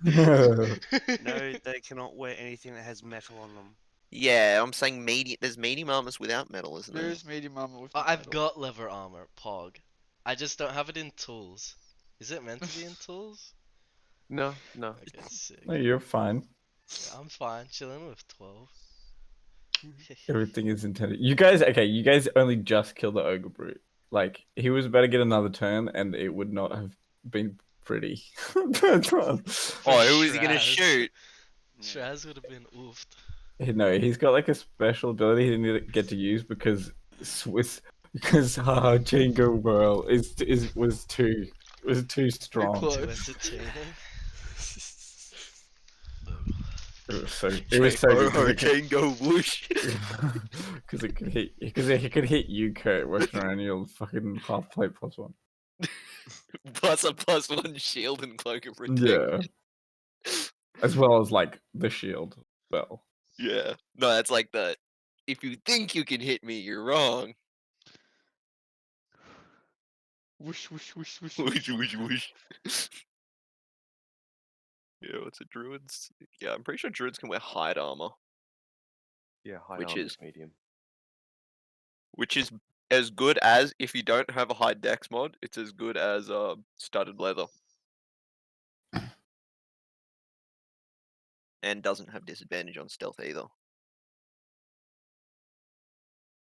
No, they cannot wear anything that has metal on them. Yeah, I'm saying medium. There's medium armors without metal, isn't There there? is medium armor with I've metal. got leather armor, Pog. I just don't have it in tools. Is it meant to be in tools? no. Okay, sick. you're fine. Yeah, I'm fine, chilling with 12. Everything is intended. You guys, okay, you guys only just killed the ogre brute. Like, he was about to get another turn, and it would not have been pretty. Oh, who was he gonna Shraz. shoot? Shraz would have been oofed. No, he's got like a special ability he didn't get to use because Jingle World was too strong. close. Too entertaining. It was so good Hurricane go whoosh. because it could hit you, Kurt, working around your fucking half plate +1. Plus a +1 shield and cloak of protection. Yeah, as well as like the shield. Well, Yeah. No, that's like the. If you think you can hit me, you're wrong. Whoosh, whoosh, whoosh, whoosh. Whoosh, whoosh, whoosh. Yeah, what's it? Druids? Yeah, I'm pretty sure druids can wear hide armor, yeah, high Which armor is- medium. which is as good as if you don't have a high dex mod. It's as good as studded leather, and doesn't have disadvantage on stealth either.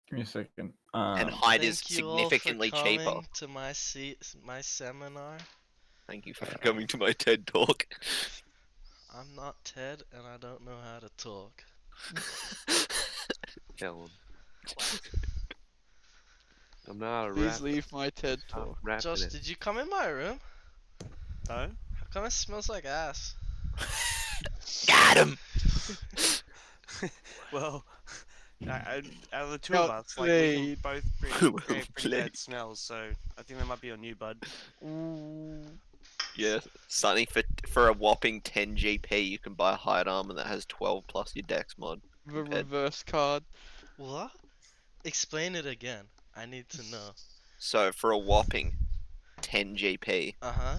Give me a second. And hide is Thank you all for significantly cheaper. coming to my seminar. Thank you for coming to my TED talk. I'm not Ted, and I don't know how to talk. Tell him. I'm not a Please leave my TED talk. Josh, did you come in my room? No? How come it smells like ass? Got him. Well, out of the two of Well us, like, we can played. both Well bring pretty played. bad smells, so I think that might be on you, bud. Ooh. Yeah, Sonny, for a whopping 10 GP, you can buy a hide armor that has 12 plus your dex mod. The Compared- reverse card. What? Explain it again. I need to know. So for a whopping 10 GP, Uh-huh.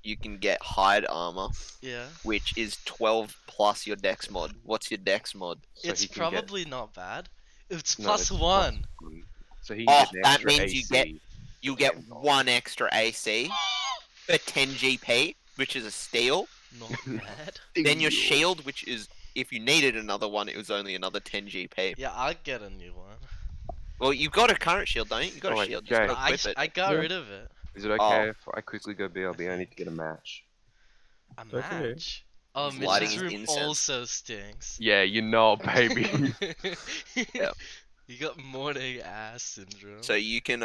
you can get hide armor, Yeah. which is 12 plus your dex mod. What's your dex mod? It's probably not bad. It's No, plus it's one. So he Oh, gets an that extra means AC. you get one extra AC for 10 GP, which is a steal. Not bad. Then your shield, which is, if you needed another one, it was only another 10 GP. Yeah, I'll get a new one. Well, you've got a current shield, don't you? You got Oh, a wait, shield. Jay. Just gotta equip it. I got Yeah. rid of it. Is it okay if I quickly go BRB? I need to get a match. A okay. match. Oh, He's lighting Mitch's his room incense. also stinks. Yeah, you know, baby. Yep. You got morning ass syndrome. So you can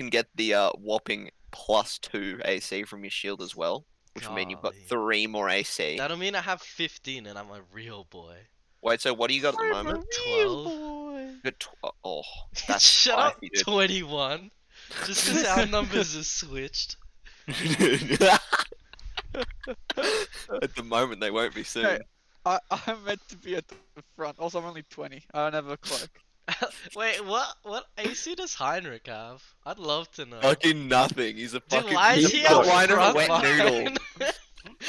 get the whopping +2 AC from your shield as well, which will mean you've got Golly. 3 more AC. That'll mean I have 15 and I'm a real boy. Wait, so what do you got at the moment? 12. Boy. You're oh, that's Shut up, spicy, dude. 21. Just because our numbers are switched. At the moment, they won't be soon. Hey. I'm meant to be at the front. Also, I'm only 20. I don't have a cloak. Wait, what AC does Heinrich have? I'd love to know. Fucking nothing. He's a Dude, fucking why is he's he a up line of front wet noodle. line? I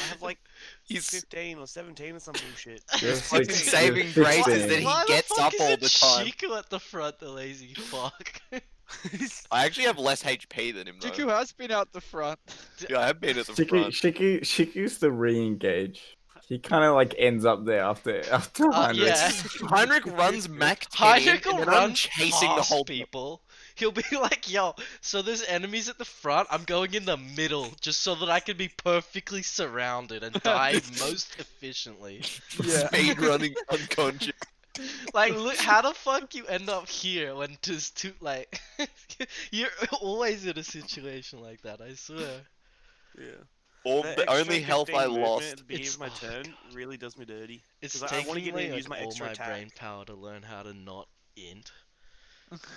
have like He's 15 or 17 or some bullshit. You're fucking 16. saving You're grace is 16. that he Why gets the fuck up is all it the time. Chico at the front, the lazy fuck. I actually have less HP than him though. Jiku has been out the front. Yeah, I have been at the front. Shiku's the re-engage. He kind of like ends up there after Heinrich. Yeah. Heinrich runs Mac 10 Heinrich and will then I'm run chasing the past whole people. He'll be like, yo, so there's enemies at the front, I'm going in the middle, just so that I can be perfectly surrounded and die most efficiently. Yeah. speed running unconscious. Like, look, how the fuck you end up here when just two, like, you're always in a situation like that, I swear. Yeah. All That the extra only health 15 I movement lost. at the beginning It's- of my oh, turn God. really does me dirty. It's 'Cause I wanna taking get in me and use like my all extra my attack. brain power to learn how to not int.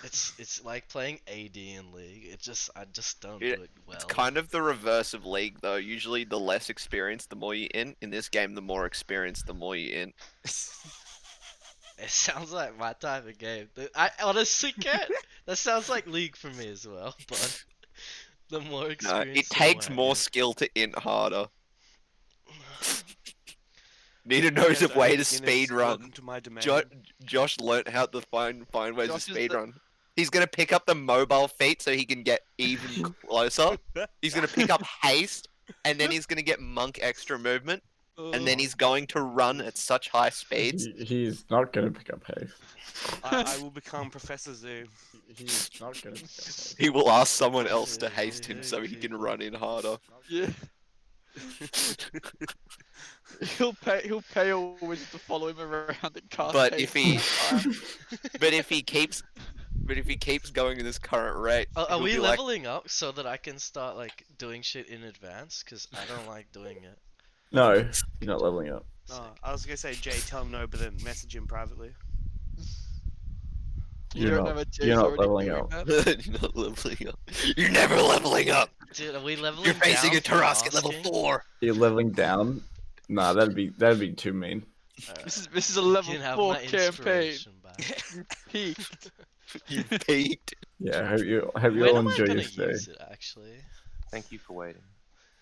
It's like playing AD in League. I just don't It- do it well. It's kind of the reverse of League though. Usually the less experienced the more you in. In this game the more experienced the more you in. It sounds like my type of game. I honestly can't. That sounds like League for me as well, but the more No, experience. it takes more skill to int harder. Nina knows Yes, a way to Guinness, speed welcome run. to my domain. Josh learnt how to find ways Josh to is speed the- run. He's gonna pick up the mobile feat so he can get even closer. He's gonna pick up haste, and then he's gonna get monk extra movement, and then Oh. he's going to run at such high speeds. He's not gonna pick up haste. I will become Professor Zoo. He's not gonna pick up haste. He will ask someone else to haste him so he can run in harder. Yeah. He'll pay a wizard to follow him around and cast But haste if he- all the time. But if he keeps going at this current rate, Are he'll we be like, leveling up so that I can start like doing shit in advance? Cause I don't like doing it. No, you're not leveling up. Oh, I was gonna say, Jay, tell him no, but then message him privately. You You're don't not- know what Jay's you're not already leveling doing, up. man. "You're not leveling up. You're never leveling up. Dude, are we leveling You're facing down a for Tarrasque at level masking? 4." You're leveling down. Nah, that'd be too mean. Alright. This is a You level can have 4 my campaign. inspiration back. You peaked. You peaked. Yeah, I hope you When all am I enjoy gonna your stay. use it actually? Thank you for waiting.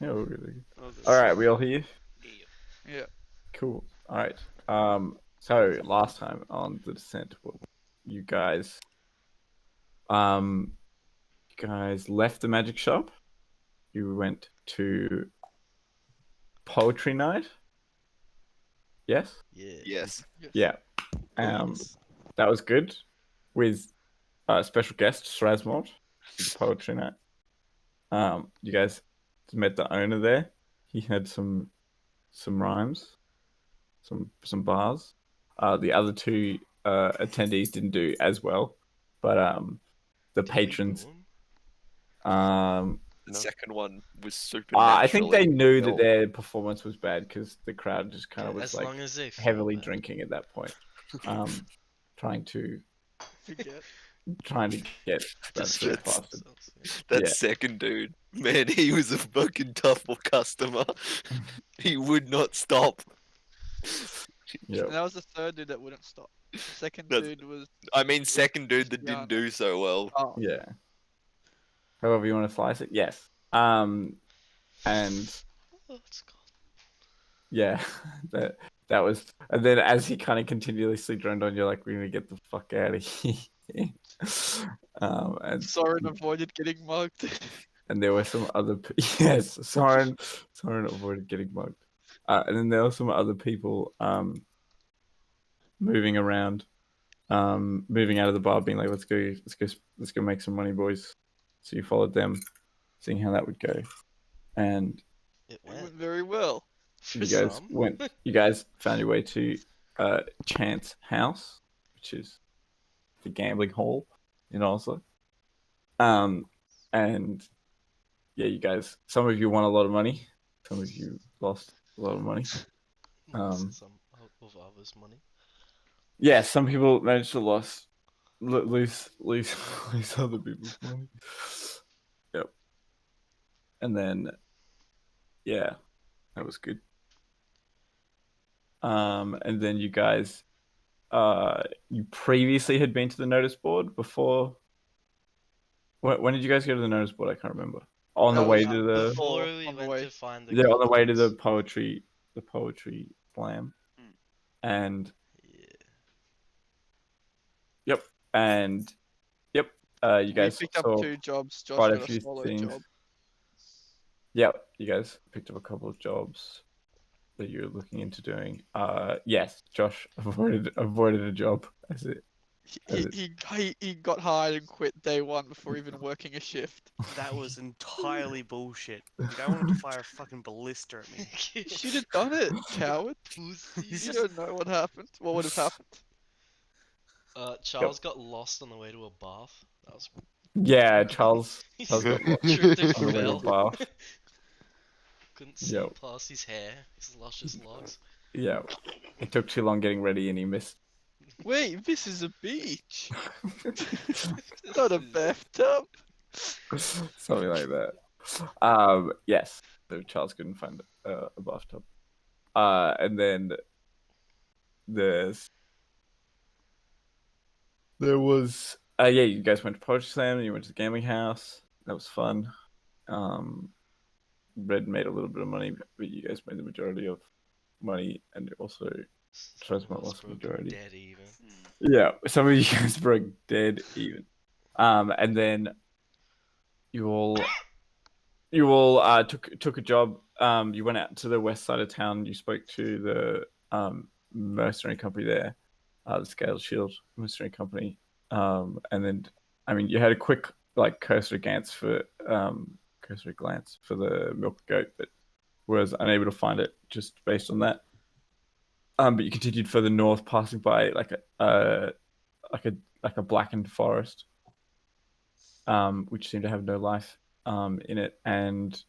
Yeah, we're really good. Oh, this- All right, we all here. Yeah. Cool. All right. So last time on the descent, you guys, left the magic shop. You went to poetry night. Yes. Yeah. Yes. Yeah. That was good with special guest Srazmod, the poetry night. You guys met the owner there. He had some rhymes, some bars. The other two attendees didn't do as well, but the Did we patrons. boo 'em? The No. second one was super. I think they knew that their performance was bad because the crowd just kind of was As like long as they feel heavily bad. drinking at that point, trying to Forget. get that Distract shit faster. themselves, yeah. That Yeah. second dude, man, he was a fucking tough customer. He would not stop. Yeah. And that was the third dude that wouldn't stop. The second That's- dude was. I mean, second dude that Yeah. didn't do so well. Oh, Yeah. However you want to slice it, yes. And Oh, it's cold. yeah, that was. And then as he kind of continuously droned on, you're like, "We're gonna get the fuck out of here." And Soren avoided getting mugged. and there were some other yes, Soren avoided getting mugged. And then there were some other people moving around, moving out of the bar, being like, let's go make some money, boys. So you followed them, seeing how that would go. And It It went. went very well. For you guys found your way to Chance House, which is the gambling hall in Oslo. And yeah, you guys, some of you won a lot of money, some of you lost a lot of money. Some of others' money. Yeah, some people managed to lose other people's money. Yep. And then, yeah, that was good. And then you guys, you previously had been to the notice board before. When did you guys go to the notice board? I can't remember. On the That way was to the Before on we the went way. to find the yeah, on the way to the goblins. poetry slam, Mm. and Yeah. yep, you guys We picked up saw 2 jobs. Josh quite a got few a solo things. job. Yep, you guys picked up a couple of jobs that you're looking into doing. Yes, Josh avoided a job as it. He got hired and quit day 1 before even working a shift. That was entirely bullshit. The guy wanted to fire a fucking ballista at me. You should have done it, coward. He's You just don't know what happened. What would have happened? Charles got lost on the way to a bath. That was. Yeah, Charles He got lost tripped and on the way to a fell. bath. Couldn't see Yep. past his hair, his luscious locks. Yeah, it took too long getting ready, and he missed. Wait, this is a beach. Not a bathtub. Something like that. Yes, so Charles couldn't find a bathtub. And then there was yeah, you guys went to Poetry Slam and you went to the gambling house. That was fun. Red made a little bit of money, but you guys made the majority of money, and also Trustmark lost the majority. Dead even. Yeah, some of you guys broke dead even. And then you all took a job. You went out to the west side of town. You spoke to the mercenary company there, the Scaled Shield mercenary company. And then you had a quick like cursory glance for the milk goat, but was unable to find it just based on that. But you continued further north, passing by like a blackened forest, which seemed to have no life in it, and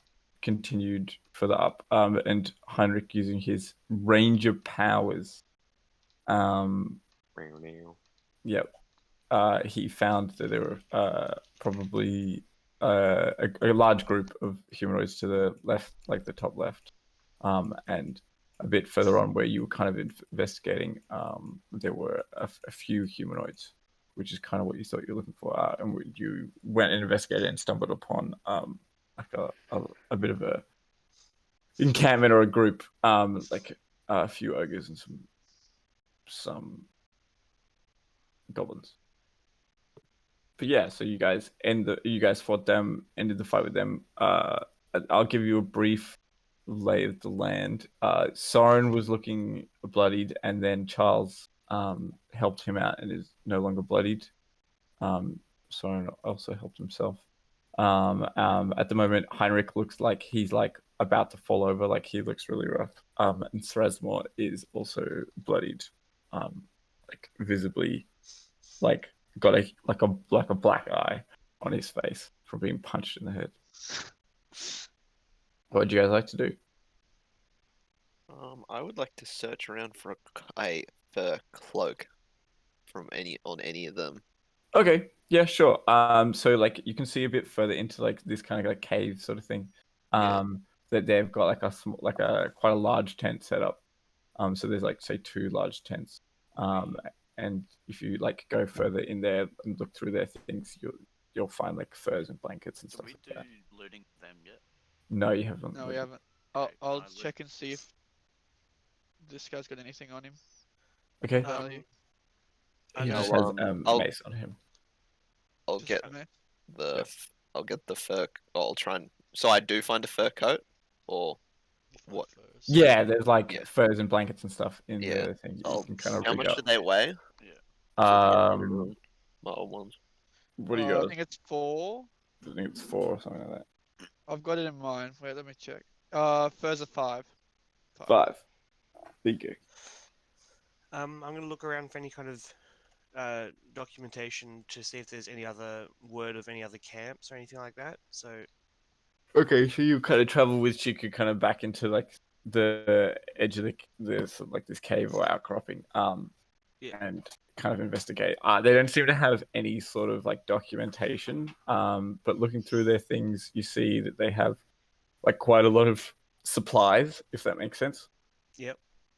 continued further up. And Heinrich, using his ranger powers, yep, he found that there were probably a large group of humanoids to the left, like the top left, and a bit further on where you were kind of investigating, there were a few humanoids, which is kind of what you thought you were looking for. And you went and investigated and stumbled upon like a bit of a encampment or a group, like a few ogres and some goblins. But yeah, so you guys fought them, ended the fight with them. I'll give you a brief lay of the land. Soren was looking bloodied, and then Charles helped him out and is no longer bloodied. Soren also helped himself. At the moment, Heinrich looks like he's like about to fall over, like he looks really rough. And Srasmor is also bloodied, like visibly, like got a black eye on his face from being punched in the head. What would you guys like to do? I would like to search around for a fur cloak on any of them. Okay, yeah, sure. So like you can see a bit further into like this kind of like cave sort of thing. That they've got like a quite a large tent set up. So there's like say 2 large tents. And if you like go further in there and look through their things, you'll find like furs and blankets and Did stuff we like do that. looting them yet? No, you haven't. No, we haven't. Okay, I'll can I check and see if this guy's got anything on him. Okay. Value. He I'll just go- has I'll- mace on him. I'll Just get a minute. I'll get the fur. I'll try and. So I do find a fur coat, or what? Yeah, there's like Yeah. furs and blankets and stuff in Yeah. the thing. You I'll- can kind of How rig much up. do they weigh? Um, My old ones. what do you I got? think it's 4. I think it's 4 or something like that. I've got it in mind. Wait, let me check. Furs are 5. 5. Thank you. I'm gonna look around for any kind of documentation to see if there's any other word of any other camps or anything like that. So Okay, so you kind of travel with Chiku kind of back into like the edge of the sort of like this cave or outcropping, Yeah. and kind of investigate. They don't seem to have any sort of like documentation, but looking through their things, you see that they have like quite a lot of supplies, if that makes sense. Yep.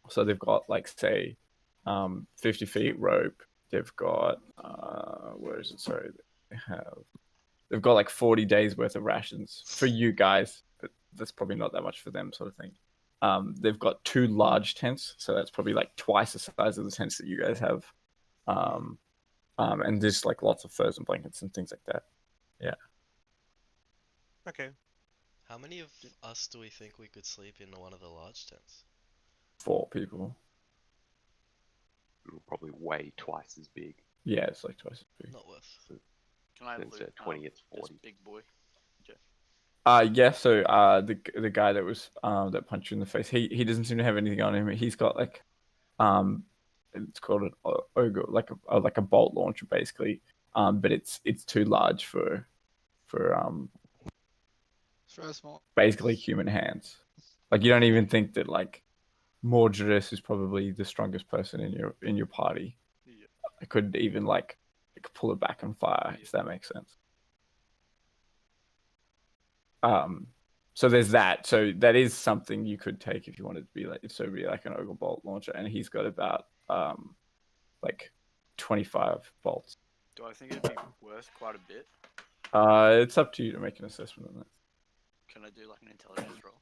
So they've got like say, 50 feet rope. They've got where is it? Sorry, they've got like 40 days worth of rations for you guys, but that's probably not that much for them, sort of thing. They've got 2 large tents, so that's probably like twice the size of the tents that you guys have. And there's like lots of furs and blankets and things like that. Okay. How many of us do we think we could sleep in one of the large tents? 4 people. Probably weigh twice as big. Yeah, it's like twice as big. Not worth. Can I Instead loot of 20, it's this 40. big boy? Yeah. So the guy that was that punched you in the face, he doesn't seem to have anything on him. He's got like it's called an ogre, like a bolt launcher basically. But it's too large for Srasmor. basically human hands. Like you don't even think that like Mordredus is probably the strongest person in your party. Yeah. I couldn't even like pull it back and fire, if that makes sense. So there's that. So that is something you could take if you wanted to be like an ogre bolt launcher, and he's got about like 25 bolts. Do I think it'd be worth quite a bit? It's up to you to make an assessment on that. Can I do like an intelligence roll?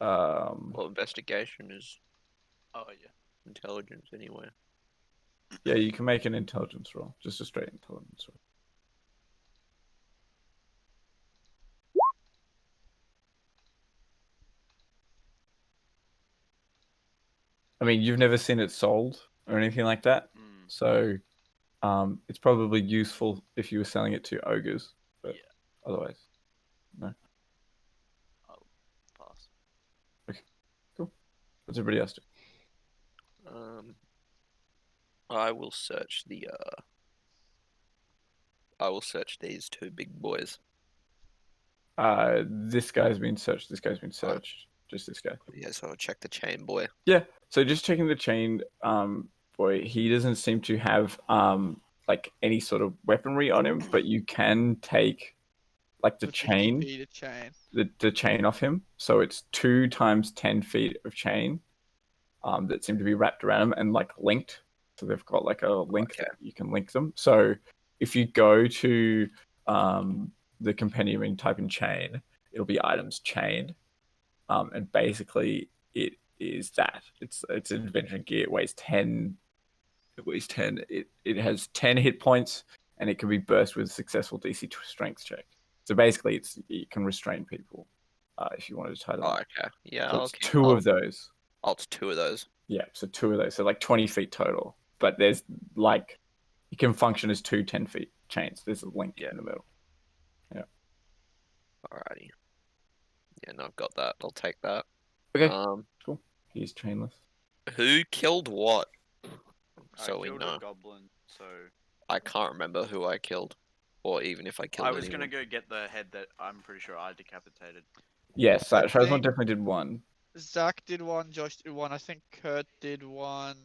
Well, investigation is Oh yeah. intelligence anyway. yeah, you can make an intelligence roll, just a straight intelligence roll. I mean, you've never seen it sold or anything like that, Mm. so it's probably useful if you were selling it to ogres, but Yeah. otherwise, Pass. what's everybody else do? I will search the I will search these two big boys. This guy's been searched. This guy's been searched. Just this guy. Yeah, so I'll check the chain boy. Yeah. So just checking the chain, boy, he doesn't seem to have like any sort of weaponry on him, but you can take like the 50 chain, feet of chain. the chain off him. So it's 2 times 10 feet of chain, that seem to be wrapped around him and like linked. So they've got like a link Okay. that you can link them. So if you go to the compendium and type in chain, it'll be items chain, and basically it is that it's adventure gear. It weighs 10. It weighs 10. It has 10 hit points and it can be burst with a successful DC strength check. So basically, it can restrain people if you wanted to tie them Oh, up. okay. Yeah, So I'll it's keep. 2 of those. It's 2 of those. Yeah, so 2 of those. So like 20 feet total. But there's like, it can function as 2 10-feet chains. There's a link Yeah. in the middle. Alrighty. Yeah, no, I've got that. I'll take that. Okay, Um, he's chainless. who killed what? So I we killed know. a goblin, so I can't remember who I killed, or even if I killed I was anyone. gonna go get the head that I'm pretty sure I decapitated. Yes, I Shazmon think- definitely did one. Zach did one, Josh did one, I think Kurt did one.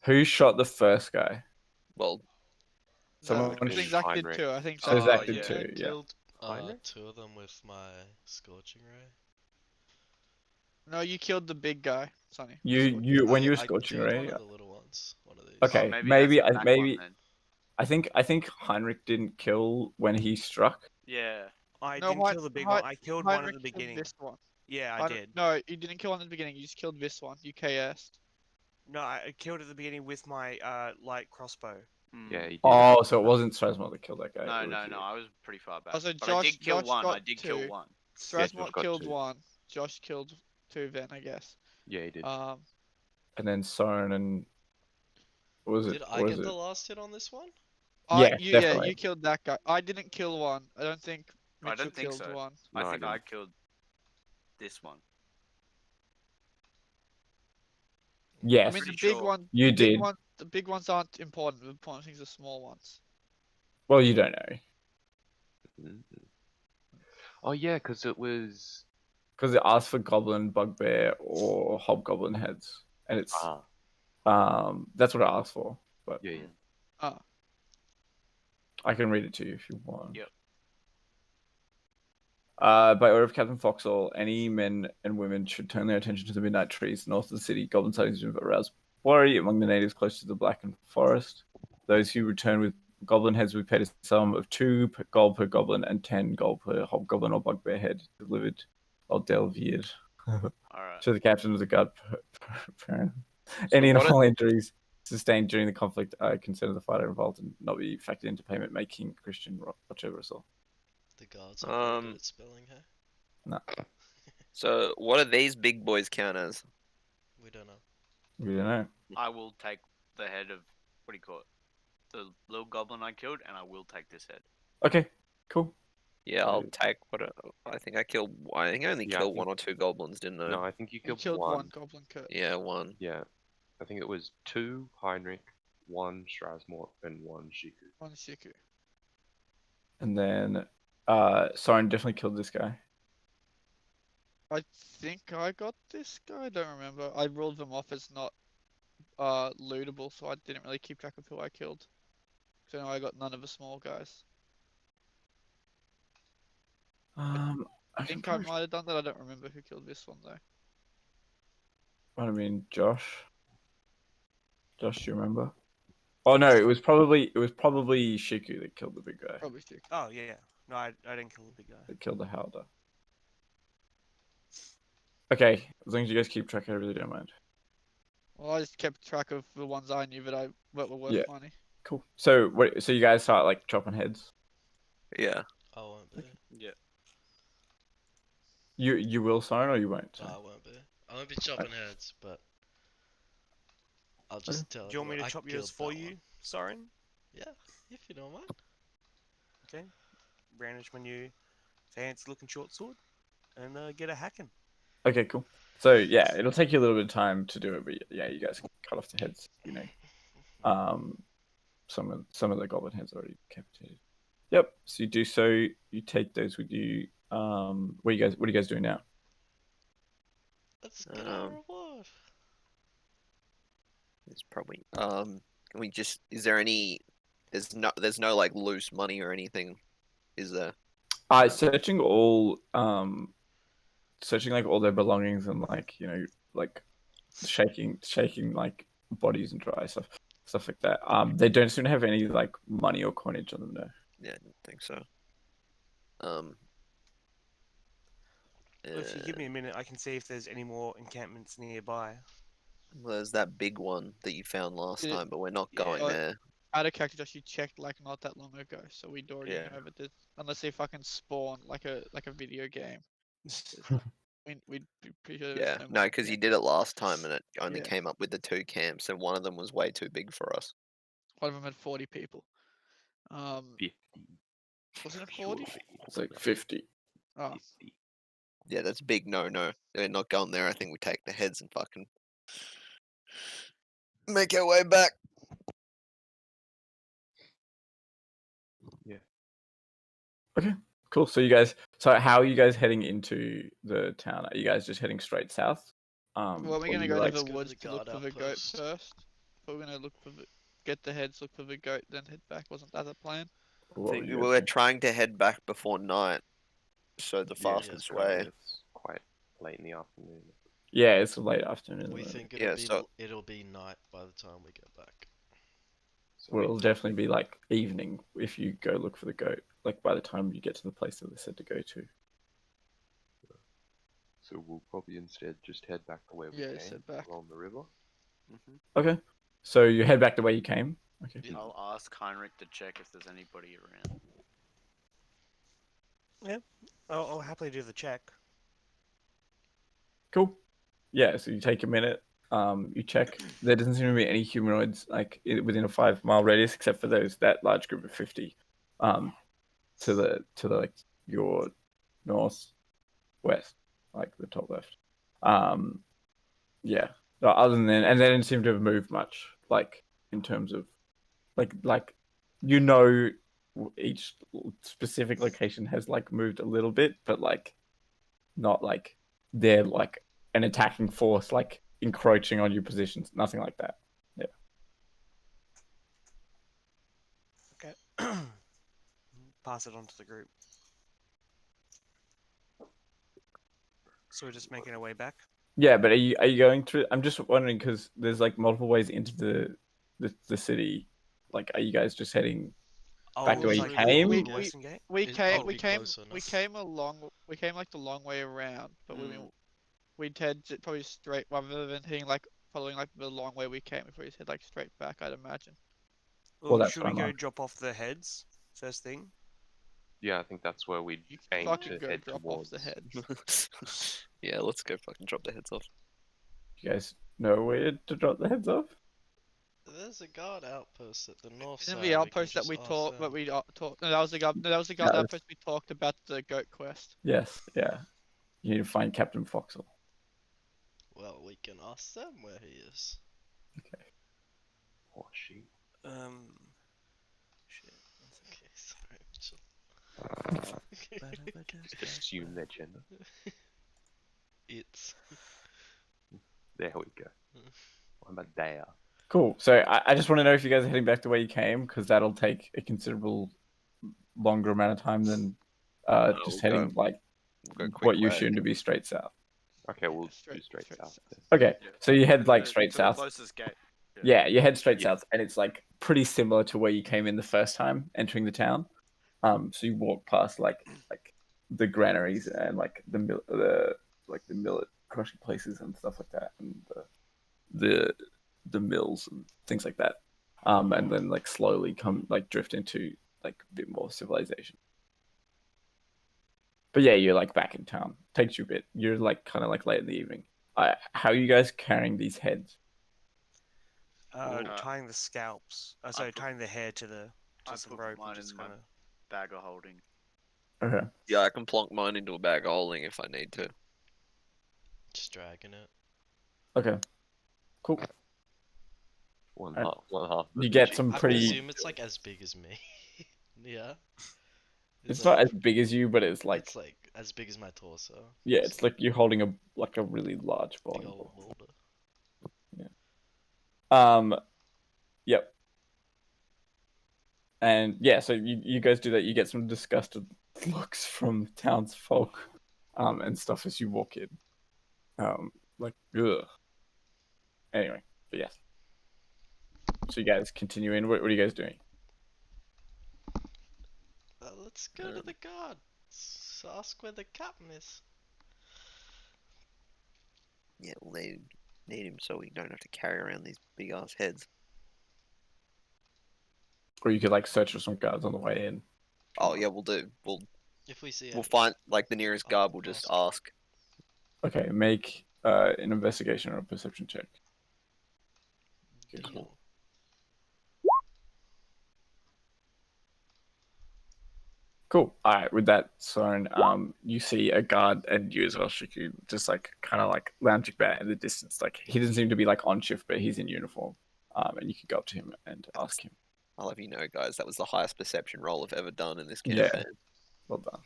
Who shot the first guy? Well, Someone I think did Zach did Heinrich. too. I think So Zach Zach Oh, did yeah. too. I Yeah. killed Heinrich? 2 of them with my scorching ray. No, you killed the big guy, Sonny. You when you were I scorching killed ray. one of the little ones. One of these. Okay, Oh, maybe that's the back one then. I think Heinrich didn't kill when he struck. Yeah. I No, didn't kill the big one. I killed one at Heinrich the killed beginning. this one. Yeah, I Heinrich- did. No, you didn't kill one at the beginning. You just killed this one. You KS'd. No, I killed at the beginning with my light crossbow. Mm. Yeah, he did. Oh, so it wasn't Strasmore that killed that guy. No, it was no, you. no. I was pretty far back. Also, But I did kill Josh one. I got did kill 2. one. Josh Strasmont got killed 2. 1. Josh killed 2 then, I guess. Yeah, he did. And then Soren and what was it? Did I What get was the it? last hit on this one? Yeah, Yeah, definitely. you killed that guy. I didn't kill one. I don't think I Mitchell don't think killed so. one. I No, I think I didn't. killed this one. Yes, I mean, the pretty big sure. one. you did. The big ones aren't important. The important things are small ones. Well, you don't know Mm. Oh yeah, because it was. because it asked for goblin, bugbear, or hobgoblin heads, and it's that's what it asked for. But Yeah, yeah. Ah, I can read it to you if you want. Yep. By order of Captain Foxall, any men and women should turn their attention to the midnight trees north of the city. Goblin sightings have aroused worry among the natives close to the Blackened Forest. Those who return with goblin heads will be paid a sum of 2 gold per goblin and 10 gold per hobgoblin or bugbear head delivered or delvered Alright. to the captain of the guard. Any and what all injuries sustained during the conflict are considered the fighter involved and not be factored into payment making Christian watch over us all. The guards are very good Um, at spelling, hey? No, So what do these big boys count as? We don't know. we don't know. I will take the head of what do you call it? The little goblin I killed, and I will take this head. Okay, cool. Yeah, I'll take what I think I killed. I think I only Yeah, I killed think- 1 or 2 goblins, didn't I? No, I think you you killed, killed one. one goblin Kurt. Yeah, 1. Yeah, I think it was 2 Heinrich, 1 Strasmort, and 1 Shiku. One Shiku. And then Soren definitely killed this guy. I think I got this guy. I don't remember. I ruled them off as not lootable, so I didn't really keep track of who I killed. So now I got none of the small guys. I I think I might have done that. I don't remember who killed this one though. I mean, Josh. Josh, do you remember? Oh no, it was probably Shiku that killed the big guy. Probably Shiku. Oh yeah, yeah. No, I didn't kill the big guy. That killed the Howler. Okay, as long as you guys keep track, I really don't mind. Well, I just kept track of the ones I knew that were worth Yeah. money. Cool. So what? So you guys start like chopping heads. Yeah. I won't be. Yeah. You will sign or you won't. No, Sign? I won't be. I won't be chopping heads, but I'll just tell Do you want me everyone to I chop yours killed for that you, one. Soren? Yeah, if you don't mind. Okay. Brandish my new fancy looking short sword and get a hacking. Okay, cool. So yeah, it'll take you a little bit of time to do it, but yeah, you guys cut off the heads. You know, some of the goblin heads already decapitated. Yep. So you do so. You take those with you. What are you guys doing now? Let's get our Um, reward. It's probably can we just is there any there's no like loose money or anything, is there? Searching like all their belongings and like like shaking like bodies and dry stuff like that. They don't seem to have any like money or coinage on them though. Yeah, I didn't think so. Um Well, if you give uh, me a minute, I can see if there's any more encampments nearby. well, there's that big one that you found last Did it- time, but we're not Yeah. going Oh, there. Out of character, Josh, you checked like not that long ago, so we'd already Yeah. know that this, unless they fucking spawn like a video game. We'd be pretty sure there's Yeah. no No, more because you camps. did it last time and it only Yeah. came up with the 2 camps and one of them was way too big for us. One of them had 40 people. 50. Wasn't it 40? It's like 50. Oh, 50. Yeah, that's a big no. They're not going there. I think we take the heads and fucking make our way back. Cool. So how are you guys heading into the town? Are you guys just heading straight south? well, we're or gonna you go like to the Let's go to woods the to look guard for the goat outpost. first. But we're gonna look for get the heads, look for the goat, then head back. Wasn't that the plan? what were Think you we guys were doing? trying to head back before night. So the Yeah, fastest currently way. it's quite late in the afternoon. Yeah, it's a late afternoon. We though. think Yeah, so it'll be night by the time we get back. So Well, we it'll definitely be like evening if you go look for the goat. Like by the time you get to the place that they said to go to. so we'll probably instead just head back the way we Yeah, came head back. along the river. Okay. So you head back the way you came. Okay. Yeah. I'll ask Heinrich to check if there's anybody around. I'll happily do the check. Cool. Yeah. So you take a minute. You check. There doesn't seem to be any humanoids like within a 5 mile radius, except for that large group of 50. To the like your northwest, like the top left. Yeah. No, other than that, and they didn't seem to have moved much, like in terms of like each specific location has like moved a little bit, but like not like they're like an attacking force like encroaching on your positions, nothing like that. Okay. Pass it on to the group. So we're just making our way back. Yeah, but are you going through? I'm just wondering because there's like multiple ways into the city. Like, are you guys just heading? Back the way you through came? the western gate. We Is- came, I'll we be came, close we enough. came we came like the long way around, but we'd head probably straight rather than heading like following like the long way we came. If we just head like straight back, I'd imagine. Well, that's Should we fine, go Mark. drop off the heads first thing? Yeah, I think that's where we'd You can aim fucking to go head drop towards. off the heads. yeah, let's go fucking drop the heads off. You guys know where to drop the heads off? There's a guard outpost at the north Isn't side. the we can outpost that just we ask talked, them. talked? No, that was the guard. No, that was the guard No, outpost we talked about the goat quest. Yes. Yeah. You need to find Captain Foxel. Well, we can ask them where he is. Oh, she. Shit. Okay, sorry, Mitchell. Just assume their gender. It's. There we go. What about they are? Cool. So I just want to know if you guys are heading back the way you came, because that'll take a considerable longer amount of time than just we'll heading go- like We'll go quick what you way. assume to be straight south. Okay, we'll do straight- straight straight south. south. then. Okay. So you head like straight To the south. closest gate. Yeah, you head straight Yeah. south, and it's like pretty similar to where you came in the first time entering the town. So you walk past like the granaries and like the crushing places and stuff like that, and the mills and things like that. And then like slowly drift into like a bit more civilization. But yeah, you're like back in town. Takes you a bit. You're like kind of like late in the evening. How are you guys carrying these heads? Tying the scalps. Sorry, tying the hair to some put rope mine and just in my kind of. bag of holding. Okay. Yeah, I can plonk mine into a bag of holding if I need to. Just dragging it. Okay. Cool. One And half. you get some I pretty. presume it's like as big as me. Yeah. It's Is not that- as big as you, but it's like it's like as big as my torso. yeah, it's like you're holding a really large big bone. old boulder. Yep. And yeah, so you guys do that. You get some disgusted looks from townsfolk, and stuff as you walk in. Like ugh. Anyway, but yes. So you guys continue in. What are you guys doing? Let's go to the guards. Ask where the captain is. Yeah, we'll need him so we don't have to carry around these big ass heads. Or you could like search for some guards on the way in. Oh yeah, we'll do. If we see We'll any. find like the nearest I'll guard. We'll just ask. Okay, make an investigation or a perception check. Deal. Cool. All right. With that, Soren, you see a guard and you as well, Shiku, just like kind of like lounging back in the distance. Like he doesn't seem to be like on shift, but he's in uniform. And you can go up to him and ask him. I'll have you know, guys, that was the highest perception roll I've ever done in this Yeah. campaign. Well done.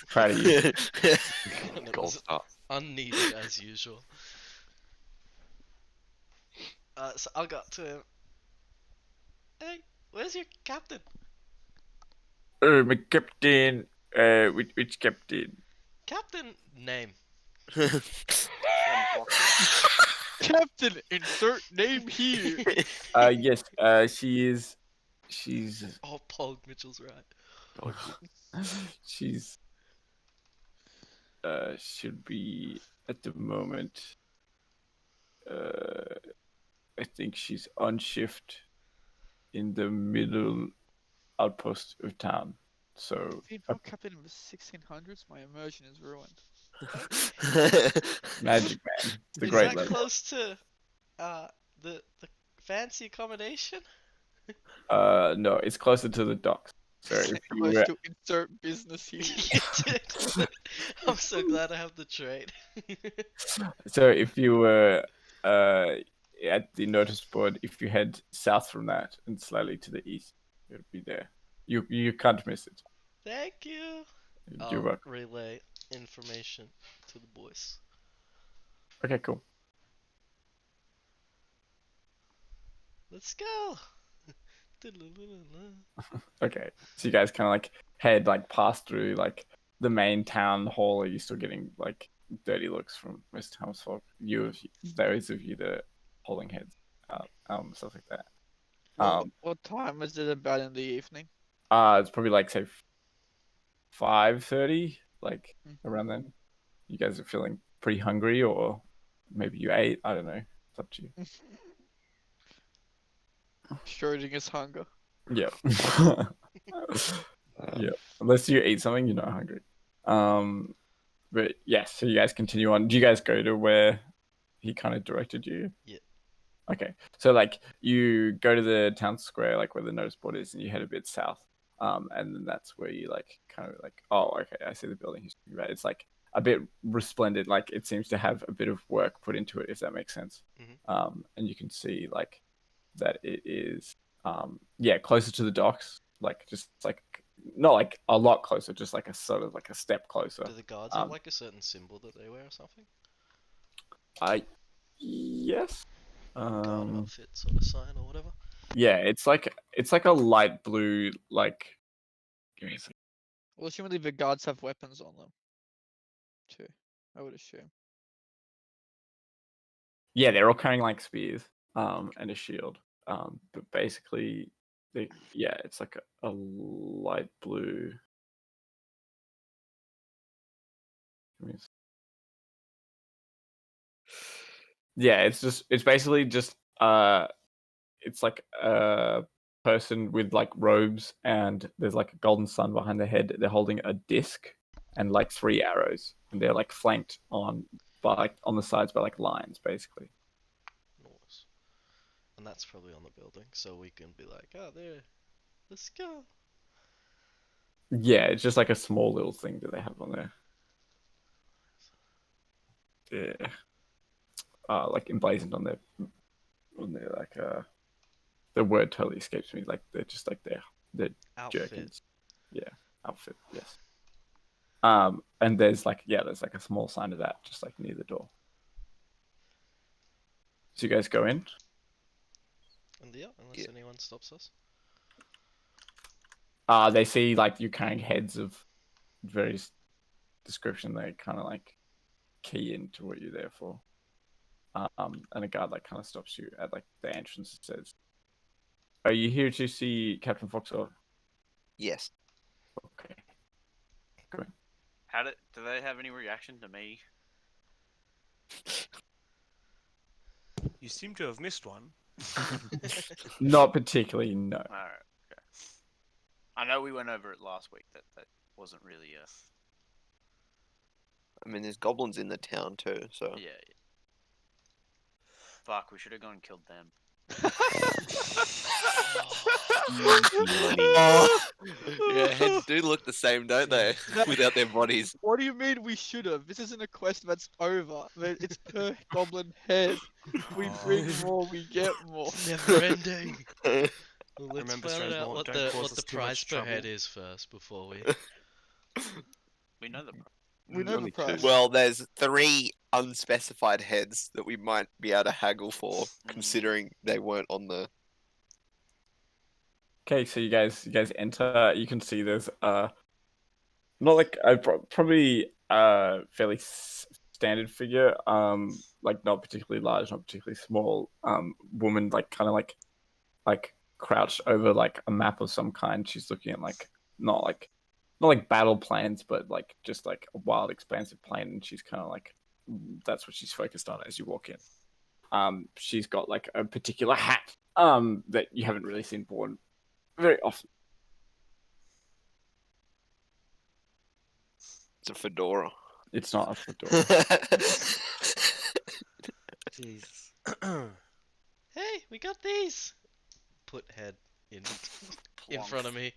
Proud of you. And it Gold was star. unneeded as usual. So I'll go up to him. Hey, where's your captain? My captain. Which captain? Captain name. Captain, insert name here. Yes. She's. Oh, Pog Mitchell's right. She's. Should be at the moment. I think she's on shift in the middle outpost of town. So If you'd not captain in the 1600s, my immersion is ruined. magic man, the Is great that level. close to the fancy accommodation? No, it's closer to the docks. So if you Close were, to insert business here. You did. I'm so glad I have the trade. so if you were at the notice board, if you head south from that and slightly to the east, it would be there. You can't miss it. Thank you. You're I'll welcome. relay information to the boys. Okay, cool. Let's go. Okay, so you guys kind of like head like past through like the main town hall. Are you still getting like dirty looks from most townsfolk? Those of you that are holding heads, stuff like that. What time is it about in the evening? It's probably like say 5:30, like around then. You guys are feeling pretty hungry, or maybe you ate. I don't know. It's up to you. Schrodinger's hunger. Yeah. Yeah. Unless you eat something, you're not hungry. But yes, so you guys continue on. Do you guys go to where he kind of directed you? Yeah. Okay. So like you go to the town square, like where the notice board is, and you head a bit south. And then that's where you like kind of like, oh, okay, I see the building he's talking about. It's like a bit resplendent, like it seems to have a bit of work put into it, if that makes sense. And you can see like that it is closer to the docks, like just like not like a lot closer, just like a sort of like a step closer. Do the guards have like a certain symbol that they wear or something? Yes. Guard outfit sort of sign or whatever. Yeah, it's like a light blue, like give me a second. Well, assuming the guards have weapons on them, too. I would assume. Yeah, they're all carrying like spears, and a shield. But basically it's like a light blue. Give me a Yeah, it's basically just it's like a person with like robes, and there's like a golden sun behind their head. They're holding a disc and like 3 arrows, and they're like flanked on by like on the sides by like lines, basically. Nice. And that's probably on the building, so we can be like, oh, there, let's go. Yeah, it's just like a small little thing that they have on there. Yeah, like emblazoned on their like the word totally escapes me. Like they're just like their Outfit. jerkins. Yeah, outfit. Yes. And there's like a small sign of that just like near the door. So you guys go in. And yeah, unless anyone stops us. They see like you carrying heads of various description. They kind of like key into what you're there for. And a guard like kind of stops you at like the entrance and says, "Are you here to see Captain Foxhole?" Yes. Okay. Go in. Do they have any reaction to me? You seem to have missed one. Not particularly, no. Alright, okay. I know we went over it last week. That wasn't really a. I mean, there's goblins in the town too, so. Yeah. Fuck, we should have gone and killed them. Yeah, heads do look the same, don't they? Without their bodies. What do you mean we should have? This isn't a quest that's over. It's per goblin head. We bring more, we get more. It's never ending. Well, let's Remember, find out Strasmore, what don't cause what us the too much price per head trouble. is first before we. We know the. We know the Only price. two. Well, there's 3 unspecified heads that we might be able to haggle for, considering they weren't on the. Okay, so you guys enter. You can see there's not like a probably fairly standard figure, like not particularly large, not particularly small, woman, like kind of like crouched over like a map of some kind. She's looking at like not like battle plans, but like just like a wild expansive plane, and she's kind of like that's what she's focused on as you walk in. She's got like a particular hat that you haven't really seen worn very often. It's a fedora. It's not a fedora. Jesus. Hey, we got these. Put head in front of me.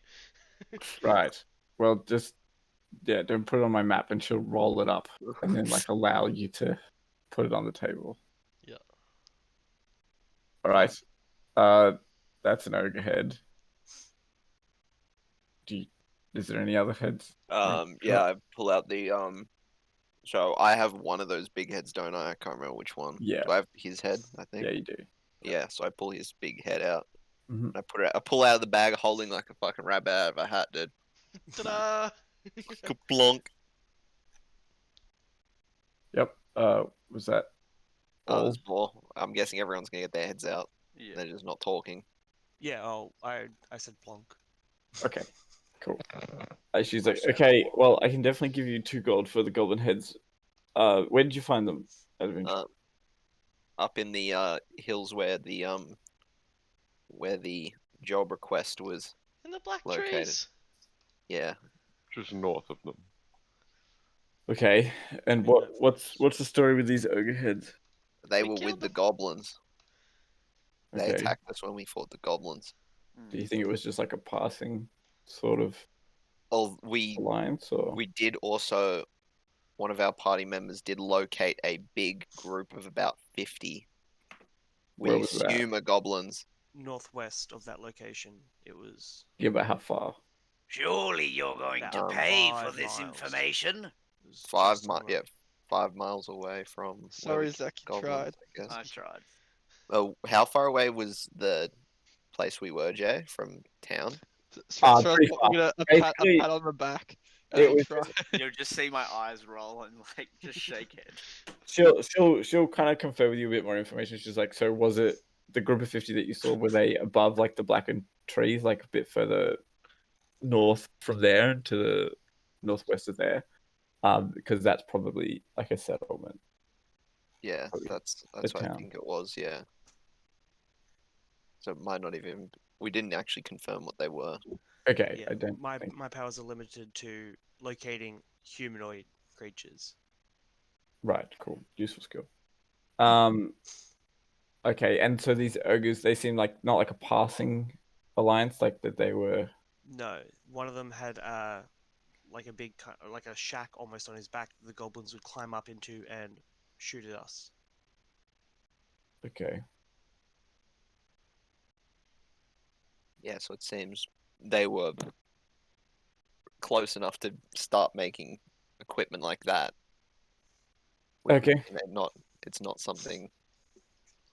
Right. Well, just don't put it on my map, and she'll roll it up, and then like allow you to put it on the table. Yeah. All right. That's an ogre head. Is there any other heads? Yeah, I pull out the So I have one of those big heads, don't I? I can't remember which one. Yeah. Do I have his head? I think. Yeah, you do. Yeah. So I pull his big head out. Mhm. And I pull out of the bag, holding like a fucking rabbit out of a hat, dude. Ta-da! Kaplonk. Yep. Was that Oh, all? there's more. I'm guessing everyone's gonna get their heads out. Yeah. They're just not talking. Yeah, I said plonk. Okay. Cool. She's like, okay, well, I can definitely give you 2 gold for the goblin heads. Where did you find them? Out of interest? Up in the hills where the job request was. In the black Located. trees. Yeah. Just north of them. Okay. And what's the story with these ogre heads? They We were killed with the them. goblins. They Okay. attacked us when we fought the goblins. Do you think it was just like a passing sort of Oh, we alliance, or did also. One of our party members did locate a big group of about 50. Where We was that? assume are goblins. Northwest of that location, it was. yeah, but how far? Surely you're going to About pay for 5 this miles. information. It was 5 just on the- yeah, 5 miles away from. where Sorry, we Zach, you goblins, tried. I guess. I tried. Oh, how far away was the place we were, Jay, from town? Pretty far. Get a Basically, pat on the back. it And was try. You'll just see my eyes roll and like just shake head. She'll kind of confer with you a bit more information. She's like, so was it the group of 50 that you saw? Were they above like the blackened trees, like a bit further north from there to the northwest of there? Because that's probably like a settlement. Yeah, Probably that's the what I town. think it was. Yeah. So it might not even. We didn't actually confirm what they were. Okay, Yeah, I don't my think. my powers are limited to locating humanoid creatures. Right, cool. Useful skill. Okay, and so these ogres, they seem like not like a passing alliance, like that they were. No, one of them had like a big like a shack almost on his back that the goblins would climb up into and shoot at us. Okay. Yeah, so it seems they were close enough to start making equipment like that. Okay. You know, not it's not something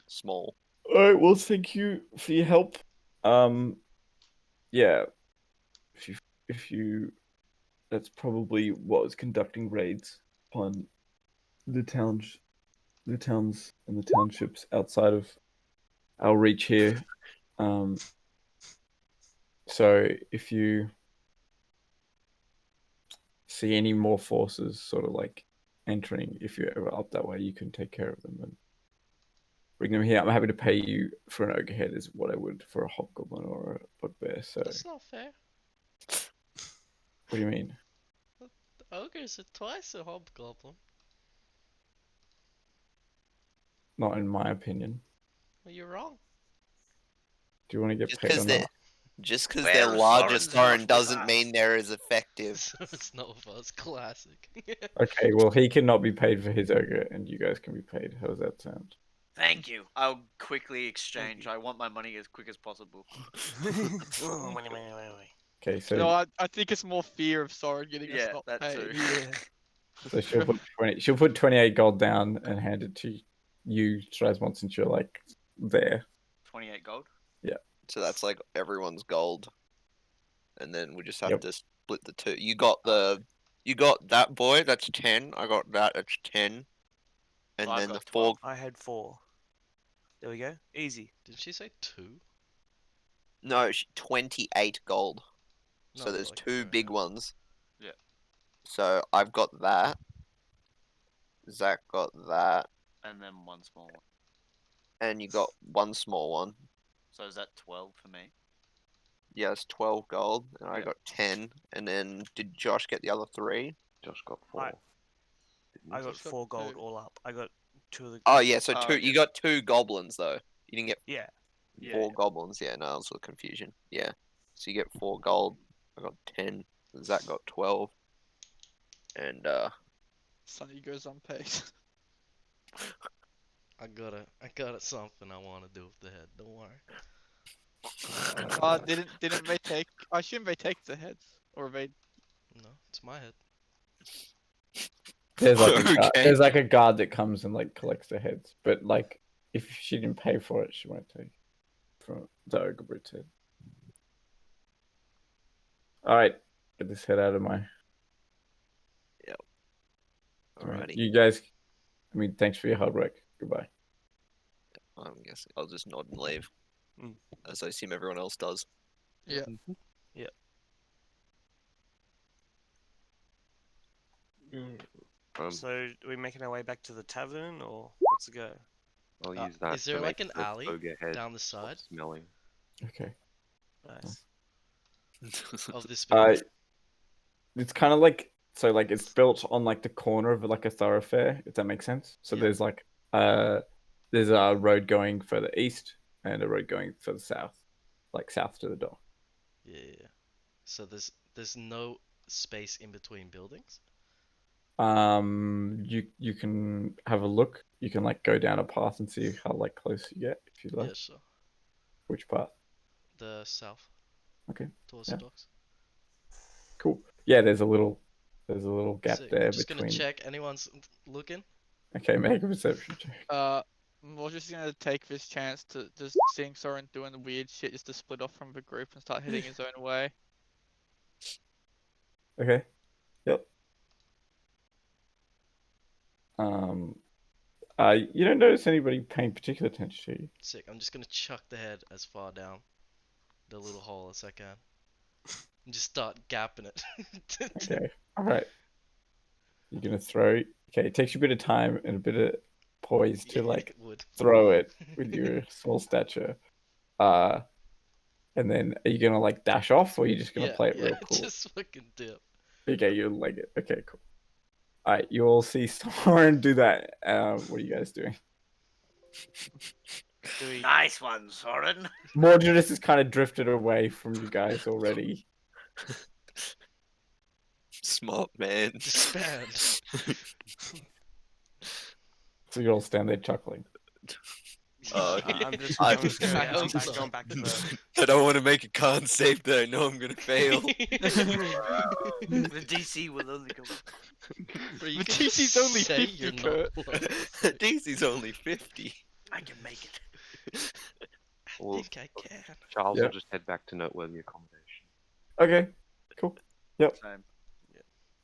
small. All right. Well, thank you for your help. Yeah. If you, that's probably what was conducting raids upon the towns, and the townships outside of our reach here. So if you see any more forces sort of like entering, if you're ever up that way, you can take care of them and bring them here. I'm happy to pay you for an ogre head is what I would for a hobgoblin or a bugbear. So That's not fair. what do you mean? The ogres are twice a hobgoblin. Not in my opinion. Well, you're wrong. Do you want to get Just paid or because they're not? just because Well, they're larger Soren's Soren enough doesn't with mean us. they're as effective. So it's Nova's classic. Okay, well he cannot be paid for his ogre, and you guys can be paid. How does that sound? Thank you. I'll quickly exchange. you. I want my money as quick as possible. Oh, wait. Okay, so No, I think it's more fear of Soren getting us Yeah, not that paid. too. Yeah. so she'll put 20. She'll put 28 gold down and hand it to you, Strasmont, since you're like there. 28 gold. So that's like everyone's gold, and then we just have Yep. to split the two. You got that boy. That's 10. I got that. That's 10. And So I've then the got 4. 12. I had 4. There we go. Easy. Did she say 2? No, 28 gold. No, So there's like, 2 big ones. Yeah. So I've got that. Zach got that, And then one small one. and you got one small one. So is that 12 for me? Yes, 12 gold, and I Yep. got 10. And then did Josh get the other 3? Josh got 4. I- Didn't I he? got Just got 4 gold 2. all up. I got 2 of the. Oh yeah, so Oh, 2. okay. You got 2 goblins though. You didn't get Yeah. Yeah, 4 yeah. goblins. Yeah, no, that was a confusion. Yeah, so you get 4 gold. I got 10. Zach got 12. And Sonny goes unpaid. I got something I want to do with the head. Don't worry. Didn't they take? I assume they take the heads, or they. No, it's my head. There's like a guard, Okay. there's like a guard that comes and like collects the heads, but like if she didn't pay for it, she won't take from the ogre brute's head. All right, get this head out of my. Alrighty. You guys, I mean, thanks for your hard work. Goodbye. I'm guessing I'll just nod and leave, Mm. as I assume everyone else does. Yeah. So, are we making our way back to the tavern, or what's the go? I'll use that. Is there to like make an the alley ogre head down the stop side smelling. Okay. Nice. of this Uh, building? it's kind of like so like it's built on like the corner of like a thoroughfare, if that makes sense. So Yeah. there's like there's a road going further east and a road going further south, like south to the dock. Yeah. So there's no space in between buildings? You can have a look. You can like go down a path and see how like close you get if you like. Yeah, sure. Which path? The south. Okay. Towards Yeah. the docks. Cool. Yeah, there's a little gap Sick. there I'm just between. gonna check anyone's looking. Okay, make a perception check. We're just gonna take this chance to just seeing Soren doing the weird shit, just to split off from the group and start heading his own way. Okay. Yep. You don't notice anybody paying particular attention to you. Sick. I'm just gonna chuck the head as far down the little hole as I can. And just start gapping it. Okay. All right. You're gonna throw. Okay, it takes you a bit of time and a bit of poised to Yeah, like it would. throw it with your small stature. And then are you gonna like dash off, or are you just gonna play it real cool? Just fucking dip. Okay, you'll like it. Okay, cool. All right, you all see Soren do that. What are you guys doing? Do we... Nice one, Soren. Mordredus has kind of drifted away from you guys already. Smart man. Disband. So you all stand there chuckling. I'm just I- going I back to the... I don't want to make a con save that I know I'm gonna fail. The DC will only go. Bro, you The can TC's only say 50, you're not Kurt. close. DC's only 50. I can make it. I Well, think I can. Charles Yeah. will just head back to noteworthy accommodation. Okay, cool. Same.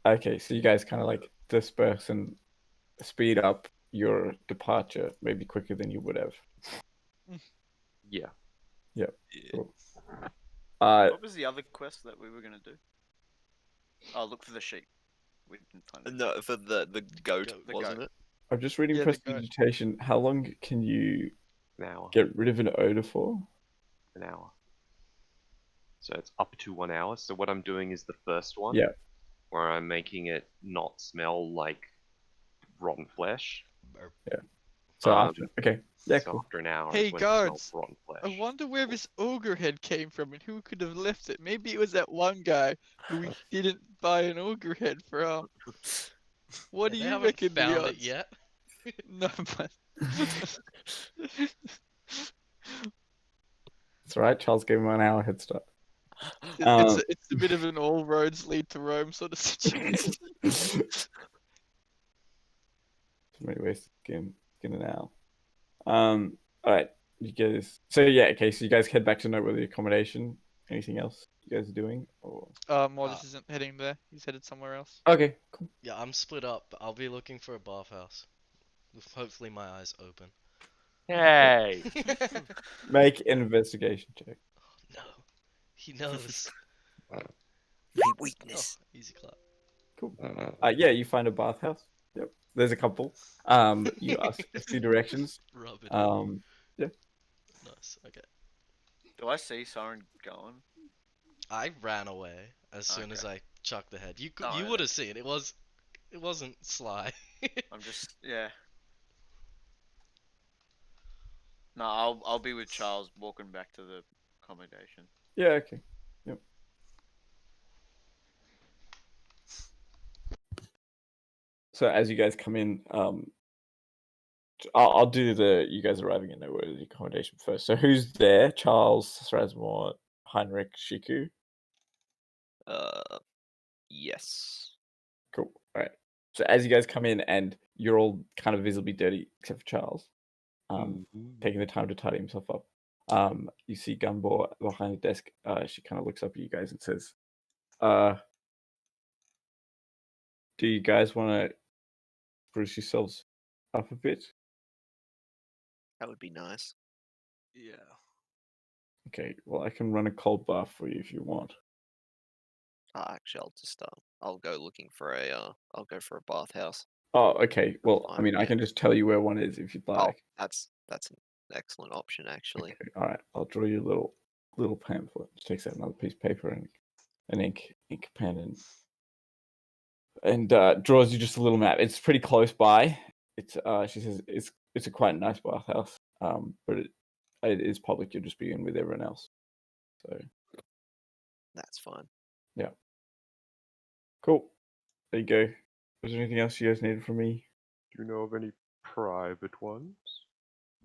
Okay, so you guys kind of like disperse and speed up your departure, maybe quicker than you would have. Yeah. Cool. What was the other quest that we were gonna do? Oh, look for the sheep. We didn't find it. No, for the goat, Goat. The wasn't goat. it? I'm just reading Yeah, the goat. prestidigitation. How long can you An hour. get rid of an odor for? An hour. So it's up to 1 hour. So what I'm doing is the first one. Yeah. Where I'm making it not smell like rotten flesh. So Um, after, okay, yeah, so cool. after an hour Hey, is when guards, it smells rotten flesh. I wonder where this ogre head came from and who could have left it. Maybe it was that one guy who we didn't buy an ogre head from. What do They you haven't reckon the found it odds? yet. No, but It's all right. Charles gave him an hour head start. it's a bit of an all roads lead to Rome sort of situation. So many ways to skin an owl. All right, you guys. So yeah, okay. So you guys head back to noteworthy accommodation. Anything else you guys are doing? Or Mortis isn't heading there. He's headed somewhere else. okay, cool. Yeah, I'm split up. But I'll be looking for a bathhouse. With hopefully my eyes open. Hey! Make an investigation check. No. He knows. Weakness. Oh, easy clap. Cool. Yeah, you find a bathhouse. Yep. There's a couple. You ask a few directions. Rub it. Nice. Okay. Do I see Soren going? I ran away as soon as Okay. I chucked the head. You Oh, you yeah. would have seen it. It wasn't sly. I'm just yeah. No, I'll be with Charles walking back to the accommodation. Yeah. Okay. Yep. So as you guys come in, I'll do you guys arriving at noteworthy accommodation first. So who's there? Charles, Srasmor, Heinrich, Shiku. Yes. Cool. All right. So as you guys come in, and you're all kind of visibly dirty except for Charles, taking the time to tidy himself up. You see Gunbor behind the desk. She kind of looks up at you guys and says, do you guys want to spruce yourselves up a bit? That would be nice. Yeah. Okay, well, I can run a cold bath for you if you want. Actually, I'll just I'll go looking for I'll go for a bathhouse. Oh, okay. Well, I fine, mean, I yeah. can just tell you where one is if you'd Oh, like. that's an excellent option actually. Okay, all right. I'll draw you a little pamphlet. Just takes out another piece of paper and an ink pen and draws you just a little map. It's pretty close by. It's she says it's a quite nice bathhouse. But it is public. You'll just be in with everyone else. So That's fine. cool. There you go. Was there anything else you guys needed from me? Do you know of any private ones?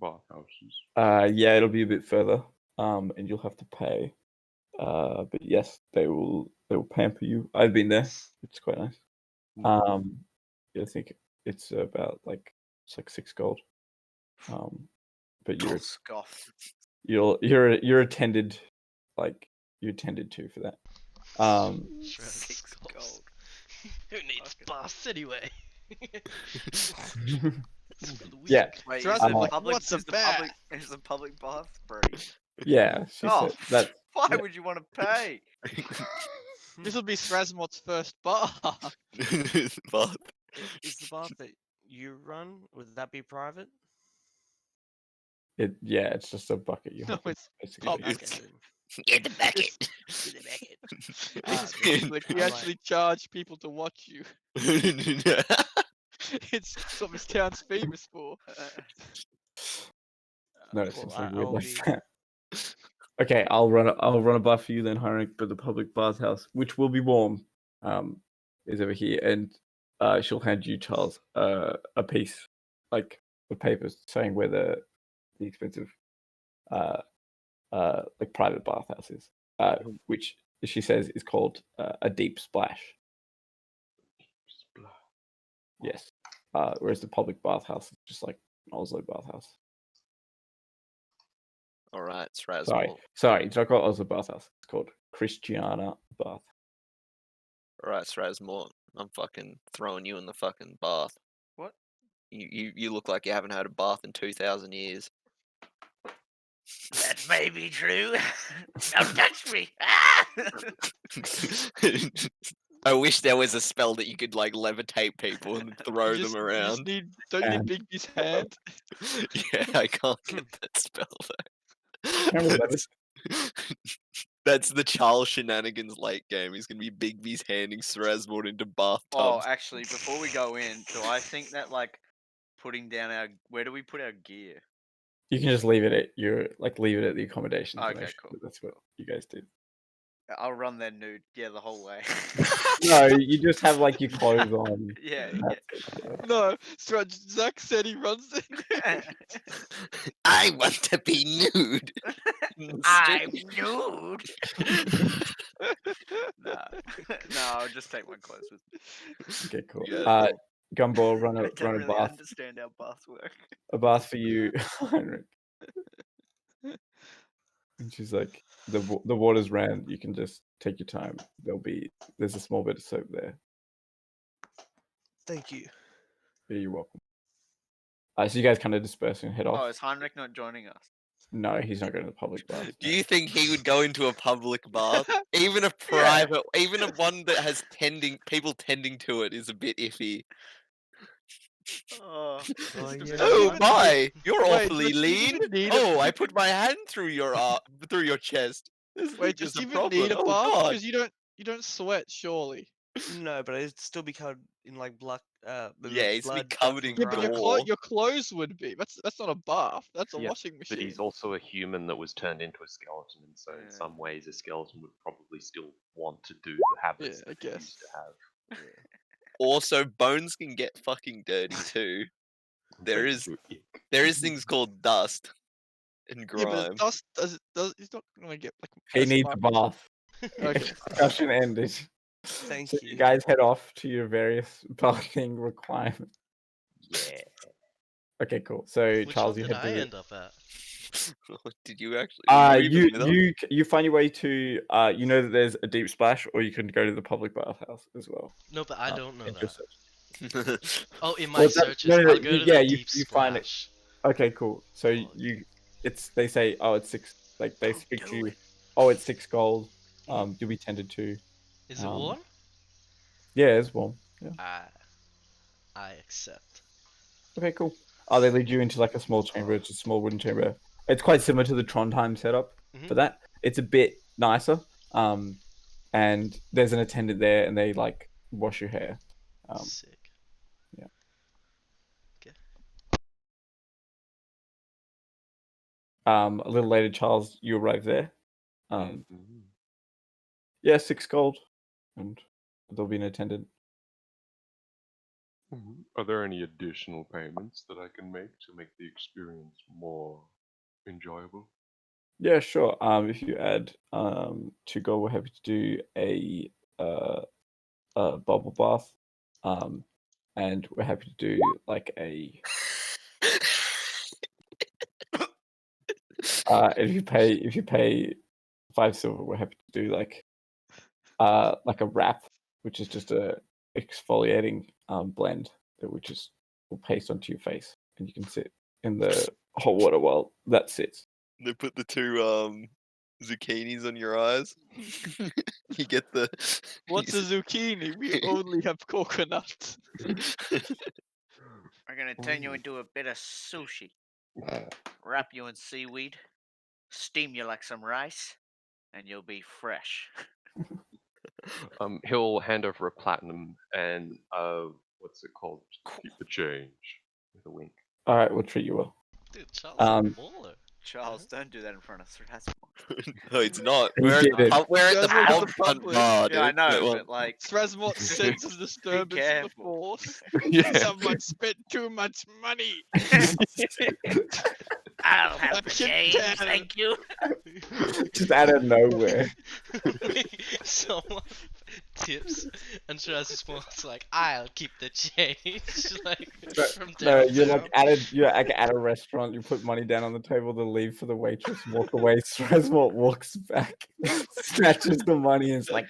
Bathhouses. Yeah, it'll be a bit further. And you'll have to pay. But yes, they will pamper you. I've been there. It's quite nice. Yeah, I think it's about it's like 6 gold. But you're Scoff. you're attended you're attended to for that. Shredded 6 skulls. gold. Who needs Fucking- baths anyway? It's for the weak. Yeah. Wait, Trust is me, the like, public what's a is the bath? public is the public bath free? Yeah, she Oh, said that. why yeah. would you want to pay? This will be Srasmot's first bar. Bath. Is the bath that you run, would that be private? It's just a bucket you No, hop in, it's basically. public. Okay. Get the bucket. Get the bucket. It's Alright, public. We I'm like- actually charge people to watch you. It's what this town's famous for. No, it's Well, something I- weird I'll like be- that. Okay, I'll run a bath for you then, Heinrich, but the public bathhouse, which will be warm, is over here, and she'll hand you, Charles, a piece like of paper saying where the expensive like private bathhouse is, which she says is called a deep splash. Yes. Whereas the public bathhouse is just like an Oslo bathhouse. All right, Sraz. Sorry, it's not called Oslo bathhouse. It's called Christiana Bath. All right, Srazmore. I'm fucking throwing you in the fucking bath. What? You look like you haven't had a bath in 2,000 years. That may be true. Don't touch me. I wish there was a spell that you could like levitate people and throw You them just around. don't you need Bigby's hand? Yeah, I can't get that spell Remember though. that? That's the Charles shenanigans late game. He's gonna be Bigby's handing Srazmore into bathtubs. Oh, actually, before we go in, do I think that like putting down where do we put our gear? You can just leave it at the accommodation. Okay, cool. That's what you guys do. I'll run there nude, the whole way. No, you just have like your clothes on. Yeah, That's it, yeah. No, Zach said he runs it. I want to be nude. I'm nude. Nah, I'll just take my clothes with me. Okay, cool. Yeah, Gumball, run I a don't really bath. understand how baths work. A bath for you, Heinrich. And she's like, the water's round. You can just take your time. There's a small bit of soap there. Thank you. Yeah, you're welcome. So you guys kind of disperse and head off. Oh, is Heinrich not joining us? No, he's not going to the public bath. Do you think he would go into a public bath? Even a private, even a one that has people tending to it is a bit iffy. Oh, Oh, just a yeah. bit Oh of my, you're Wait, awfully does he lean. even need Oh, I put my hand through your chest. This Wait, is does he a even problem. need a Oh bath? God. Because you don't sweat, surely. No, but I'd still be covered in like blood. Yeah, he's be blood, covered guts, in and Yeah, but grime. gore. your clothes would be. That's not a bath. That's a Yeah, washing But machine. he's also a human that was turned into a skeleton, and so in Yeah. some ways a skeleton would probably still want to do the habits Yeah, I that he guess. used to have. Also, bones can get fucking dirty too. There Thank is- you, Ick. There is things called dust and Yeah, grime. but dust does he's not gonna get like. He as needs a much- bath. Okay. Discussion ended. Thank So you. you guys head off to your various bathing requirements. Yeah. Okay, cool. So Which Charles, one you did head I to the end up at? Did you actually? were you even with us? you find your way to you know that there's a deep splash, or you can go to the public bathhouse as well. No, but I don't know in your that. search. Oh, in my Well, that- searches, no, I'll go to yeah, the you- deep you find it. splash. Okay, cool. So Oh, they say, oh, it's 6. Like they Don't speak to do you. it. Oh, it's 6 gold. Mm. You'll be tended to. Is it um, warm? Yeah, it's warm. Yeah. I accept. Okay, cool. They lead you into like a small chamber. It's a small wooden chamber. It's quite similar to the Trondheim setup, Mhm. but that it's a bit nicer. And there's an attendant there, and they like wash your hair. Sick. A little later, Charles, you arrive there. Mhm. Yeah, 6 gold, and there'll be an attendant. Are there any additional payments that I can make to make the experience more enjoyable? Yeah, sure. If you add 2 gold, we're happy to do a bubble bath. And we're happy to do like a if you pay 5 silver, we're happy to do like a wrap, which is just a exfoliating blend that will paste onto your face, and you can sit in the hot water while that sits. They put the 2 zucchinis on your eyes. You get the. What's a zucchini? We only have coconut. We're gonna turn you into a bit of sushi. Wrap you in seaweed, steam you like some rice, and you'll be fresh. He'll hand over a platinum and what's it called? Keep the change with a wink. All right, we'll treat you well. Dude, Charles Um, is a baller. Charles, don't do that in front of Thrasmore. No, it's not. He We're at did the it. pub. We're at the Guys, look at pub the front public. bar, Yeah, I dude. know, Well, but like, Thrasmort senses disturbance in the careful. force. Yeah. Someone spent too much money. I'll have A the Kit change, Kat. thank you. Just out of nowhere. Someone tips, and Thrasmort's like, "I'll keep the change." Like from No, downtown. you're like at a restaurant. You put money down on the table to leave for the waitress. Walk away. Strasmort walks back, snatches the money, and is like,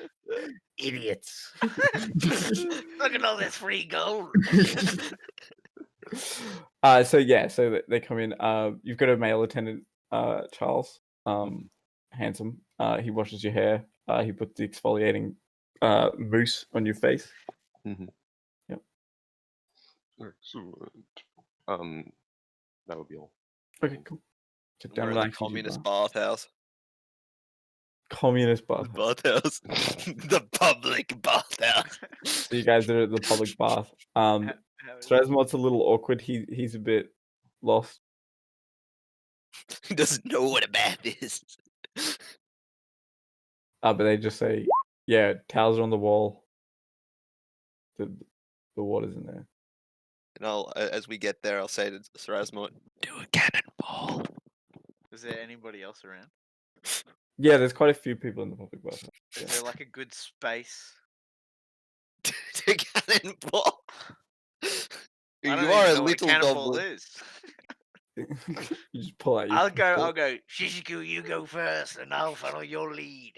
"Idiots." Look at all this free gold. So they come in. You've got a male attendant, Charles. Handsome. He washes your hair. He puts the exfoliating mousse on your face. Excellent. That would be all. Okay, cool. Sit down, we're at the relax. communist bathhouse. Communist The bath. bathhouse. The public bathhouse. So you guys are at the public bath. How is it? Strasmort's a little awkward. He's a bit lost. He doesn't know what a bath is. But they just say, "Yeah, towels are on the wall. The water's in there." And as we get there, I'll say to Sarasmort, "Do a cannonball." Is there anybody else around? Yeah, there's quite a few people in the public bath. Is there like a good space? Do a cannonball. I You don't are even a know what little cannonball goblin. is. You just pull out your. I'll pistol. go. Shishiku, you go first, and I'll follow your lead.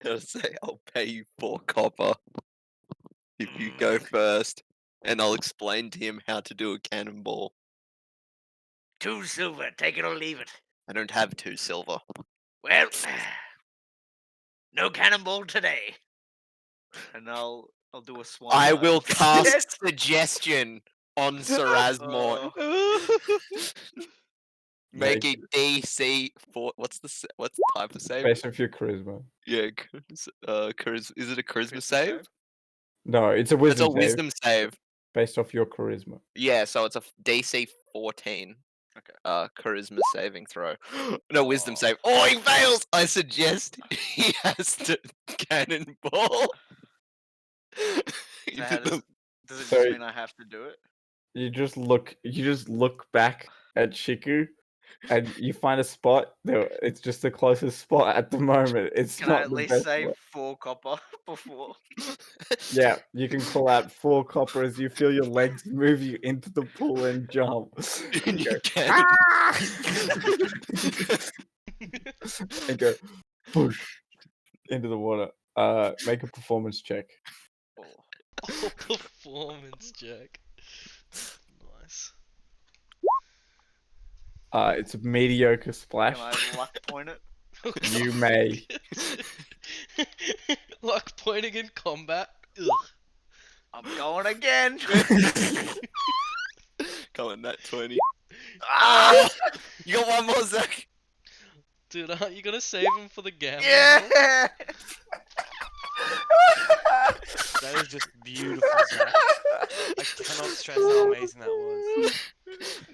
I'll say, "I'll pay you 4 copper if you go first," and I'll explain to him how to do a cannonball. 2 silver, take it or leave it. I don't have 2 silver. Well, no cannonball today. And I'll do a swan. I dive will instead. cast suggestion on Sarasmort. Make a DC for what's the type of save? Based off your charisma. Yeah, charisma. Is it a charisma save? No, it's a It's wisdom. a wisdom save. Based off your charisma. Yeah, so it's a DC 14. Okay. Charisma saving throw. No, wisdom save. Oh, he fails! I suggest he has to cannonball. So how does it just Sorry. mean I have to do it? You just look back at Shiku, and you find a spot. It's just the closest spot at the moment. It's Can not I at the least best save spot. 4 copper before? Yeah, you can call out 4 copper as you feel your legs move you into the pool and jump. And Go, you can. and go, push into the water. Make a performance check. Oh, performance check. Nice. It's a mediocre splash. Can I luck point it? You may. Luck pointing in combat. Ugh. I'm going again. Going that 20. Ah! You got one more, Zach. Dude, aren't you gonna save him for the gamble? Yeah. That is just beautiful, Zach. I cannot stress how amazing that was.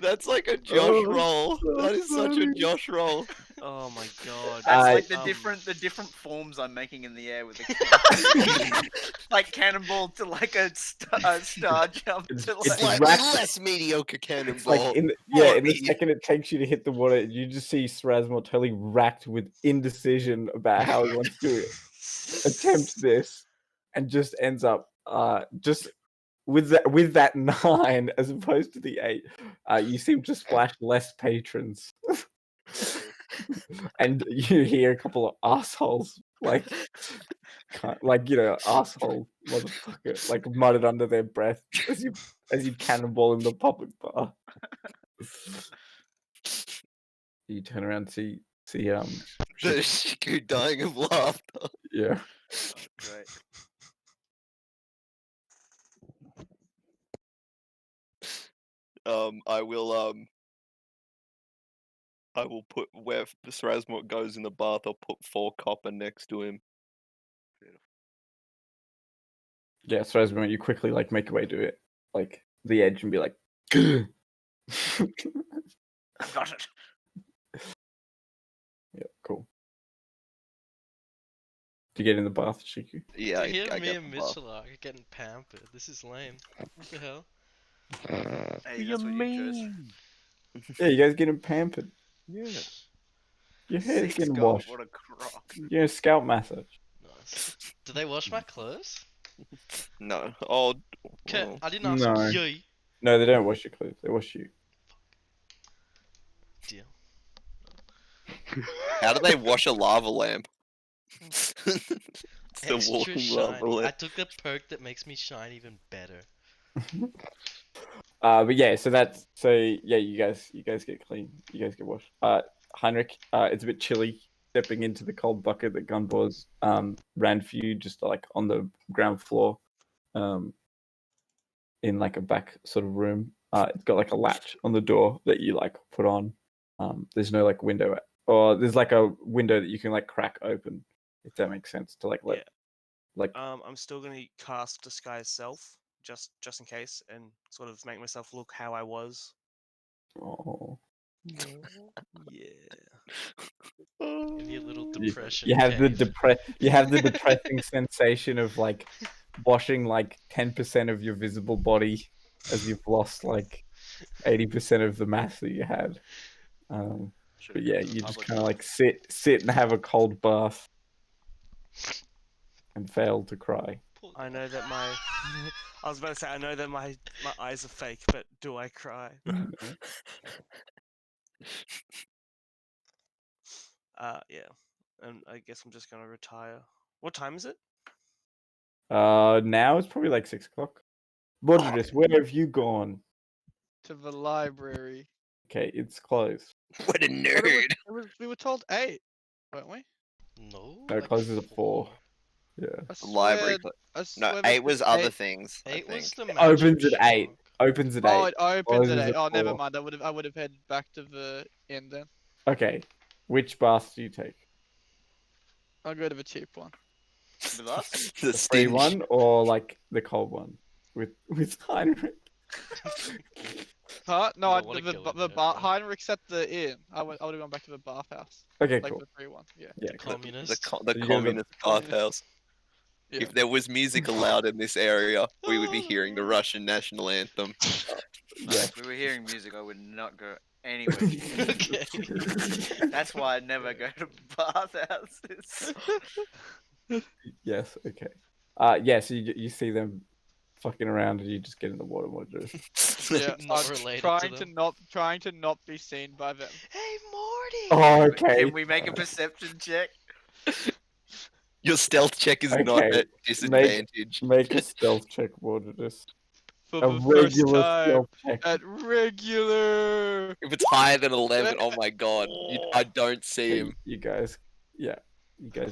That's like a Josh Oh, roll. That is such a Josh roll. Oh my god. That's like the Um, different forms I'm making in the air with the like cannonball to like a star jump It's- to it's like Slightly racked- less mediocre It's cannonball. like in the mediocre. second it takes you to hit the water, you just see Strasmore totally racked with indecision about how he wants to attempt this, and just ends up just with that 9 as opposed to the 8. You seem to splash less patrons. And you hear a couple of assholes asshole motherfucker muttered under their breath as you cannonball in the public bar. You turn around and see The Shiku dying of laughter. yeah. Great. I will put where Srasmort goes in the bath. I'll put 4 copper next to him. Yeah, so as you quickly like make your way to it, like the edge, and be like, I've got it. yeah, cool. Do you get in the bath, Shiku? Yeah, Dude, here I me get and the bath. Mitchell are getting pampered. This is lame. What the hell? Hey, that's what you chose. Yeah, you guys getting pampered. Yeah. Your hair's 6 getting gold. washed. What a crock. You're a scalp massage. Nice. Do they wash my clothes? No. Oh, Kurt, well, I didn't ask No. you. No, they don't wash your clothes. They wash you. Deal. how do they wash a lava lamp? It's the Extra walking lava shiny. I lamp. took the perk that makes me shine even better. But yeah, yeah, you guys get clean. You guys get washed. Heinrich, it's a bit chilly stepping into the cold bucket that Gunboars ran for you, just like on the ground floor, in like a back sort of room. It's got like a latch on the door that you like put on. There's no like window, or there's like a window that you can like crack open, if that makes sense, to like let Yeah. like I'm still gonna cast Disguise Self, just in case, and sort of make myself look how I was. oh. Yeah. Give me a little You, depression. you have the cave. depressing sensation of like washing like 10% of your visible body as you've lost like 80% of the mass that you had. But Should've yeah, kept the you just public kind of bath. like sit and have a cold bath and fail to cry. Poor I guy. know that my. I was about to say I know that my eyes are fake, but do I cry? Yeah. And I guess I'm just gonna retire. What time is it? Now it's probably like 6 o'clock. Bodris, where have you gone? To the library. Okay, it's closed. What a But nerd. we were told 8, weren't we? No, No, it like closes at 4. Yeah. I Library. swear, I No, swear 8 was other 8. things. I 8 was think. the It magic opens at 8. shop. Opens at Oh, 8. it opens at Closes 8. at Oh, never 4. mind. I would have headed back to the inn then. Okay. Which bath do you take? I'll go to the cheap one. With us? The The free stinge. one or like the cold one with Heinrich? Huh? No, You I, don't wanna the go in the there, bar bro. Heinrich at the inn. I would have gone back to the bathhouse, Okay, like cool. the free one. Yeah. Yeah, The cool. communist. So The you go to the communist communist- bathhouse. Yeah. If there was music allowed in this area, we would be hearing the Russian national anthem. No, Yeah. if we were hearing music, I would not go anywhere near. Okay. That's why I never go to bathhouses. Yes, okay. Yeah, so you see them fucking around and you just get in the water module. Yeah. Not I'm related to them. trying to not be seen by them. Hey, Morty! Oh, Can okay. we make a perception check? Your stealth check is not Okay, at disadvantage. Make a stealth check, Modus. For A the first regular time stealth check. at regular. If it's higher than 11, oh my god, I don't see Okay, him. you guys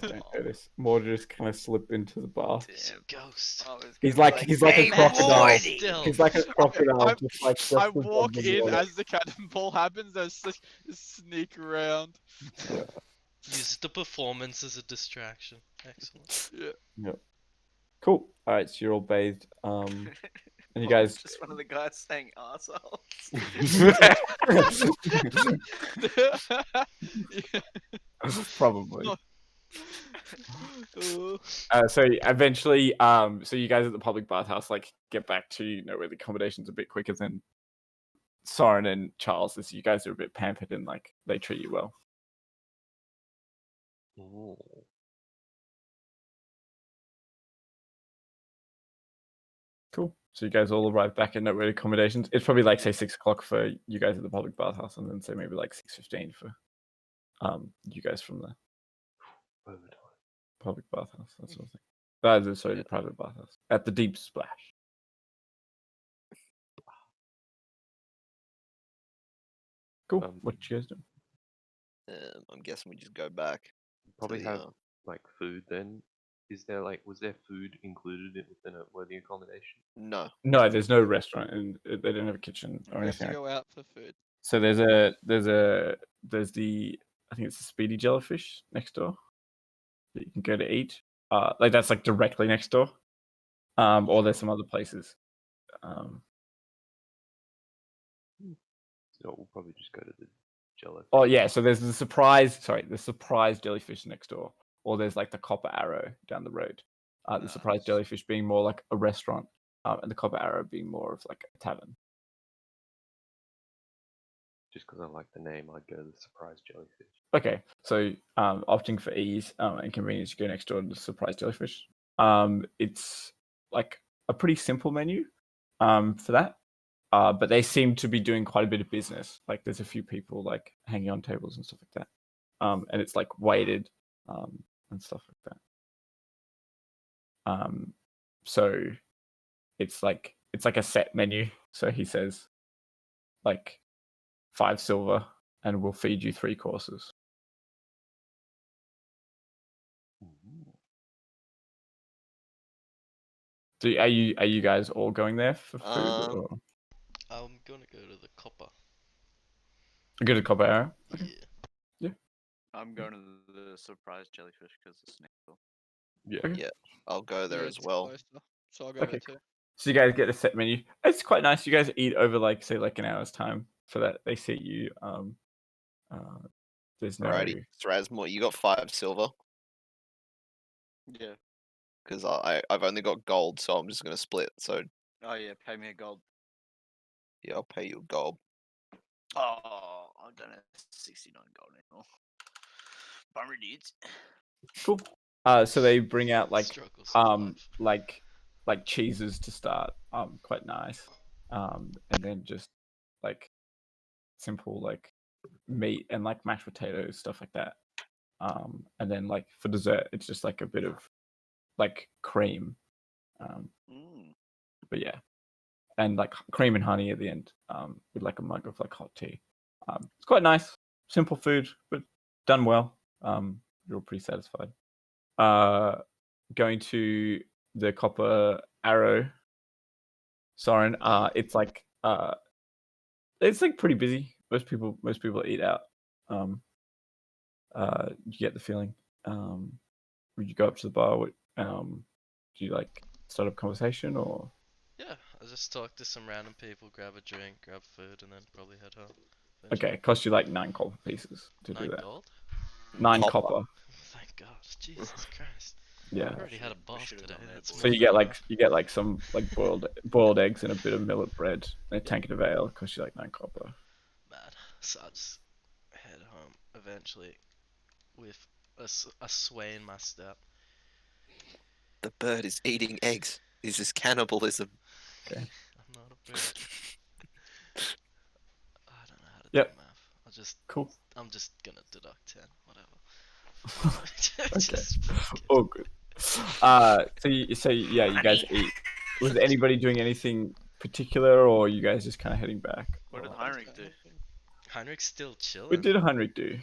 don't notice. Modus kind of slip into the bath. It's a Damn. ghost. I was He's gonna be like a "Hey, crocodile. Morty!" Still. He's like a crocodile, I- just like I just above walk the in water. as the cannonball happens. I just sneak around. Use the performance as a distraction. Excellent. Yeah. Cool. All right, so you're all bathed. And you Oh, guys just one of the guys saying assholes. probably. Uh, So eventually, so you guys at the public bathhouse like get back to where the accommodation's a bit quicker than Soren and Charles. As you guys are a bit pampered and like they treat you well. Oh. Cool. So you guys all arrive back at Noteworthy accommodations. It's probably like say 6 o'clock for you guys at the public bathhouse, and then say maybe like 6:15 for you guys from the Overtime. public bathhouse. That sort of thing. Sorry, the private bathhouse at the Deep Splash. Cool. What you guys doing? I'm guessing we just go back. Probably the, have like food then. Is there was there food included within the accommodation? No. No, there's no restaurant, and they don't have a kitchen or We have anything. to go out for food. So there's the I think it's the Speedy Jellyfish next door that you can go to eat. That's like directly next door. Or there's some other places. So we'll probably just go to the jellyfish. Oh yeah, so there's the surprise jellyfish next door, or there's like the Copper Arrow down the road. The surprise Nice. jellyfish being more like a restaurant, and the Copper Arrow being more of like a tavern. Just because I like the name, I'd go to the surprise jellyfish. Okay, so opting for ease and convenience, you go next door to the surprise jellyfish. It's like a pretty simple menu for that. But they seem to be doing quite a bit of business. Like there's a few people like hanging on tables and stuff like that. And it's like weighted and stuff like that. So it's like a set menu. So he says like 5 silver and we'll feed you 3 courses. Are you guys all going there for food? Or? I'm gonna go to the copper. Go to Copper Arrow? Yeah. I'm going to the surprise jellyfish because it's next door. Yeah. Okay. Yeah, I'll go there Yeah, as it's well. closer, so I'll go Okay, there too. So you guys get a set menu. It's quite nice. You guys eat over like say like an hour's time for that. They seat you. There's no. Alrighty, Strasmore, you got 5 silver Yeah. because I've only got gold, so I'm just gonna split. So Oh yeah, pay me a gold. yeah, I'll pay you gold. Oh, I don't have 69 gold anymore. Bummer dudes. Cool. So they bring out like Struggles of life. like cheeses to start. Quite nice. And then just like simple like meat and like mashed potatoes, stuff like that. And then like for dessert, it's just like a bit of like cream. But yeah, and like cream and honey at the end. With like a mug of like hot tea. It's quite nice, simple food, but done well. You're all pretty satisfied. Going to the Copper Arrow, Soren. It's like pretty busy. Most people eat out. You get the feeling. Would you go up to the bar? Do you like start up conversation or? Yeah, I just talk to some random people, grab a drink, grab food, and then probably head home. Okay, it costs you like 9 copper pieces to 9 do that. gold? 9 Copper. copper. Oh, thank God, Jesus Christ! Yeah. I already had a bath should've today. done that, That's boys. So you get like some like boiled eggs and a bit of millet bread and a tankard of ale. It costs you like 9 copper. mad. So I just head home eventually with a sway in my step. The bird is eating eggs. This is cannibalism. I'm not a bird. I don't know how to Yep. do math. Cool. I'm just gonna deduct 10, whatever. Okay. Just fuck it. Oh, good. So yeah, you guys Honey. eat. Was anybody doing anything particular, or you guys just kind of heading back? What did Or- Heinrich do? Heinrich's still chilling. What did Heinrich do?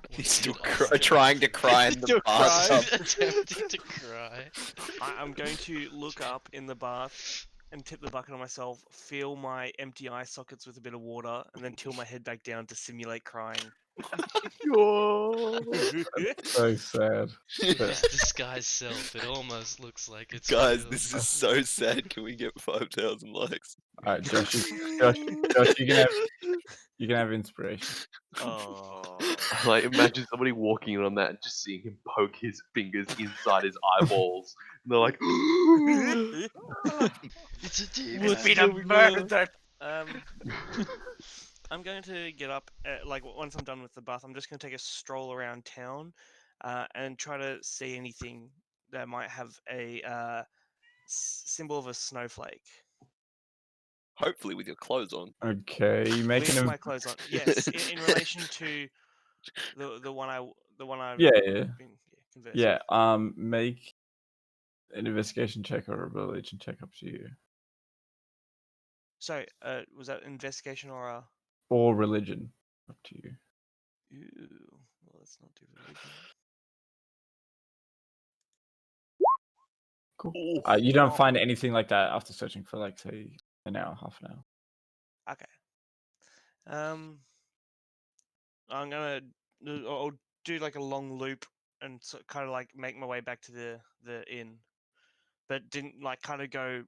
He's still Awesome. trying to cry in the Still crying. bathtub. Attempting to cry. I'm going to look up in the bath and tip the bucket on myself, fill my empty eye sockets with a bit of water, and then tilt my head back down to simulate crying. So sad. His disguised self. It almost looks like it's Guys, real. this is so sad. Can we get 5,000 likes? All right, Josh, you can have inspiration. Oh. Like, imagine somebody walking in on that and just seeing him poke his fingers inside his eyeballs. And they're like, It's a demon. It's been a murder. I'm going to get up. Like once I'm done with the bath, I'm just going to take a stroll around town, and try to see anything that might have a symbol of a snowflake. Hopefully with your clothes on. Okay, you making With him. my clothes on. Yes, in relation to the one I've Yeah. been conversing Yeah. with. Make an investigation check or a religion check, up to you. Sorry, was that investigation or a? Or religion, up to you. Ooh, well, let's not do religion. Cool. Ooh, You don't Oh. find anything like that after searching for like say an hour, half an hour. Okay. I'm gonna I'll do like a long loop and kind of like make my way back to the inn, but didn't like kind of go.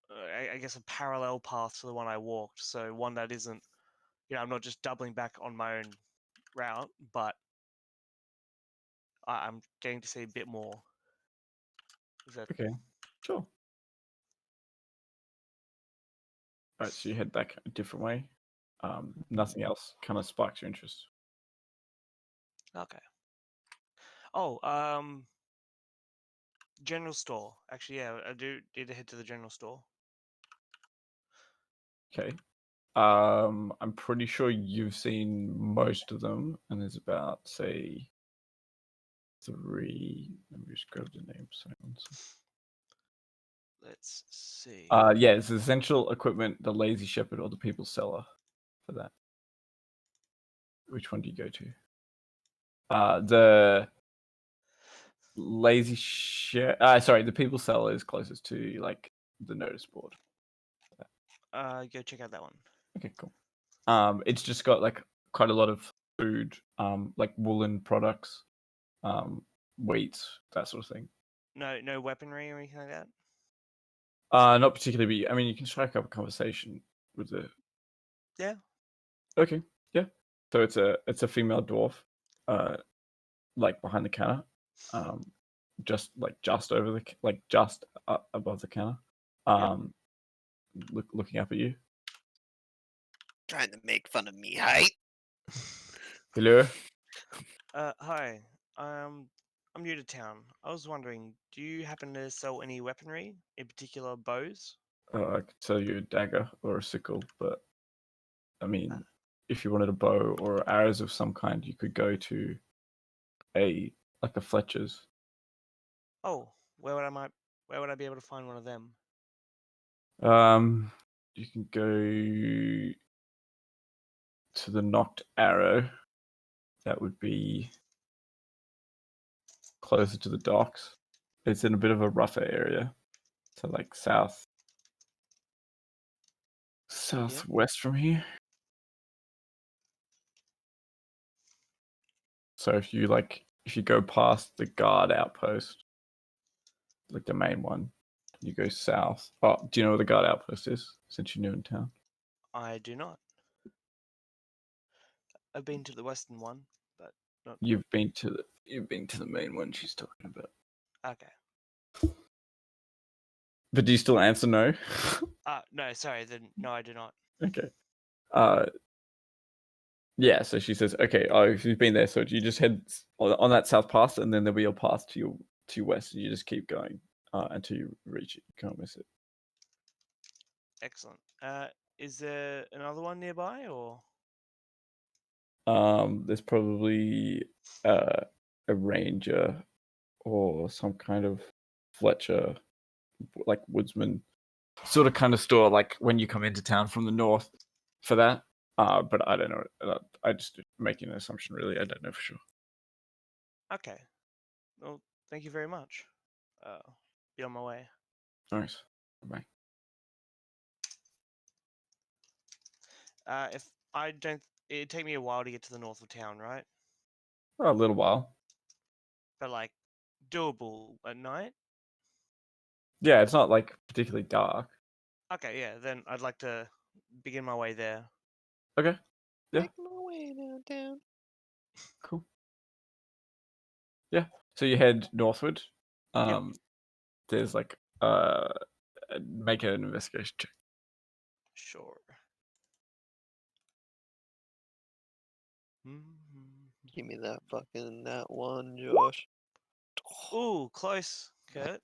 I guess a parallel path to the one I walked, so one that isn't. I'm not just doubling back on my own route, but I'm getting to see a bit more. Is that Okay, sure. Alright, so you head back a different way. Nothing else kind of sparks your interest. okay? Oh, general store. Actually, yeah, I do need to head to the general store. Okay. I'm pretty sure you've seen most of them, and there's about say 3. Let me just grab the names. Sorry, one sec. Let's see. Yeah, it's essential equipment, the Lazy Shepherd, or the People's Seller. For that, which one do you go to? The Lazy Sorry, the People's Seller is closest to like the notice board. Go check out that one. Okay, cool. It's just got like quite a lot of food, like woolen products, wheat, that sort of thing. No weaponry or anything like that. Not particularly. But I mean, you can strike up a conversation with the. Yeah. Okay. Yeah. So it's a female dwarf, like behind the counter, just over the just above the counter, looking up at you. trying to make fun of me, hey? Hello. Hi. I'm new to town. I was wondering, do you happen to sell any weaponry, in particular bows? I could sell you a dagger or a sickle, but I mean, if you wanted a bow or arrows of some kind, you could go to a Fletcher's. Oh, where would I be able to find one of them? You can go to the Knocked Arrow. That would be closer to the docks. It's in a bit of a rougher area, so like southwest from here. So if you go past the guard outpost, like the main one, you go south. Oh, do you know where the guard outpost is? Since you're new in town. I do not. I've been to the western one, but not. You've been to the main one she's talking about. Okay. But do you still answer no? No, sorry. Then no, I do not. Okay. Yeah, so she says, okay, if you've been there, so you just head on that south path, and then there'll be a path to your west, and you just keep going until you reach it. You can't miss it. Excellent. Is there another one nearby, or? There's probably a ranger or some kind of Fletcher, like woodsman, sort of kind of store, like when you come into town from the north for that. But I don't know. I just making an assumption, really. I don't know for sure. Okay. Well, thank you very much. Be on my way. Nice. Bye. If I don't, it'd take me a while to get to the north of town, right? For a little while. But like, doable at night. Yeah, it's not like particularly dark. Okay, yeah. Then I'd like to begin my way there. Okay. Yeah. Make my way downtown. Cool. Yeah. So you head northward. There's like make an investigation check. Sure. Give me that one, Josh. Ooh, close, Kurt.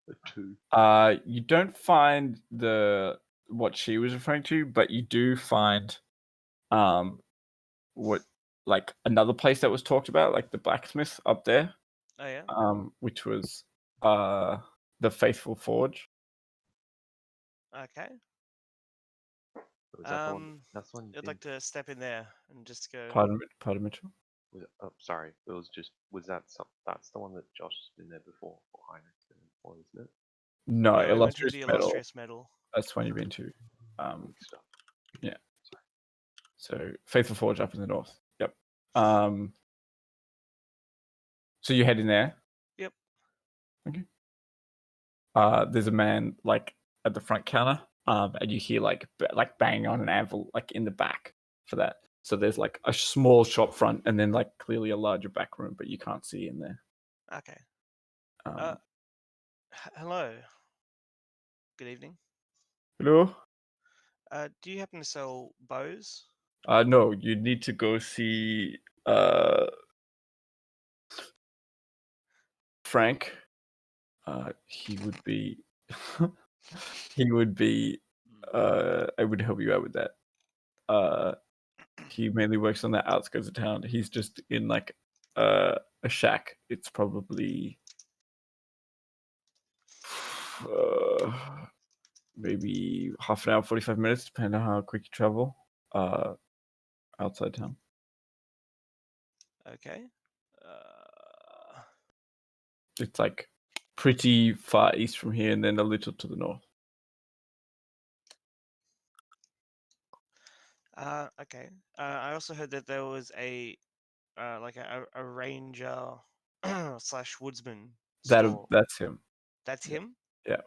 A 2. You don't find what she was referring to, but you do find what like another place that was talked about, like the blacksmith up there. Oh yeah. Which was the Faithful Forge. Okay. So is that the one? That's the one you I'd did. like to step in there and just go. Pardon, Mitchell. Sorry, it was just that's the one that Josh has been there before, or Heinrich's been there before, isn't it? No, No, we went to illustrious the metal. illustrious medal. That's when you've been to. Mixed up. So Faithful Forge up in the north. Yep. So you head in there. Yep. Okay. There's a man like at the front counter, and you hear like bang on an anvil like in the back for that. So there's like a small shop front, and then like clearly a larger back room, but you can't see in there. Okay. Um, Hello. Good evening. Hello. Do you happen to sell bows? No, you need to go see Frank. He would be he would be I would help you out with that. He mainly works on the outskirts of town. He's just in like a shack. It's probably maybe half an hour, 45 minutes, depending on how quick you travel. Outside town. Okay. It's like pretty far east from here, and then a little to the north. Okay. I also heard that there was a like a ranger slash woodsman store. That's him. That's yeah. him? Yeah,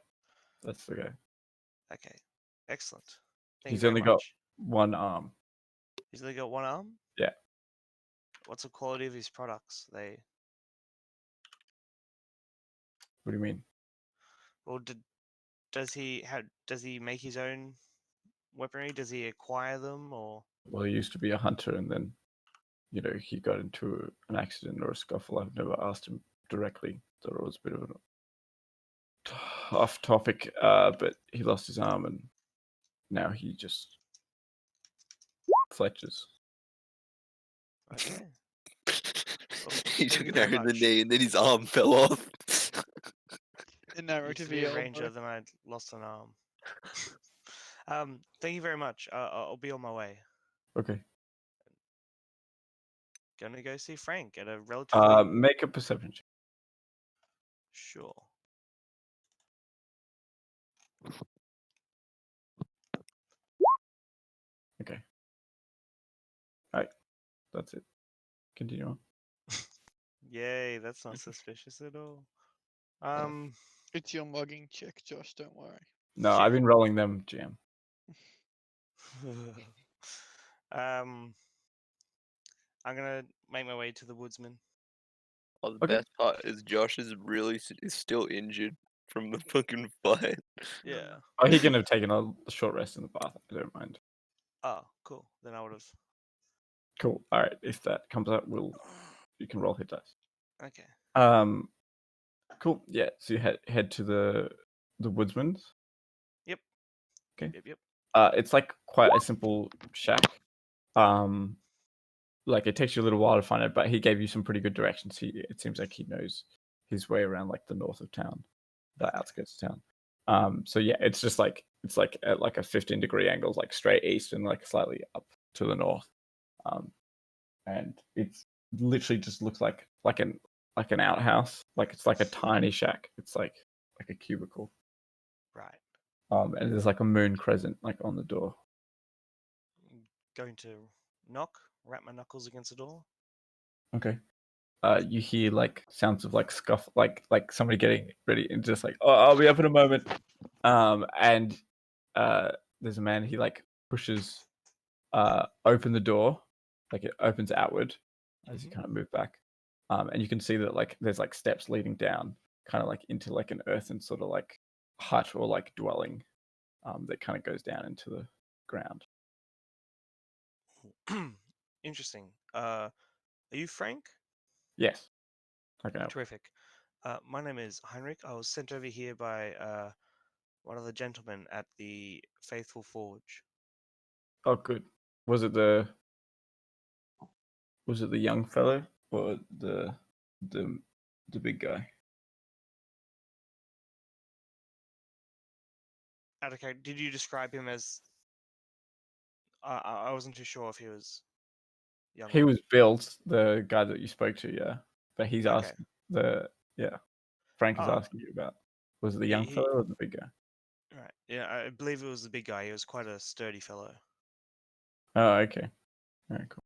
that's the guy. Okay. Excellent. Thank you He's very only got much. one arm. He's only got one arm? Yeah. What's the quality of his products? What do you mean? Well, does he make his own weaponry? Does he acquire them or Well, he used to be a hunter, and then he got into an accident or a scuffle. I've never asked him directly. Thought it was a bit of a tough topic, but he lost his arm, and now he just fletches. okay? He thank took you an very arrow in the much. knee and then his arm fell off. In Used to narrative be a elbow. ranger, then I lost an arm. Thank you very much. I'll be on my way. Okay. Gonna go see Frank at a relatively Make a perception check. sure. Okay. All right. That's it. Continue on. Yay, that's not suspicious at all. It's your mugging check, Josh. Don't worry. No, I've been rolling them, GM. I'm gonna make my way to the woodsman. Oh, the Okay. best part is Josh is still injured from the fucking fight. Yeah. Oh, he can have taken a short rest in the bath. I don't mind. Oh, cool. Then I would have. Cool. All right. If that comes up, you can roll hit dice. Okay. Cool. Yeah. So you head to the woodsman's. Yep. Okay. Yep. It's like quite a simple shack. Like it takes you a little while to find it, but he gave you some pretty good directions. It seems like he knows his way around like the north of town, the outskirts of town. So yeah, it's just like at like a 15-degree angle, like straight east and like slightly up to the north. And it's literally just looks like an outhouse. Like it's like a tiny shack. It's like a cubicle. Right. And there's like a moon crescent like on the door. Going to knock, wrap my knuckles against the door. Okay. You hear like sounds of like scuff, like somebody getting ready, and just like, oh, I'll be up in a moment. And there's a man. He like pushes open the door, like it opens outward as you kind of move back. And you can see that like there's like steps leading down, kind of like into like an earthen sort of like hut or like dwelling, that kind of goes down into the ground. Interesting. Are you Frank? Yes. Okay. Terrific. My name is Heinrich. I was sent over here by one of the gentlemen at the Faithful Forge. Oh, good. Was it the young fellow or the big guy? Okay, did you describe him as? I wasn't too sure if he was. young He one? was built, the guy that you spoke to, yeah. But he's Okay. asking Frank is Oh. asking you about. Was it the He- young he- fellow or the big guy? Right. Yeah, I believe it was the big guy. He was quite a sturdy fellow. Oh, okay. Alright, cool.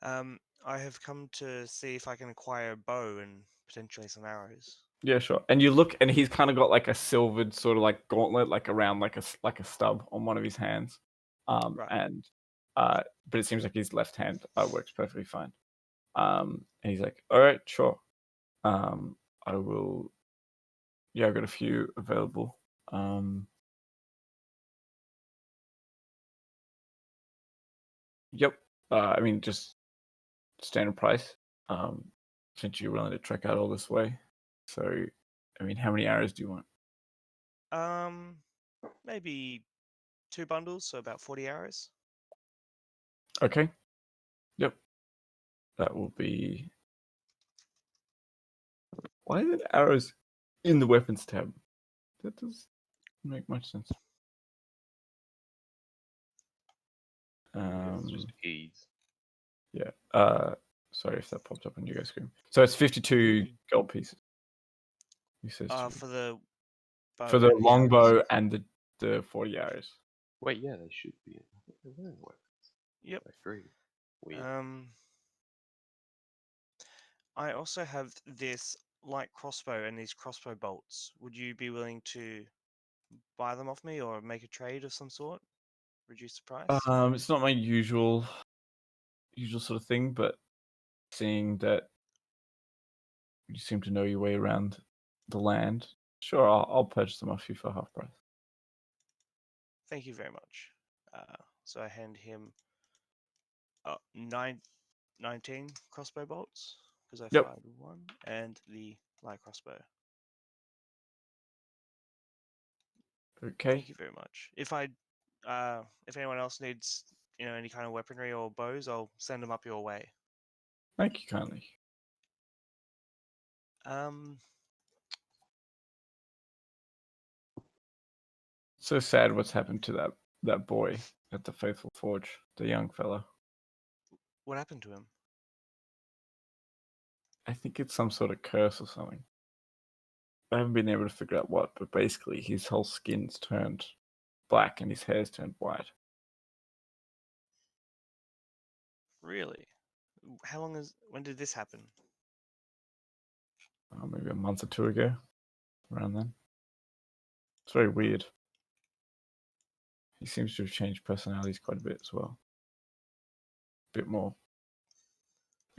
I have come to see if I can acquire a bow and potentially some arrows. Yeah, sure. And you look, and he's kind of got like a silvered sort of like gauntlet, like around like a stub on one of his hands. Right. And but it seems like his left hand works perfectly fine. And he's like, all right, sure. I will. Yeah, I've got a few available. Yep. I mean, just standard price. Since you're willing to trek out all this way, so I mean, how many arrows do you want? Maybe 2 bundles, so about 40 arrows. Okay. Yep. That will be. Why are there arrows in the weapons tab? That doesn't make much sense. It's just ease. Yeah. Sorry if that popped up on your guys' screen. So it's 52 gold pieces. He says to you. For the bow For the and the arrows. longbow and the 40 arrows. Wait, yeah, they should be. I think they're wearing weapons. Yep. I agree. Weird. I also have this light crossbow and these crossbow bolts. Would you be willing to buy them off me or make a trade of some sort? Reduce the price? It's not my usual sort of thing, but seeing that you seem to know your way around the land, sure, I'll purchase them off you for half price. Thank you very much. So I hand him 19 crossbow bolts because I Yep. fired one, and the light crossbow. Okay. Thank you very much. If anyone else needs any kind of weaponry or bows, I'll send them up your way. Thank you kindly. So sad what's happened to that boy at the Faithful Forge, the young fellow. What happened to him? I think it's some sort of curse or something. I haven't been able to figure out what, but basically his whole skin's turned black and his hair's turned white. Really? When did this happen? Maybe a month or two ago, around then. It's very weird. He seems to have changed personalities quite a bit as well. A bit more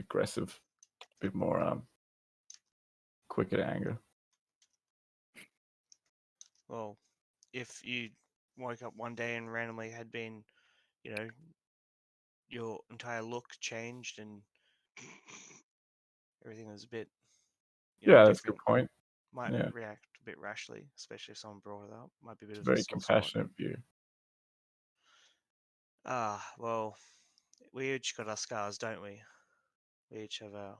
aggressive, a bit more quicker to anger. Well, if you woke up one day and randomly had been, your entire look changed and everything was a bit, Yeah, that's a good different, point. might Yeah. react a bit rashly, especially if someone brought it up. Might be a bit It's a of a very sore spot. compassionate view. Well, we each got our scars, don't we? We each have our.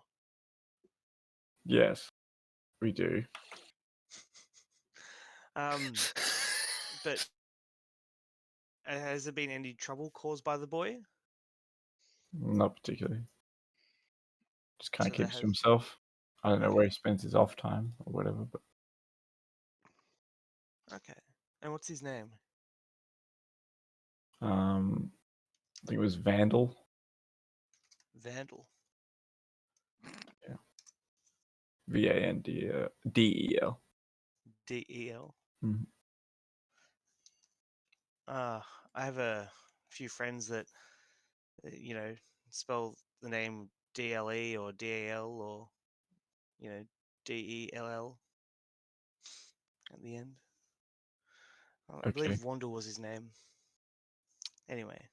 Yes, we do. But has there been any trouble caused by the boy? Not particularly. Just kind So of that keeps to has- himself. I don't know where Okay. he spends his off time or whatever, but Okay. And what's his name? I think it was Vandal. Vandal. VANDEL. DEL. Mhm. I have a few friends that, spell the name DLE or DAL or, DELL at the end. I Okay. believe Wandel was his name. Anyway.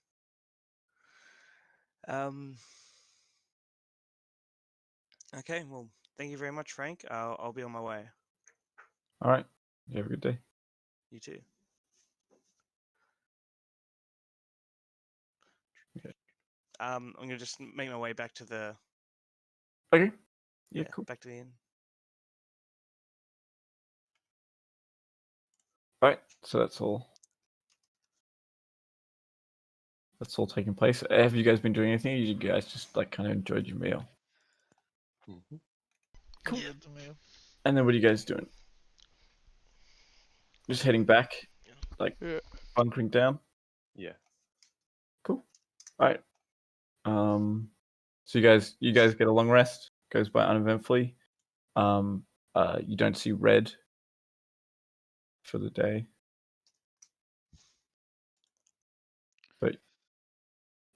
Okay, well, thank you very much, Frank. I'll be on my way. All right. You have a good day. You too. Okay. I'm gonna just make my way back to the Okay. Yeah, cool. back to the inn. All right. So that's all. that's all taking place. Have you guys been doing anything? Or you guys just like kind of enjoyed your meal? Mhm. Cool. Enjoyed the meal. And then what are you guys doing? Just heading back, like Yeah. bunkering down. Yeah. Cool. All right. So you guys get a long rest. Goes by uneventfully. You don't see Red for the day, but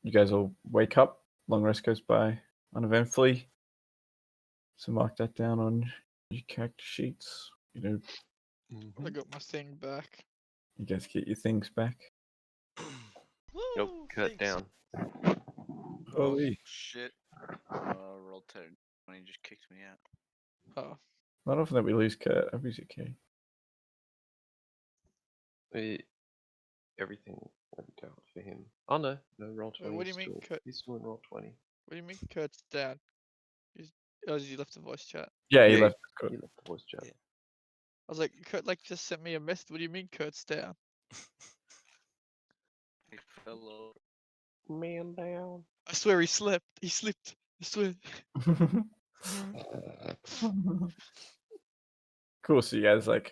you guys all wake up. Long rest goes by uneventfully. So mark that down on your character sheets. You know, Mhm. I got my thing back. you guys get your things back. Yo, Woo, cut thanks. down. Oh Holy. shit! Roll 10. He just kicked me out. Oh, Not often that we lose Kurt. I hope he's okay. Everything went out for him. Oh no, roll Wait, 20. what do you mean, Kurt? He's still in roll 20. what do you mean Kurt's dad? He left the voice chat. Yeah, he Yeah, left. He left the voice chat. Yeah. I was like, Kurt like just sent me a message. What do you mean Kurt's down? He fell over. Man down. I swear he slept. He slipped. I swear. Cool. So you guys like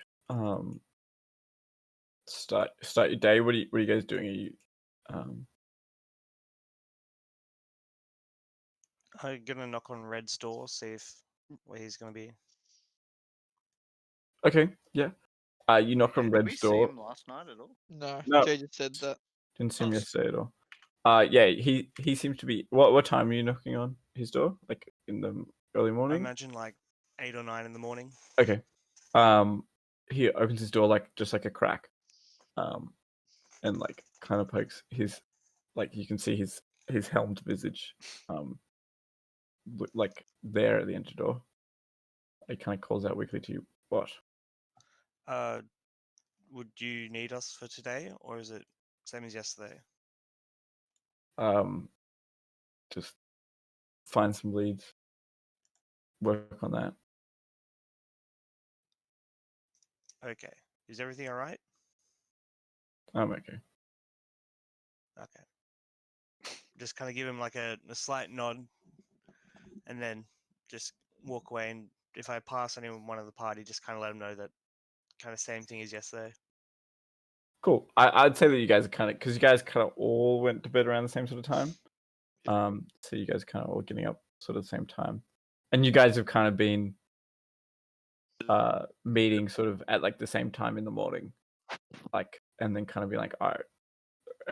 start your day. What are you guys doing? Are you I'm gonna knock on Red's door, see if where he's gonna be. okay? Yeah. You knock on Did we Red's see door. him last night at all? No, No. Jay just said that. Didn't see him Oh, yesterday at all. Yeah, he seems to be. What time are you knocking on his door? Like in the early I morning? imagine like 8 or 9 in the morning. Okay. He opens his door like just like a crack, and like kind of pokes his, like you can see his helmed visage, like there at the entry door. He kind of calls out weakly to you. What? Would you need us for today, or is it same as yesterday? Just find some leads. Work on that. Okay. Is everything all right? I'm okay. Okay. Just kind of give him like a slight nod, and then just walk away. And if I pass anyone of the party, just kind of let them know that kind of same thing as yesterday. Cool. I'd say that you guys are kind of, because you guys kind of all went to bed around the same sort of time. So you guys kind of all getting up sort of the same time, and you guys have kind of been meeting sort of at like the same time in the morning, like, and then kind of be like, all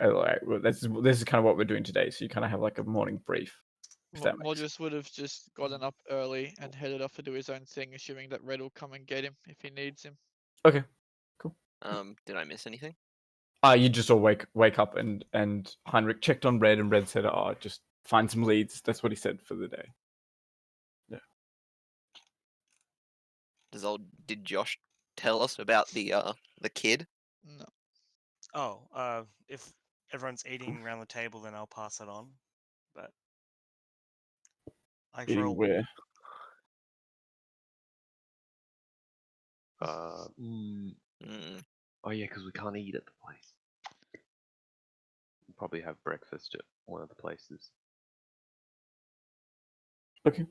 right, well, this is kind of what we're doing today. So you kind of have like a morning brief. If that makes sense. Modus would have just gotten up early and headed off to do his own thing, assuming that Red will come and get him if he needs him. Okay. Did I miss anything? You just all wake up and Heinrich checked on Red and Red said, "Oh, just find some leads." That's what he said for the day. Did Josh tell us about the kid? No. Oh, if everyone's eating around the table, then I'll pass it on. But like for Eating all, where? Mm. Oh yeah, because we can't eat at the place. We'll probably have breakfast at one of the places. Okay.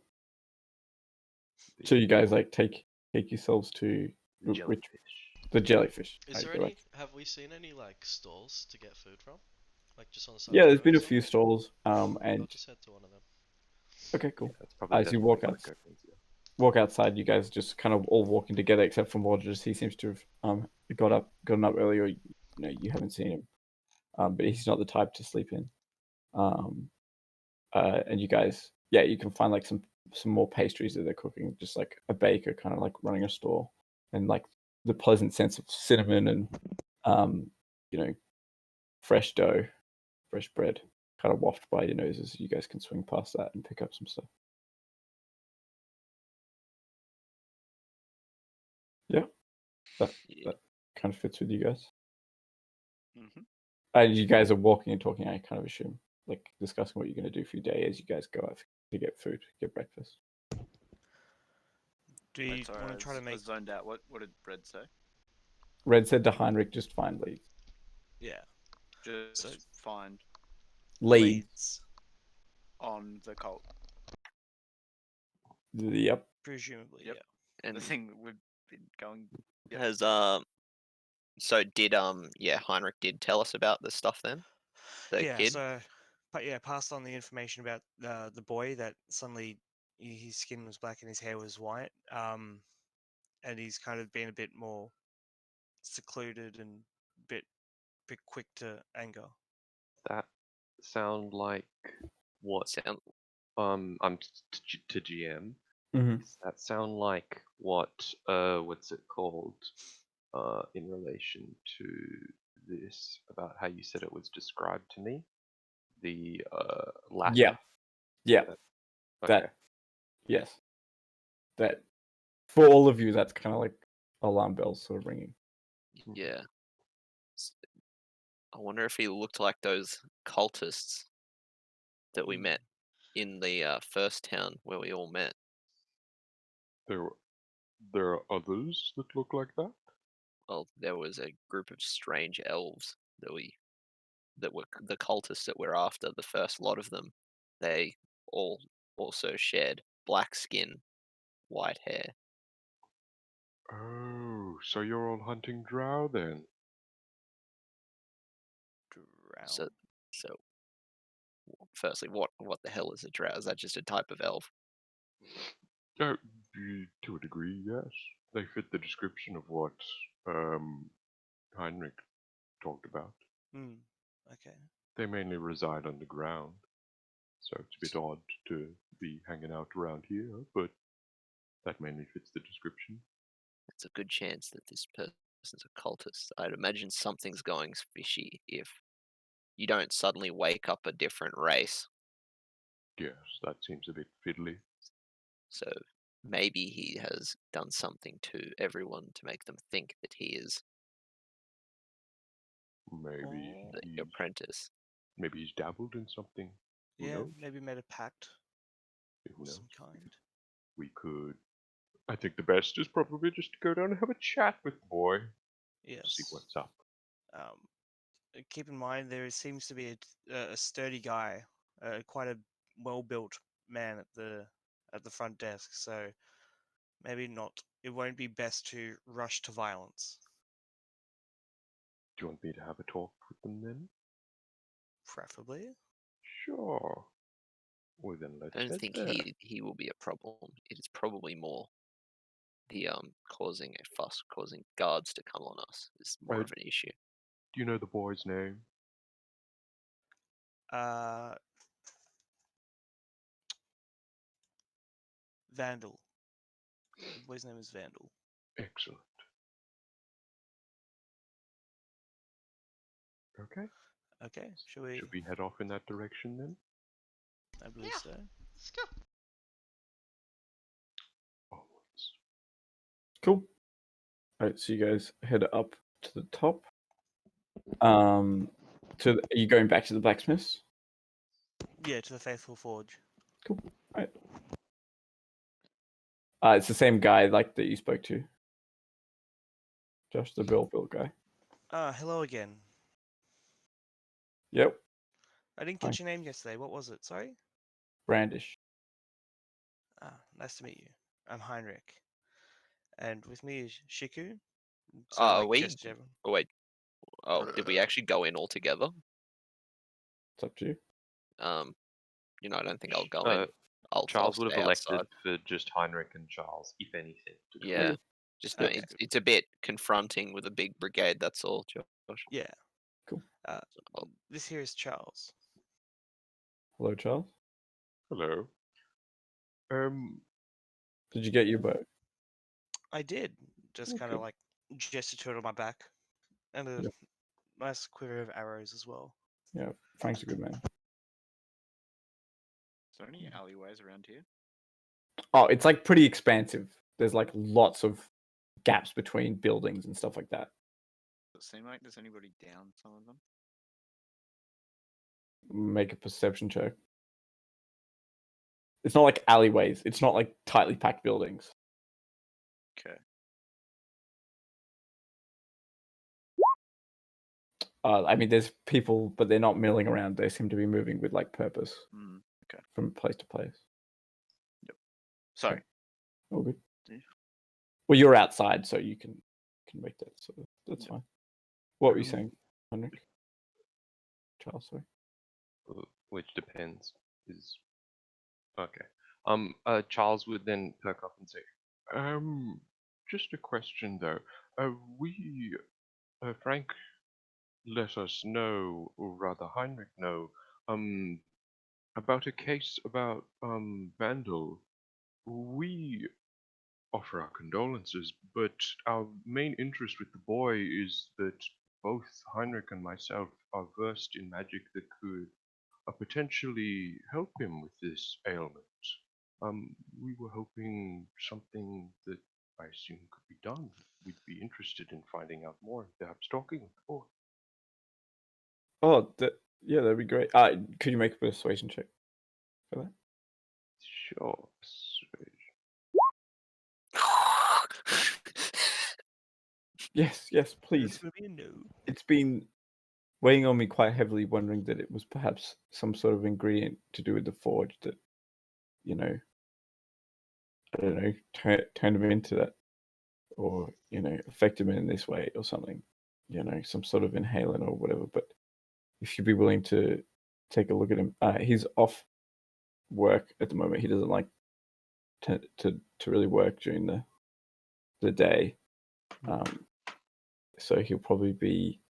So you guys like take yourselves to The which jellyfish. the jellyfish. Is right, there go any? back. Have we seen any like stalls to get food from? Like just on the side. Yeah, of there's the road been or a few something? stalls. I'll And just head to one of them. okay, cool. Yeah, that's As you walk probably out, gonna go easier. walk outside, you guys just kind of all walking together, except for Mordred. He seems to have gotten up earlier. You know, you haven't seen him, but he's not the type to sleep in. And you guys, yeah, you can find like some more pastries that they're cooking, just like a baker kind of like running a store, and like the pleasant sense of cinnamon and you know, fresh dough, fresh bread kind of waft by your noses. You guys can swing past that and pick up some stuff. Yeah, that kind of fits with you guys. Mm-hmm. And you guys are walking and talking, I kind of assume, like discussing what you're going to do for your day as you guys go out to get food, get breakfast. do you Sorry, want to try to I make? zoned out. What did Red say? Red said to Heinrich, just find leads. Yeah. Just So- find leads. on the cult. Yep. Presumably, Yep. yeah. And The thing we've been going. Yep. has so did Heinrich did tell us about the stuff then? The Yeah, kid? so, but yeah, passed on the information about the boy that suddenly his skin was black and his hair was white. And he's kind of been a bit more secluded and bit quick to anger. That sound like what? Sound I'm to GM. Mm-hmm. Does that sound like what? What's it called? In relation to this, about how you said it was described to me, the latter. Yeah. Yeah. Okay. That. Yes. That. For all of you, that's kind of like alarm bells sort of ringing. yeah. I wonder if he looked like those cultists that we met in the first town where we all met. There are others that look like that. Well, there was a group of strange elves that were the cultists that we're after. The first lot of them, they all also shared black skin, white hair. Oh, so you're all hunting drow then? So, so firstly, what the hell is a drow? Is that just a type of elf? To a degree, yes. They fit the description of what Heinrich talked about. Okay. They mainly reside underground, so it's a bit odd to be hanging out around here, but that mainly fits the description. It's a good chance that this person's a cultist. I'd imagine something's going fishy if you don't suddenly wake up a different race. Yes, that seems a bit fiddly. So maybe he has done something to everyone to make them think that he is Maybe the he's apprentice. maybe he's dabbled in something. Who Yeah, knows? maybe made a pact Who of knows? some kind. We could. I think the best is probably just to go down and have a chat with the boy. Yes. See what's up. Keep in mind there seems to be a sturdy guy, quite a well-built man at the front desk. So maybe not. It won't be best to rush to violence. Do you want me to have a talk with them then? Preferably. Sure. Well then, let's I don't head think there. he will be a problem. It is probably more the causing a fuss, causing guards to come on us is more Right. of an issue. Do you know the boy's name? Vandal. The boy's name is Vandal. Excellent. Okay. Okay, should we? Should we head off in that direction then? I believe Yeah. so. Let's go. Onwards. Cool. All right, so you guys head up to the top. Are you going back to the blacksmith's? Yeah, to the Faithful Forge. Cool. All right. It's the same guy like that you spoke to. Josh, the Bill guy. Hello again. Yep. I didn't Hi. catch your name yesterday. What was it? Sorry. Brandish. Nice to meet you. I'm Heinrich, and with me is Shiku. Are we? gesture to everyone. Oh wait. Oh, did we actually go in all together? It's up to you. I don't think I'll go in. I'll Charles would have stay elected outside. for just Heinrich and Charles, if anything. To go Yeah. in. Just Okay. it's a bit confronting with a big brigade. That's all, Josh. Yeah. Cool. This here is Charles. Hello, Charles. Hello. Did you get your bow? I did just kind of Okay. like gesture to it on my back, and a Yep. nice quiver of arrows as well. Yeah, Frank's a good man. Is there any alleyways around here? Oh, it's like pretty expansive. There's like lots of gaps between buildings and stuff like that. Does it seem like there's anybody down some of them? Make a perception check. It's not like alleyways. It's not like tightly packed buildings. Okay. I mean, there's people, but they're not milling around. They seem to be moving with like purpose Mm, okay. from place to place. Sorry. All good. Yeah. Well, you're outside, so you can make that. So that's Yeah. fine. What were you saying, Henrik? Charles, sorry. Which depends. Is okay. Charles would then perk up and say, Just a question though. Frank let us know, or rather Heinrich know, about a case about Vandal. We offer our condolences, but our main interest with the boy is that both Heinrich and myself are versed in magic that could potentially help him with this ailment. We were hoping something that I assume could be done. We'd be interested in finding out more and perhaps talking with the boy. Oh, yeah, that'd be great. Could you make a persuasion check for that? sure. Yes, please. That's gonna be a no. It's been weighing on me quite heavily, wondering that it was perhaps some sort of ingredient to do with the forge that, I don't know, turn him into that, or affect him in this way or something. Some sort of inhalant or whatever. But if you'd be willing to take a look at him, he's off work at the moment. He doesn't like to really work during the day. So he'll probably be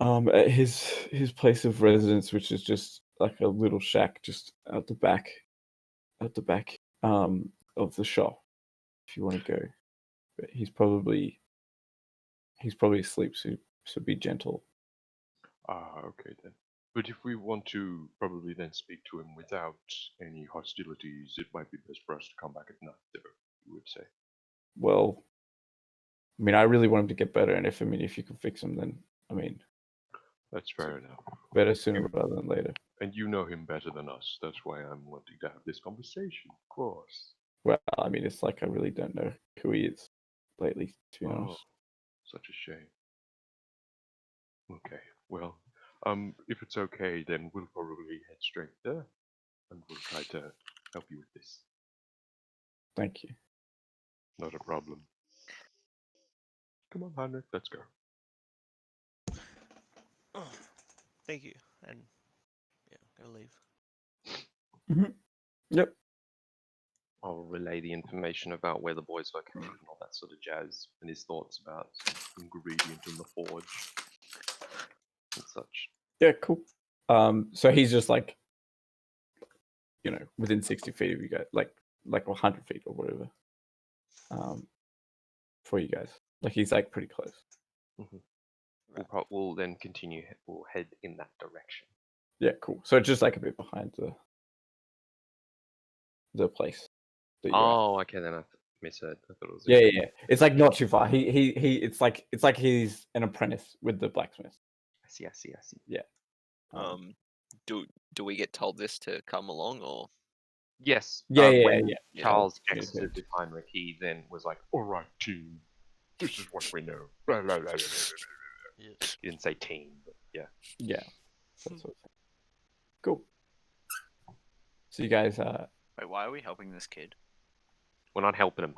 at his place of residence, which is just like a little shack just out the back of the shop, if you want to go. But he's probably asleep, so be gentle. Okay then. But if we want to probably then speak to him without any hostilities, it might be best for us to come back at night, though, you would say. Well, I mean, I really want him to get better, and if you can fix him, then That's fair enough. better sooner rather than later. And you know him better than us. That's why I'm wanting to have this conversation, of course. Well, I mean, it's like I really don't know who he is lately, to be honest. Such a shame. Okay, well, if it's okay, then we'll probably head straight there, and we'll try to help you with this. Thank you. Not a problem. Come on, Heinrich, let's go. Oh, thank you. And yeah, gotta leave. Yep. I'll relay the information about where the boy's located and all that sort of jazz, and his thoughts about ingredient in the forge and such. Yeah, cool. So he's just like, within 60 feet of you guys, like 100 feet or whatever. For you guys, like he's like pretty close. We'll then continue. We'll head in that direction. Yeah, cool. So it's just like a bit behind the place that you're at. Okay, then I misheard. I thought it was. Yeah. It's like not too far. He. It's like he's an apprentice with the blacksmith. I see. Yeah. Do we get told this to come along, or? Yes. Yeah. When Yeah. Charles Yeah. exited with Heinrich, he then was like, All right, team. This is what we know. Blah, blah, blah, blah, Yeah. he didn't say team, but yeah. Yeah. That's what cool. So you guys. Wait, why are we helping this kid? We're not helping him.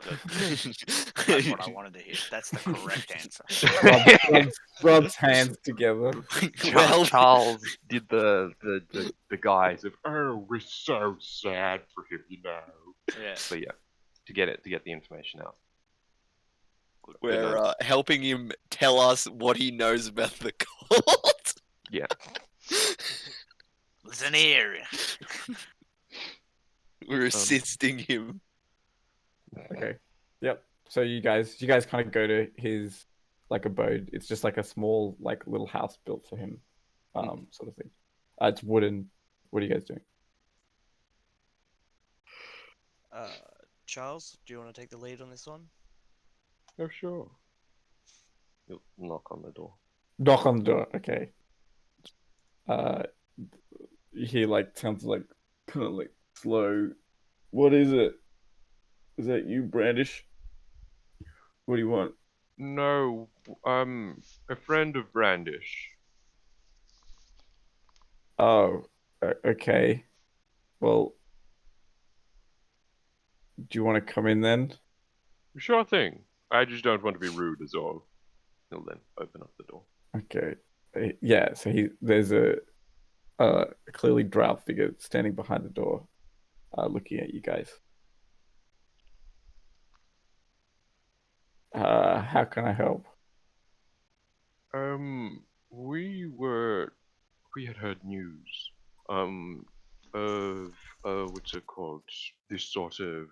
Good. That's what I wanted to hear. That's the correct answer. Rubs hands together. Charles did the guise of, Oh, we're so sad for him, Yeah. so yeah, to get the information out. We're helping him tell us what he knows about the cult. Yeah. Listen here. We're assisting him. Okay. Yep. So you guys kind of go to his like abode. It's just like a small like little house built for him, sort of thing. It's wooden. What are you guys doing? Charles, do you want to take the lead on this one? Oh, sure. You'll knock on the door. Knock on the door. Okay. You hear like sounds like kind of like slow. What is it? Is that you, Brandish? What do you want? No, a friend of Brandish. Oh, okay. Well, do you want to come in then? Sure thing. I just don't want to be rude, is all. He'll then open up the door. Okay. Yeah. So there's a clearly drow figure standing behind the door, looking at you guys. How can I help? We had heard news, of, what's it called? This sort of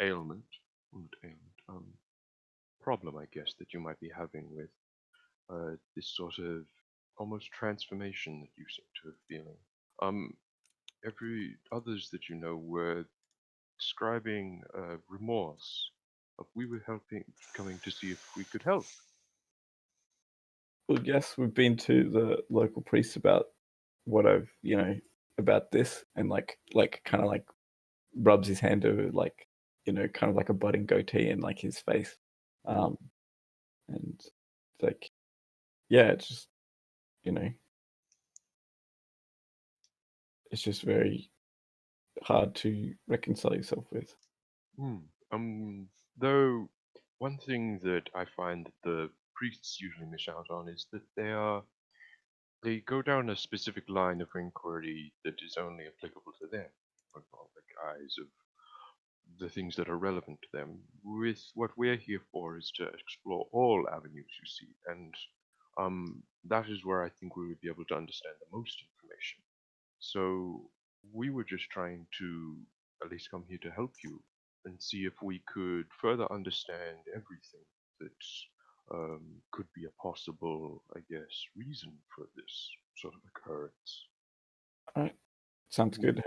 ailment, not ailment, problem, I guess, that you might be having with, this sort of almost transformation that you seem to have feeling. Every others that you know were describing, remorse. We were coming to see if we could help. Well, yes, we've been to the local priest about what I've, about this, and kind of like rubs his hand over, like, kind of like a budding goatee in like his face. And it's like, yeah, it's just, it's just very hard to reconcile yourself with. Though one thing that I find that the priests usually miss out on is that they go down a specific line of inquiry that is only applicable to them, or the guise of the things that are relevant to them. With what we're here for is to explore all avenues you see, and that is where I think we would be able to understand the most information. So we were just trying to at least come here to help you and see if we could further understand everything that could be a possible, I guess, reason for this sort of occurrence. All right, sounds good.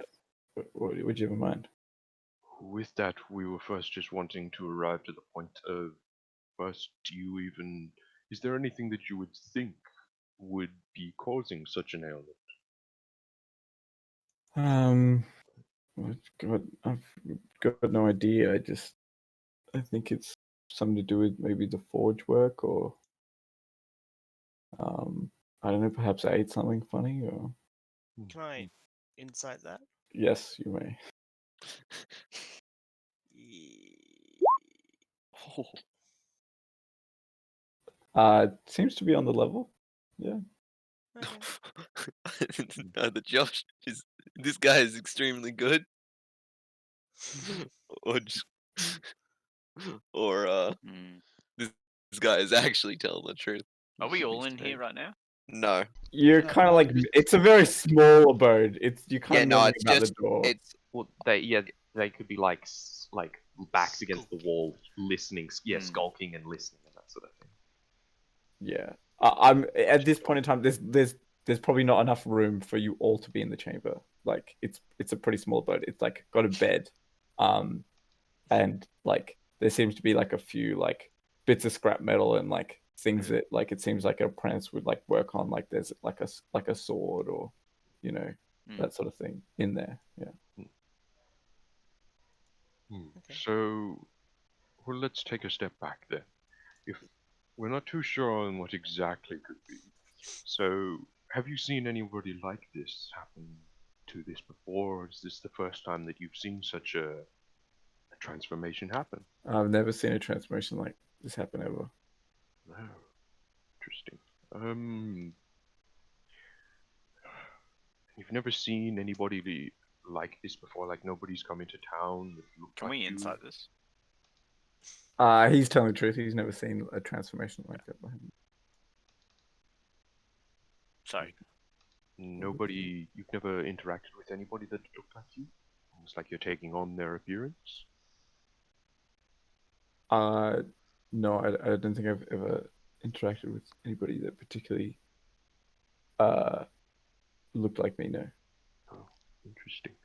What would you have in mind? With that, we were first just wanting to arrive to the point of first, is there anything that you would think would be causing such an ailment? God, I've got no idea. I think it's something to do with maybe the forge work, or I don't know, perhaps I ate something funny, or Can I insight that? yes, you may. Oh, It seems to be on the level. Yeah. Okay. the Josh is this guy is extremely good, or just, or Hmm. this guy is actually telling the truth. Are we Should be all in here strange. right now? No. You're No, kind of like, it's a very small abode. You're kind Yeah, of no. milling It's about the just door. it's Well, they could be like backs against the wall, listening, Hmm. skulking and listening and that sort of thing. Yeah. I'm at this point in time. There's probably not enough room for you all to be in the chamber. Like it's a pretty small abode. It's like got a bed, and like there seems to be like a few like bits of scrap metal and like things that like it seems like an apprentice would like work on. Like there's like a sword, or you know Hmm. that sort of thing in there. Yeah. Okay. So, well, let's take a step back then. If we're not too sure on what exactly could be, so have you seen anybody like this happen to this before, or is this the first time that you've seen such a transformation happen? I've never seen a transformation like this happen ever. Oh, interesting. You've never seen anybody like this before? Like nobody's come into town that looked Can like we you? insight this? He's telling the truth. He's never seen a transformation like that by him. Sorry. Nobody, you've never interacted with anybody that looked like you? Almost like you're taking on their appearance? No, I don't think I've ever interacted with anybody that particularly looked like me. No. Oh, interesting.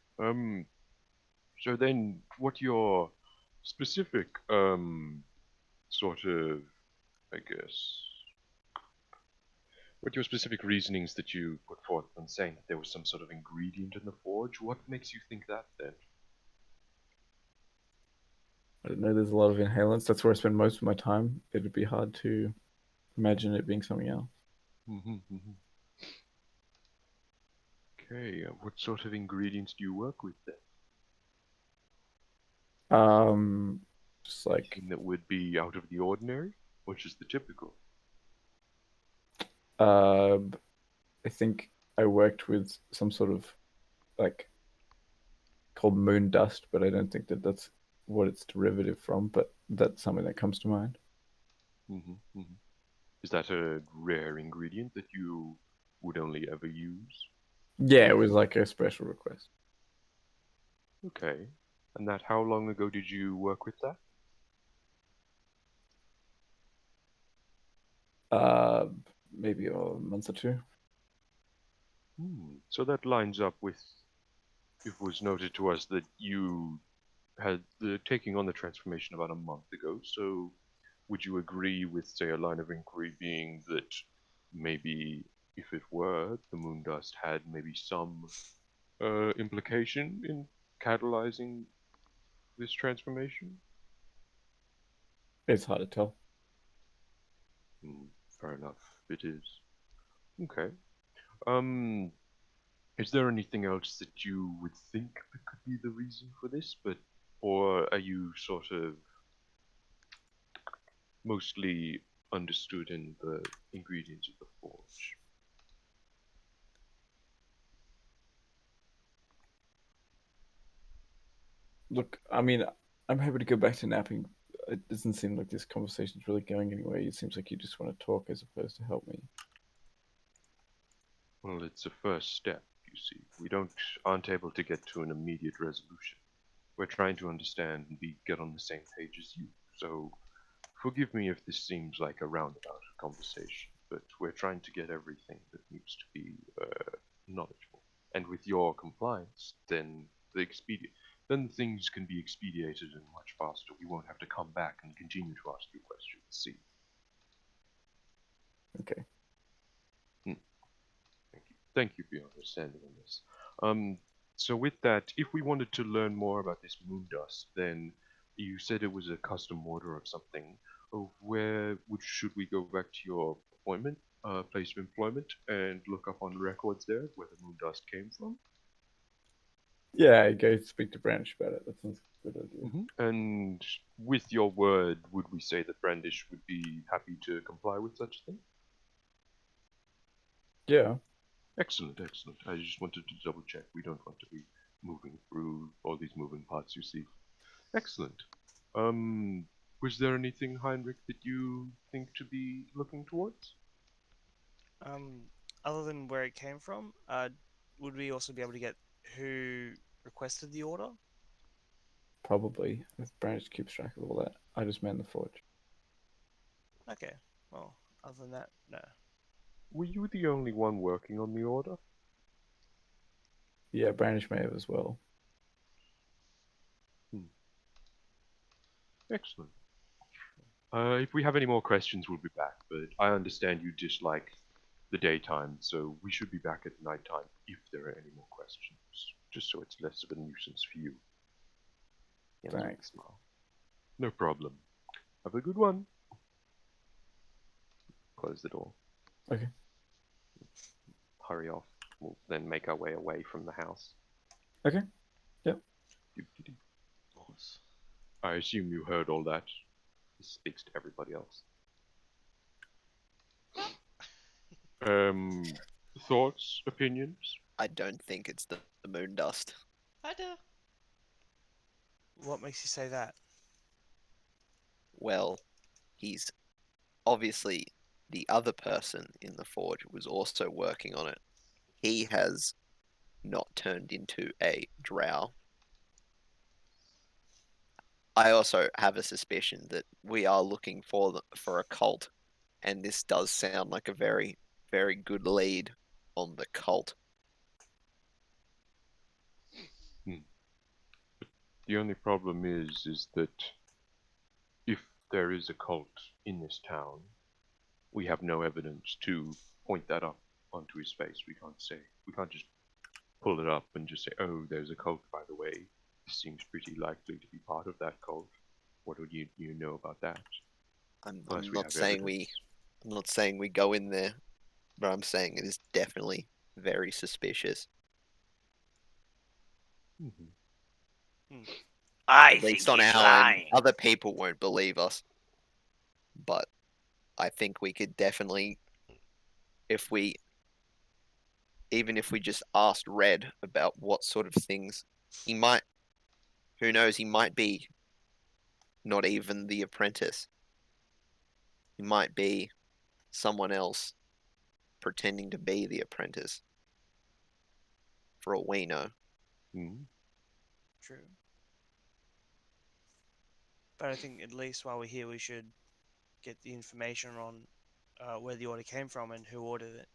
So then what your specific, sort of, I guess, what your specific reasonings that you put forth when saying that there was some sort of ingredient in the forge, what makes you think that then? I don't know. There's a lot of inhalants. That's where I spend most of my time. It'd be hard to imagine it being something else. Okay, what sort of ingredients do you work with then? Just like Anything that would be out of the ordinary, or just the typical? I think I worked with some sort of like called moon dust, but I don't think that that's what it's derivative from. But that's something that comes to mind. Is that a rare ingredient that you would only ever use? Yeah, it was like a special request. Okay. And that, how long ago did you work with that? Maybe a month or two. So that lines up with, it was noted to us that you had the taking on the transformation about a month ago. So would you agree with, say, a line of inquiry being that maybe if it were, the moon dust had maybe some implication in catalyzing this transformation? It's hard to tell. Fair enough, it is. Okay. Um, is there anything else that you would think that could be the reason for this? Or are you sort of mostly understood in the ingredients of the forge? Look, I mean, I'm happy to go back to napping. It doesn't seem like this conversation's really going anywhere. It seems like you just want to talk as opposed to help me. Well, it's a first step, you see. We aren't able to get to an immediate resolution. We're trying to understand and get on the same page as you. So, forgive me if this seems like a roundabout conversation, but we're trying to get everything that needs to be knowledgeable. And with your compliance, then then things can be expedited and much faster. We won't have to come back and continue to ask you questions. See. Okay. Thank you for your understanding on this. So with that, if we wanted to learn more about this moon dust, then you said it was a custom order of something. Should we go back to your appointment, place of employment, and look up on records there where the moon dust came from? Yeah, I go speak to Branch about it. That sounds like a good idea. And with your word, would we say that Brandish would be happy to comply with such a thing? Yeah. Excellent, excellent. I just wanted to double check. We don't want to be moving through all these moving parts, you see. Excellent. Was there anything, Heinrich, that you think to be looking towards? Other than where it came from, would we also be able to get who requested the order? Probably. If Branch keeps track of all that. I just man the forge. Okay. Well, other than that, no. Were you the only one working on the order? Yeah, Brandish may have as well. Excellent. If we have any more questions, we'll be back, but I understand you dislike the daytime, so we should be back at nighttime if there are any more questions, just so it's less of a nuisance for you. Thanks. No problem. Have a good one. Close the door. Okay. Hurry off. We'll then make our way away from the house. Okay. Yep. Nice. I assume you heard all that. This speaks to everybody else. Thoughts, opinions? I don't think it's the moon dust. I do. What makes you say that? Well, he's obviously the other person in the forge was also working on it. He has not turned into a drow. I also have a suspicion that we are looking for a cult, and this does sound like a very, very good lead on the cult. The only problem is that if there is a cult in this town, we have no evidence to point that up onto his face. We can't just pull it up and just say, oh, there's a cult, by the way. This seems pretty likely to be part of that cult. What would you know about that? I'm Unless we not have saying evidence. I'm not saying we go in there, but I'm saying it is definitely very suspicious. Mhm. I At least think on he's our end, lying. other people won't believe us. But I think we could definitely, even if we just asked Red about what sort of things he might, who knows, he might be not even the apprentice. He might be someone else pretending to be the apprentice. For all we know. Mhm. True. But I think at least while we're here, we should get the information on where the order came from and who ordered it.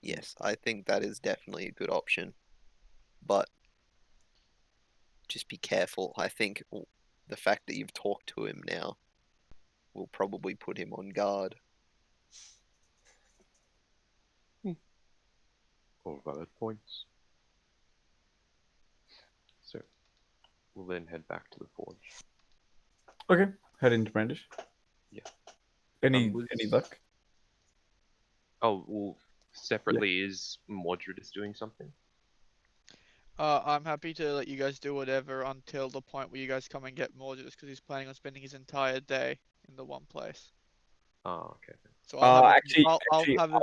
Yes, I think that is definitely a good option. But just be careful. I think the fact that you've talked to him now will probably put him on guard. All valid points. So we'll then head back to the forge. Okay, head into Brandish. Yeah. Any Was- luck? Oh, well, separately is Mordredus doing something? I'm happy to let you guys do whatever until the point where you guys come and get more, just because he's planning on spending his entire day in the one place. Oh, okay. So I'll have Actually, I'll have him.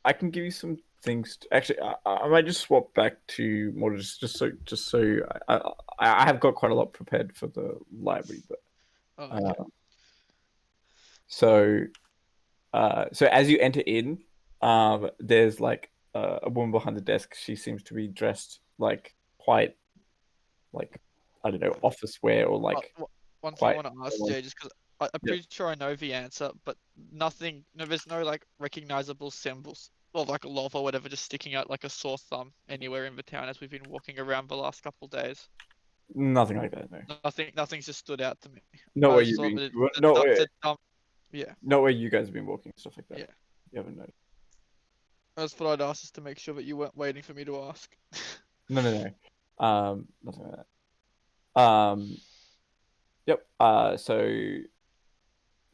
I can give you some things. Actually, I might just swap back to more just so I have got quite a lot prepared for the library, but Oh, okay. so so as you enter in, there's like a woman behind the desk. She seems to be dressed like quite like I don't know office wear or like One thing I quite. want to ask Jay, just because I'm Yeah. pretty sure I know the answer, but nothing. No, there's no like recognizable symbols or like a love or whatever just sticking out like a sore thumb anywhere in the town as we've been walking around the last couple days. Nothing like that. No. Nothing's just stood out to me. Not I where just you thought been. that No, yeah, not where you guys have been walking and stuff like that. yeah. You haven't noticed. I just thought I'd ask just to make sure that you weren't waiting for me to ask. No. Nothing like that. Yep.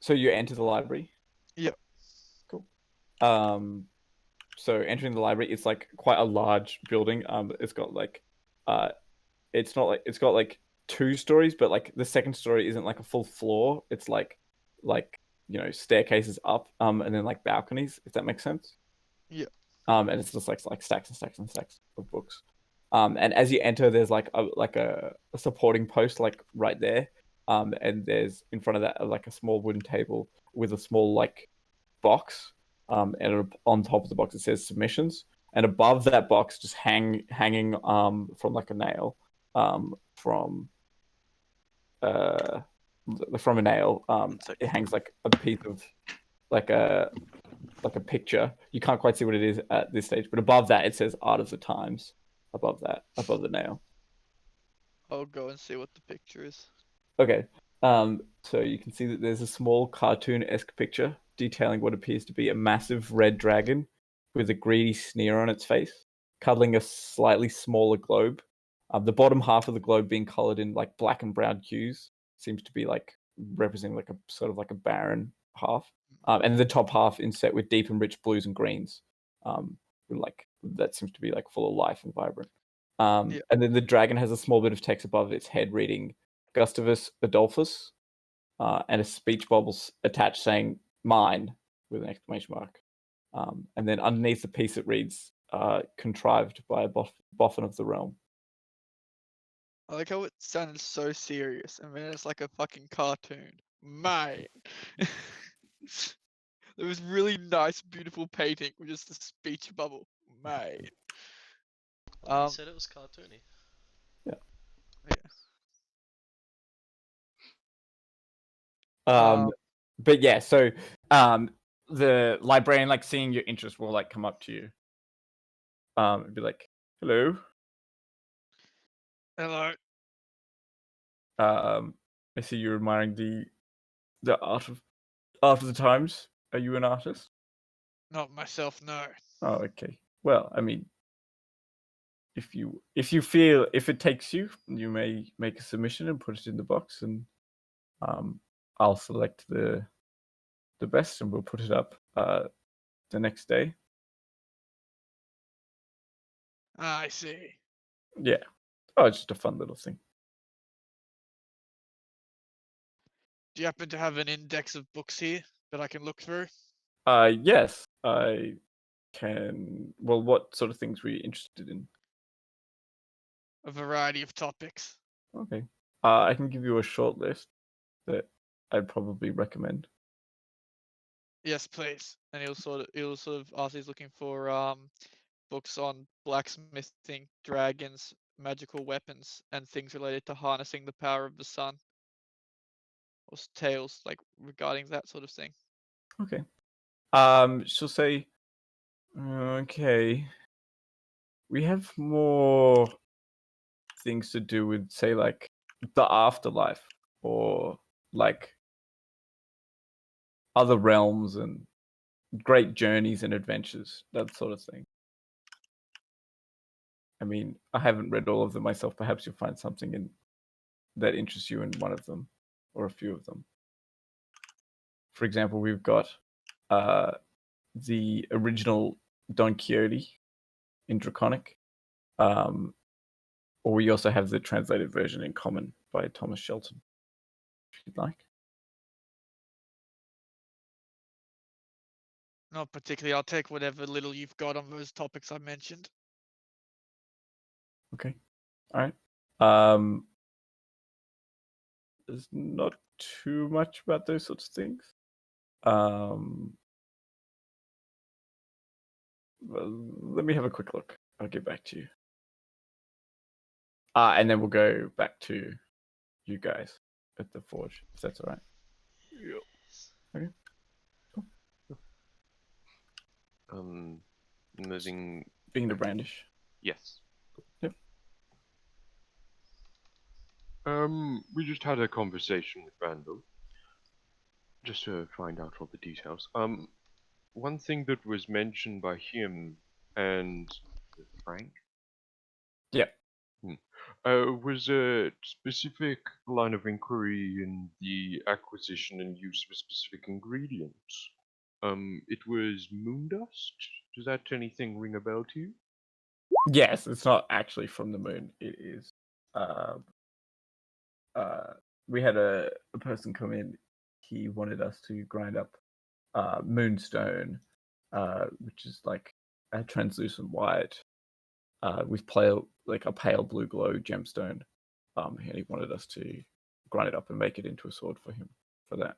So you enter the library. Yep. Cool. So entering the library, it's like quite a large building. It's got like, it's not like it's got like 2 stories, but like the second story isn't like a full floor. It's like staircases up, and then like balconies, if that makes sense. Yep. And it's just like stacks and stacks and stacks of books. And as you enter, there's like a supporting post like right there. And there's in front of that like a small wooden table with a small like box. And on top of the box it says submissions. And above that box, just hanging from like a nail, from a nail. It hangs like a piece of like a picture. You can't quite see what it is at this stage, but above that it says Art of the Times. Above the nail. I'll go and see what the picture is. Okay. So you can see that there's a small cartoon-esque picture detailing what appears to be a massive red dragon with a greedy sneer on its face, cuddling a slightly smaller globe. The bottom half of the globe being colored in like black and brown hues seems to be like representing like a sort of like a barren half. And the top half inset with deep and rich blues and greens. Like that seems to be like full of life and vibrant. Yeah. And then the dragon has a small bit of text above its head reading Gustavus Adolphus, and a speech bubble attached saying "mine" with an exclamation mark. And then underneath the piece it reads "contrived by a boffin of the realm." I like how it sounded so serious, and then it's like a fucking cartoon. Mate. There was really nice, beautiful painting with just a speech bubble. Mate. You said it was cartoony. Yeah. Yeah. But yeah, so the librarian, like seeing your interest, will like come up to you. And be like, "Hello. Hello. I see you're admiring the art of the times. Are you an artist?" Not myself, no. Oh, okay. Well, I mean, if you feel if it takes you, you may make a submission and put it in the box, and I'll select the best and we'll put it up the next day. I see. Yeah. Oh, it's just a fun little thing. Do you happen to have an index of books here that I can look through? Yes, I can. Well, what sort of things were you interested in? A variety of topics. Okay. I can give you a short list that I'd probably recommend. Yes, please. And he'll sort of ask he's looking for books on blacksmithing, dragons, magical weapons, and things related to harnessing the power of the sun. Or tales like regarding that sort of thing. Okay. She'll say, okay, we have more things to do with, say, like the afterlife or like other realms and great journeys and adventures, that sort of thing. I mean, I haven't read all of them myself. Perhaps you'll find something that interests you in one of them or a few of them. For example, we've got the original Don Quixote in Draconic. Or we also have the translated version in Common by Thomas Shelton, if you'd like. Not particularly. I'll take whatever little you've got on those topics I mentioned. Okay. All right. There's not too much about those sorts of things. Well, let me have a quick look. I'll get back to you. And then we'll go back to you guys at the forge, if that's all right. Okay. Moving. Being the brandish. Yes. Yep. We just had a conversation with Randall, just to find out all the details. One thing that was mentioned by him and Frank, Yeah. was a specific line of inquiry in the acquisition and use of specific ingredients. It was moon dust. Does that anything ring a bell to you? Yes, it's not actually from the moon. It is. We had a person come in. He wanted us to grind up moonstone, which is like a translucent white with a pale blue glow gemstone. And he wanted us to grind it up and make it into a sword for him for that.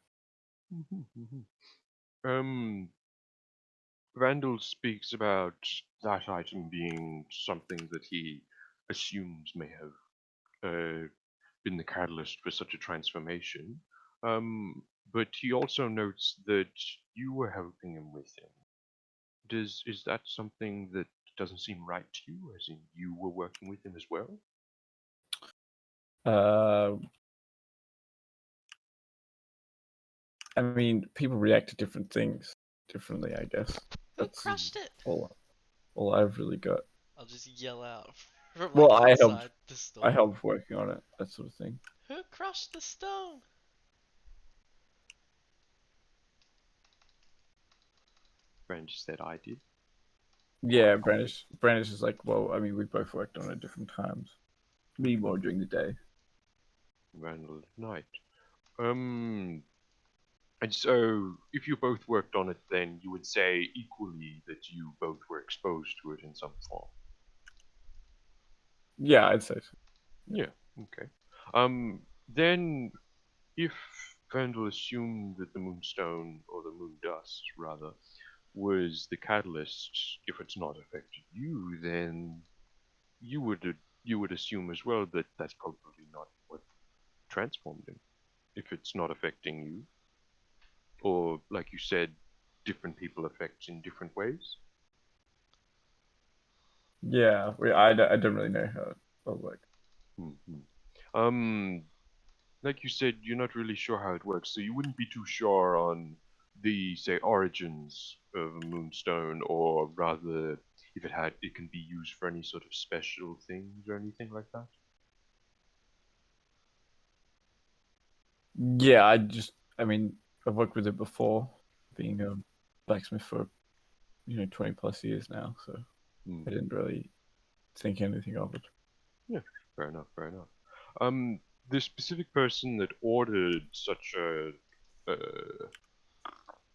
Randall speaks about that item being something that he assumes may have been the catalyst for such a transformation. But he also notes that you were helping him with him. Is that something that doesn't seem right to you, as in you were working with him as well? I mean, people react to different things differently, I guess. Who crushed it? All I've really got. I'll just yell out from Well, like I inside the store. I helped working on it, that sort of thing. Who crushed the stone? Branch said I did. Yeah, Brandish is like, well, I mean, we both worked on it at different times. Me more during the day. Randall at night. And so, if you both worked on it, then you would say equally that you both were exposed to it in some form. Yeah, I'd say so. Yeah. Okay. Then, if Randall assumed that the moonstone, or the moon dust, rather, was the catalyst, if it's not affected you, then you would assume as well that that's probably not what transformed him. If it's not affecting you, or like you said, different people affect in different ways. Yeah, I don't really know how it works. Like you said, you're not really sure how it works, so you wouldn't be too sure on the, say, origins of a moonstone, or rather, if it can be used for any sort of special things or anything like that. Yeah, I mean, I've worked with it before, being a blacksmith for 20 plus years now, so Hmm. I didn't really think anything of it. Yeah, fair enough, fair enough. The specific person that ordered such a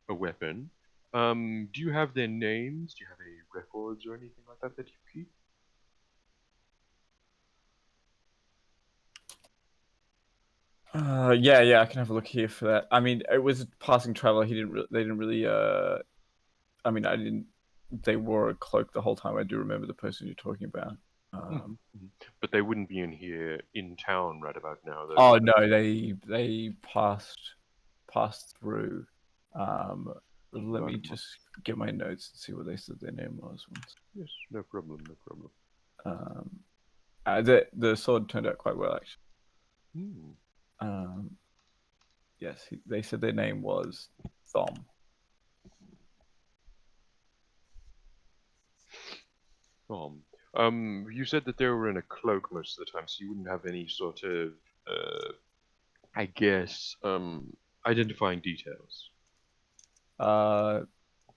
weapon, do you have their names? Do you have any records or anything like that you keep? Yeah, I can have a look here for that. I mean, it was a passing traveler. They didn't really. I mean, I didn't. They wore a cloak the whole time. I do remember the person you're talking about. Mhm, mhm. But they wouldn't be in here in town right about now, though. Oh would they? no, they passed through. Um, let Got me 'em. just get my notes and see what they said their name was once. Yes, no problem, no problem. The sword turned out quite well actually. Hmm. Yes, they said their name was Thom. You said that they were in a cloak most of the time, so you wouldn't have any sort of, I guess, identifying details.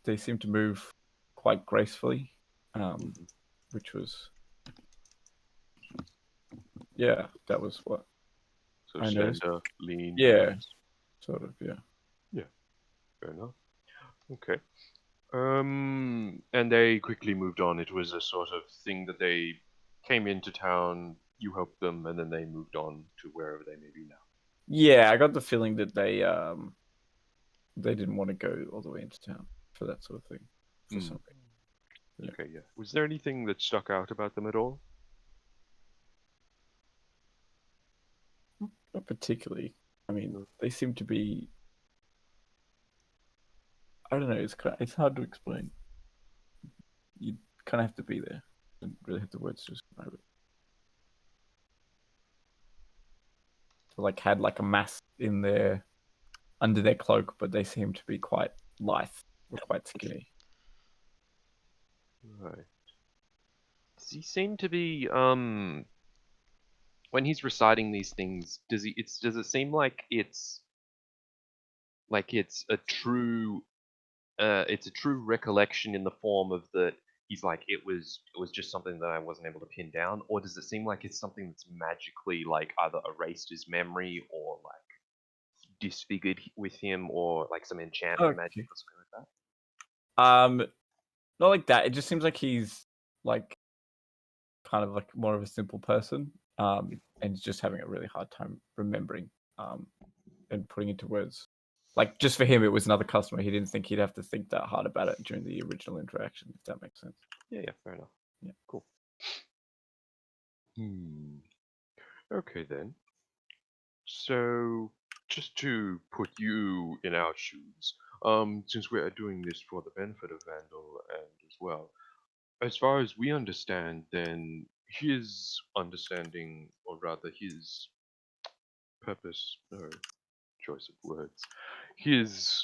They seemed to move quite gracefully, Mhm. which was yeah, that was what So I noticed. slender, lean, Yeah, yes. sort of. Yeah. Yeah, fair enough. Okay. And they quickly moved on. It was a sort of thing that they came into town, you helped them, and then they moved on to wherever they may be now. Yeah, I got the feeling that they didn't want to go all the way into town for that sort of thing for Hmm. some reason. Yeah. Okay, yeah. Was there anything that stuck out about them at all? Not particularly. I mean, No. they seem to be. I don't know. It's hard to explain. You kind of have to be there and really have the words to describe it. So, like had like a mass in their under their cloak, but they seem to be quite lithe or quite skinny. Right. Does he seem to be when he's reciting these things, does it seem like it's a true recollection in the form of that he's like it was just something that I wasn't able to pin down, or does it seem like it's something that's magically like either erased his memory or like disfigured with him or like some enchantment magic Okay. or something like that? Not like that. It just seems like he's like kind of like more of a simple person, and just having a really hard time remembering, and putting into words. Like just for him, it was another customer. He didn't think he'd have to think that hard about it during the original interaction. If that makes sense. Yeah, fair enough. Yeah. Cool. Okay then. So, just to put you in our shoes, since we are doing this for the benefit of Vandal and as well, as far as we understand, then his understanding, or rather his purpose, or choice of words, his,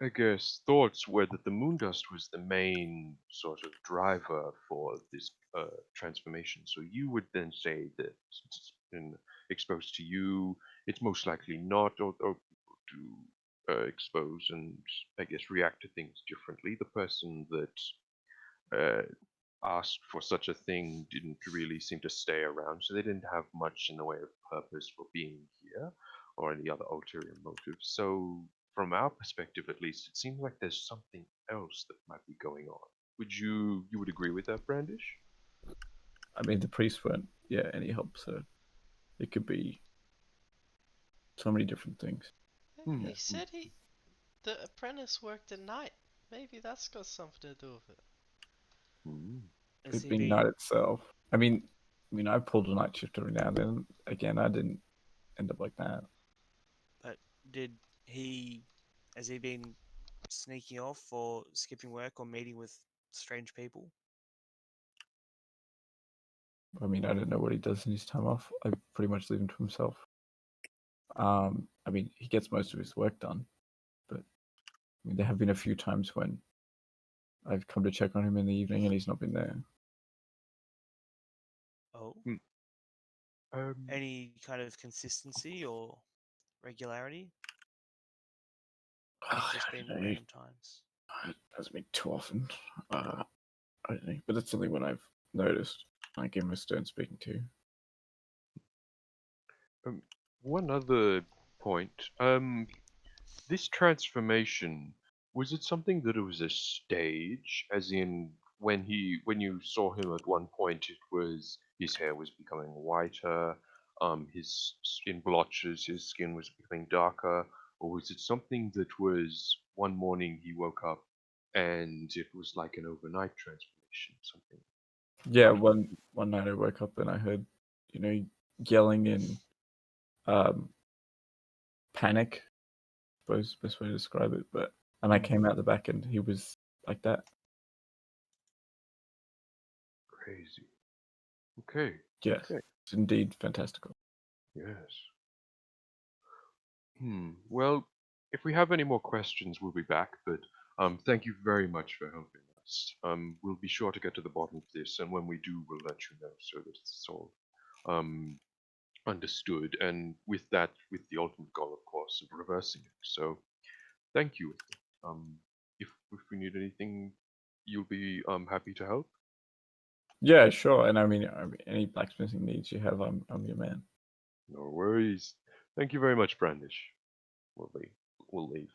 I guess, thoughts were that the moon dust was the main sort of driver for this transformation. So you would then say that since it's been exposed to you, it's most likely not, or to expose and, I guess, react to things differently. The person that uh, asked for such a thing didn't really seem to stay around, so they didn't have much in the way of purpose for being here or any other ulterior motive. So, from our perspective at least, it seems like there's something else that might be going on. You would agree with that, Brandish? I mean, the priests weren't any help, so it could be so many different things. Hmm. He said the apprentice worked at night. Maybe that's got something to do with it. Hmm. Has Could he be night been? itself. I mean, I pulled a night shift every now and then. Again, I didn't end up like that. But did he? Has he been sneaking off or skipping work or meeting with strange people? I mean, I don't know what he does in his time off. I pretty much leave him to himself. I mean, he gets most of his work done, but I mean, there have been a few times when I've come to check on him in the evening and he's not been there. Oh, Hmm. Um, any kind of consistency or regularity? Or Oh, has it just I been don't know. random times? It hasn't been too often. I don't know, but it's something when I've noticed. I give him a stern speaking to. One other point. This transformation, was it something that it was a stage? As in, when you saw him at one point, it was his hair was becoming whiter, his skin blotches, his skin was becoming darker, or was it something that was one morning he woke up and it was like an overnight transformation, something? Yeah, out of the one night I woke up and I heard, yelling in panic. I suppose best way to describe it. And I came out the back and he was like that. crazy. Okay, Yes, okay, it's indeed fantastical. yes. Well, if we have any more questions, we'll be back. But thank you very much for helping us. We'll be sure to get to the bottom of this, and when we do, we'll let you know so that it's all um, understood. And with that, with the ultimate goal, of course, of reversing it. So, thank you. If we need anything, you'll be happy to help. Yeah, sure. And I mean, any blacksmithing needs you have, I'm your man. No worries. Thank you very much, Brandish. We'll leave. We'll leave.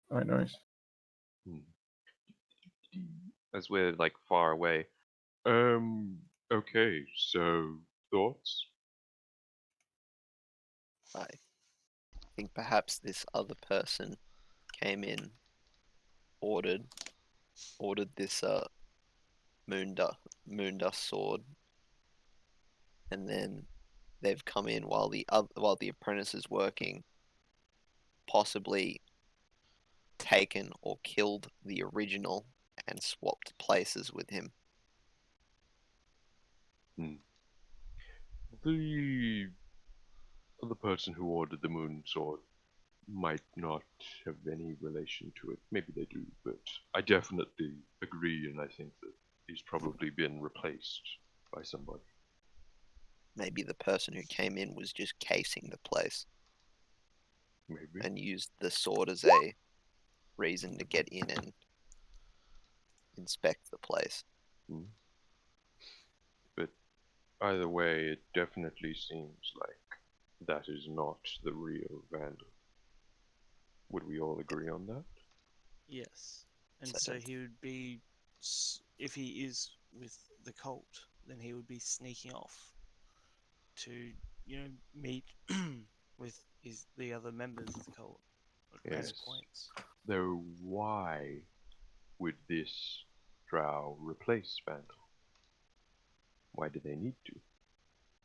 All right, nice. As we're like far away. Okay, so thoughts? I think perhaps this other person came in, ordered this moon dust sword, and then they've come in while the apprentice is working, possibly taken or killed the original and swapped places with him. The other person who ordered the moon sword might not have any relation to it. Maybe they do, but I definitely agree, and I think that he's probably been replaced by somebody. Maybe the person who came in was just casing the place Maybe. and used the sword as a reason to get in and inspect the place. But either way, it definitely seems like that is not the real Vandal. Would we all agree on that? Yes. And So I so don't- he would be, if he is with the cult, then he would be sneaking off to, meet with the other members of the cult at various Yes. points. Though why would this drow replace Vandal? Why do they need to?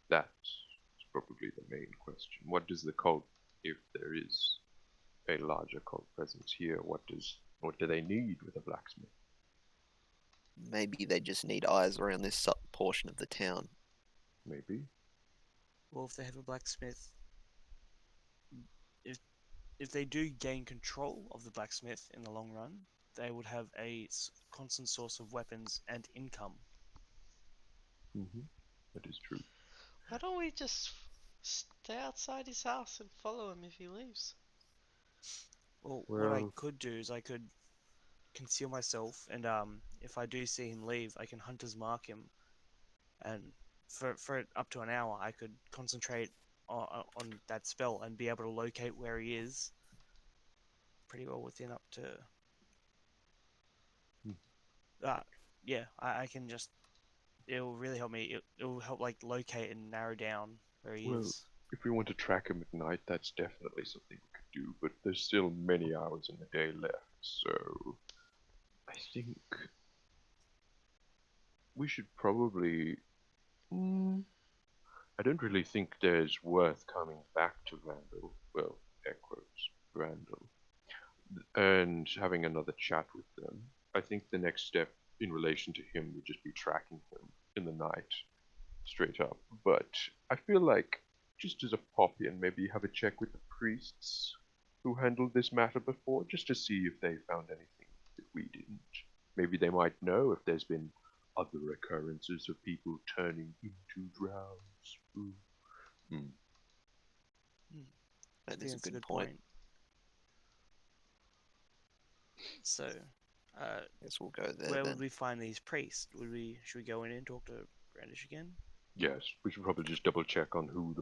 That's probably the main question. What does the cult, if there is a larger cult presence here, what do they need with a blacksmith? Maybe they just need eyes around this portion of the town. Maybe. Well, if they have a blacksmith, if if they do gain control of the blacksmith in the long run, they would have a constant source of weapons and income. That is true. Why don't we just stay outside his house and follow him if he leaves? Well, what I Well, could do is I could conceal myself, and if I do see him leave, I can hunter's mark him, and for up to an hour, I could concentrate on that spell and be able to locate where he is pretty well within up to. Uh, yeah, I can just. It will really help me. It will help like locate and narrow down where he well, is. if we want to track him at night, that's definitely something we could do, but there's still many hours in the day left, so I think we should probably. I don't really think there's worth coming back to Randall. Well, air quotes, Randall, and having another chat with them. I think the next step in relation to him would just be tracking him in the night, straight up. But I feel like just as a pop in, maybe have a check with the priests who handled this matter before, just to see if they found anything that we didn't. Maybe they might know if there's been other occurrences of people turning into drows. Hmm. That I is think a that's good point. So, Guess we'll go there where then. would we find these priests? Should we go in and talk to Brandish again? Yes, we should probably just double check on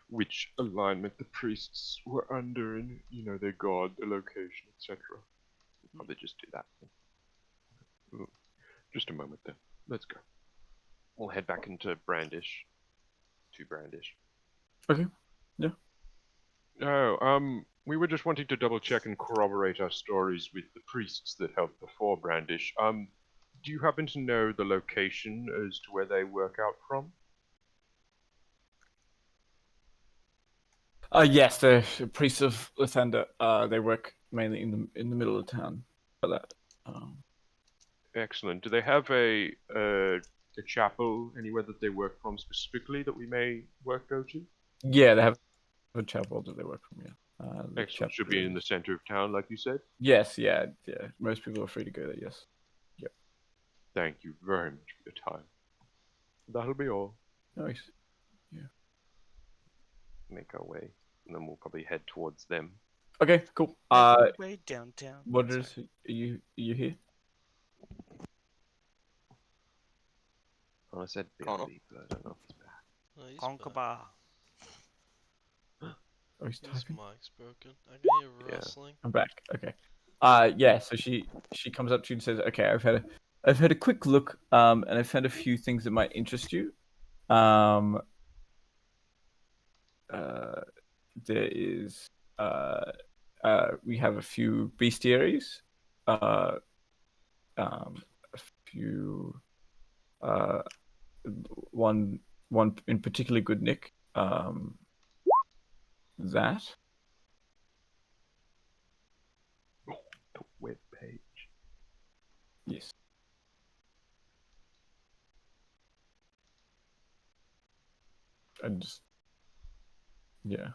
which alignment the priests were under, and their god, their location, etc. We'll probably just do that. Ooh, just a moment then. Let's go. We'll head back into Brandish. To Brandish. Okay. Yeah. Oh, we were just wanting to double check and corroborate our stories with the priests that helped before Brandish. Do you happen to know the location as to where they work out from? Yes, the priests of Lathander. They work mainly in the middle of town for that. Excellent. Do they have a chapel anywhere that they work from specifically that we may go to? Yeah, they have a chapel that they work from. Yeah. The Excellent. Should be in the center of town, like you said. Yes. Yeah. Most people are free to go there. Yes. Yep. Thank you very much for your time. That'll be all. Nice. Make our way, and then we'll probably head towards them. Okay. Cool. Way downtown. Wanderers, Sorry. are you here? Oh, I said Connor. BRB, but I don't know if it's back. Oh, he's Conker back. bar. Oh, he's His typing. mic's broken. I can hear Yeah. rustling. I'm back. Okay. Yeah. So she comes up to you and says, "Okay, I've had a quick look, and I've found a few things that might interest you. There is we have a few bestiaries, a few one in particular good nick. That The web page. yes. And just yeah.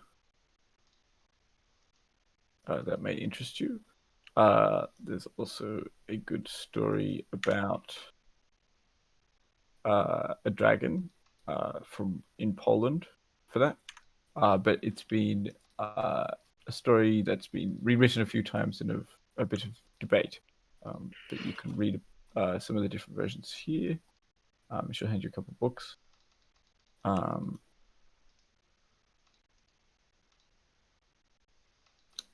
That may interest you. There's also a good story about a dragon from in Poland for that. But it's been a story that's been rewritten a few times and of a bit of debate. But you can read some of the different versions here. She'll hand you a couple of books.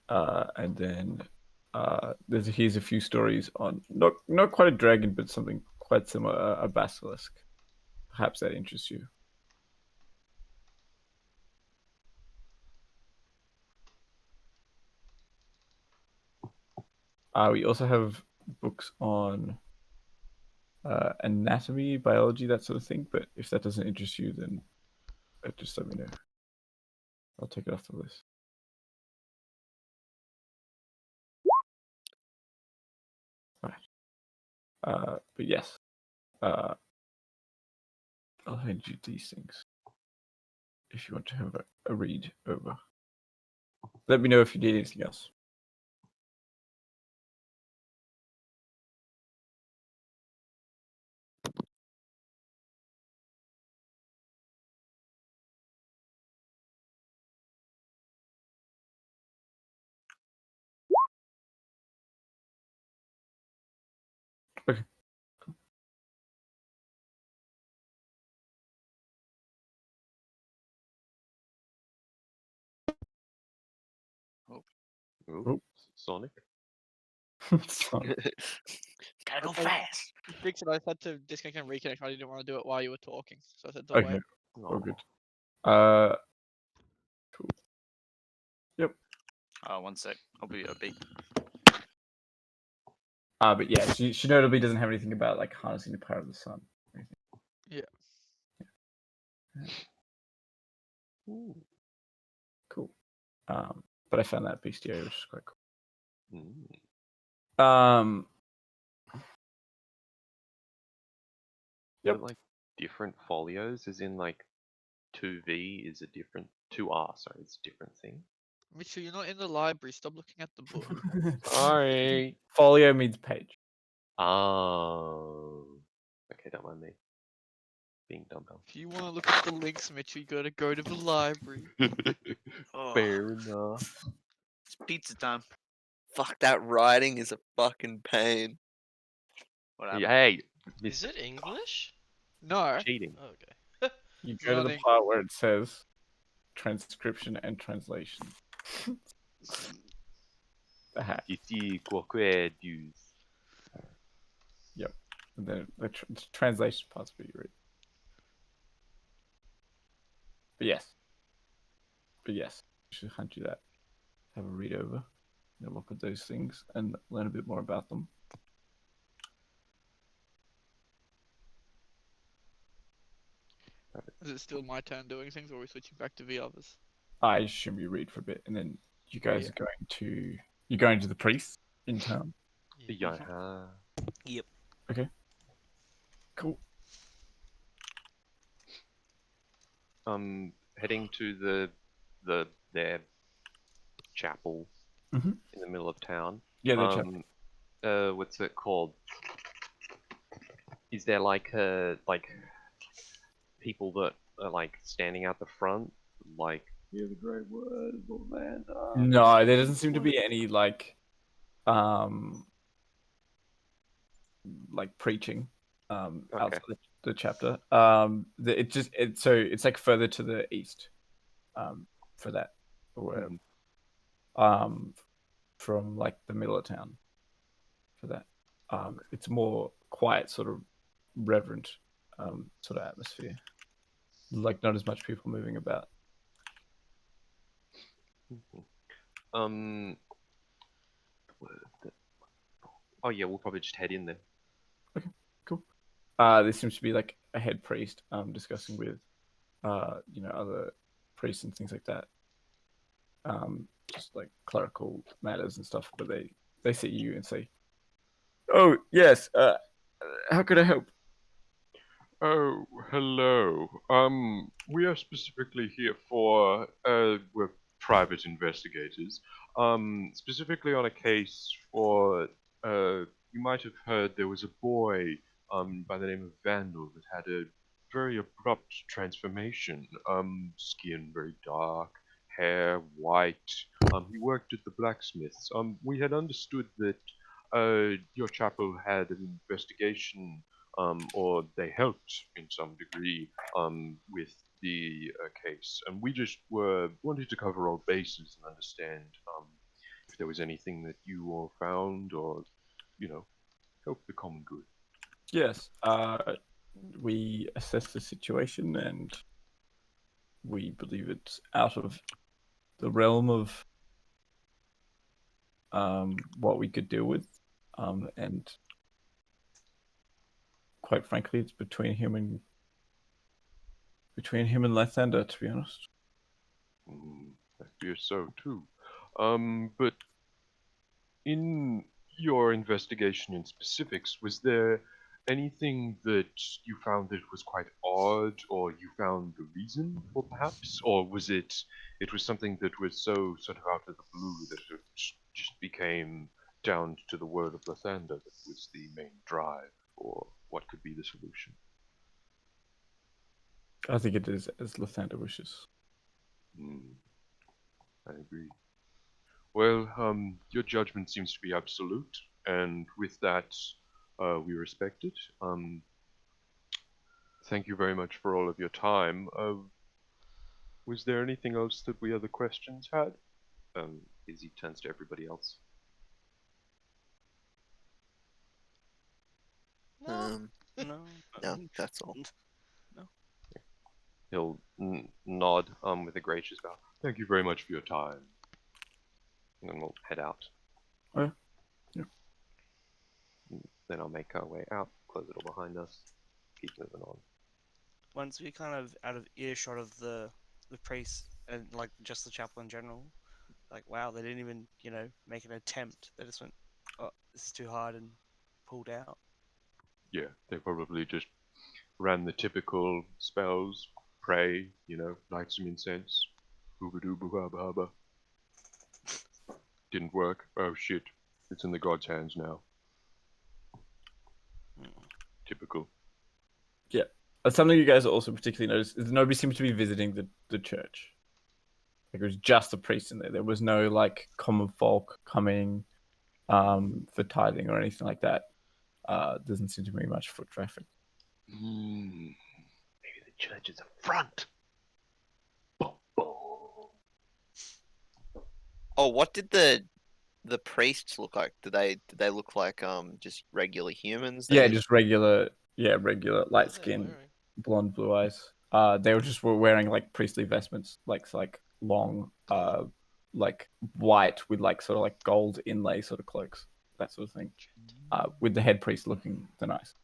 And then here's a few stories on not quite a dragon, but something quite similar, a basilisk. Perhaps that interests you. We also have books on anatomy, biology, that sort of thing. But if that doesn't interest you, then just let me know. I'll take it off the list. Right. But yes, I'll hand you these things if you want to have a read over. Let me know if you need anything else. Okay. Ooh, Oh. Sonic. Sorry. Gotta go Okay. fast. To fix it, I had to disconnect and reconnect. I didn't want to do it while you were talking, so I said don't Okay. wait. All good. Aw. Cool. Yep. 1 sec. I'll be a beat. But yeah, she notably doesn't have anything about like harnessing the power of the sun. Or anything. Yeah. Ooh. Cool. But I found that bestiary, which is quite cool. Mm. Yep. Like different folios, as in like 2V is a different 2R. Sorry, it's a different thing. Mitchell, you're not in the library. Stop looking at the book. Sorry. Folio means page. Oh. Okay, don't mind me. being dumb If you want to look at the links, Mitch, you gotta go to the library. dumb. Oh, Fair enough. it's pizza time. Fuck, that writing is a fucking pain. What happened? Hey, Is Mr. it English? No. Cheating. Oh, okay. You It's go to not the in- part where it says transcription and translation. The hack. Ici quoque dus. And then the translation part's where you read. But yes, you should hunt you that. Have a read over, you know, look at those things, and learn a bit more about them. Is it still my turn doing things, or are we switching back to the others? I assume you read for a bit, and then you guys Yeah. are going to the priest in town. Yeah. Yep. Cool. Heading to their chapel Mhm. in the middle of town. Yeah, the chapel. What's it called? Is there like people that are like standing out the front, like hear the great word of the land? No, there doesn't seem to be any um preaching Okay. outside the chapter. It's like further to the east for that, or from like the middle of town for that. It's more quiet, sort of reverent sort of atmosphere. Like not as much people moving about. Um. Oh yeah, we'll probably just head in then. Cool. There seems to be like a head priest discussing with other priests and things like that. Just like clerical matters and stuff. But they see you and say, "Oh yes, how could I help?" Oh, hello. We are specifically here for, we're private investigators. Specifically on a case for, you might have heard there was a boy, by the name of Vandal that had a very abrupt transformation. Skin very dark, hair white. He worked at the blacksmiths. We had understood that, your chapel had an investigation or they helped in some degree with the case. And we just wanted to cover all bases and understand if there was anything that you all found or, help the common good. Yes. We assess the situation and we believe it's out of the realm of what we could deal with, and quite frankly, it's between him and Lathander, to be honest. I fear so too. But in your investigation in specifics, was there anything that you found that was quite odd, or you found the reason for perhaps, or was it was something that was so sort of out of the blue that it just became down to the word of Lathander that was the main drive for what could be the solution? I think it is as Lathander wishes. I agree. Well, your judgment seems to be absolute, and with that, we respect it. Thank you very much for all of your time. Was there anything else that we other questions had? Izzy turns to everybody else. No. No, No. that's all. He'll nod with a gracious bow. Thank you very much for your time. And then we'll head out. Oh, yeah. Then I'll make our way out, close it all behind us, keep moving on. Once we're kind of out of earshot of the priest and like just the chapel in general, like wow, they didn't even make an attempt. They just went, oh, this is too hard, and pulled out. Yeah, they probably just ran the typical spells, pray, light some incense, booba-doo boo-hubba-hubba. Didn't work. Oh shit, it's in the god's hands now. Mm. Typical. Yeah. something you guys also particularly noticed is nobody seemed to be visiting the church. Like it was just the priest in there. There was no like common folk coming for tithing or anything like that. Doesn't seem to be much foot traffic. Maybe the church is a front. Bo- bo. Oh, what did the priests look like? Did they look like just regular humans? They Yeah, didn't- just regular light What are they skin, wearing? blonde, blue eyes. They were just were wearing like priestly vestments, like long, like white with like sort of like gold inlay sort of cloaks, that sort of thing. With the head priest looking the nice.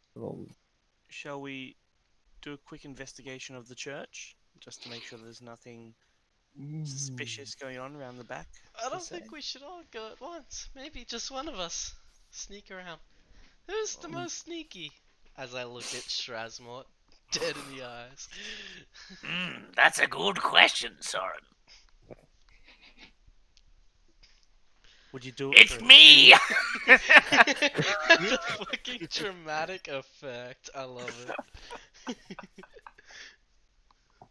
Shall we do a quick investigation of the church just to make sure there's nothing suspicious going on around the back? I per don't se? think we should all go at once. Maybe just one of us sneak around. Who's the most sneaky? As I look at Shrasmort dead in the eyes. That's a good question, Soren. Would you do it It's for me! The fucking dramatic effect. I love it.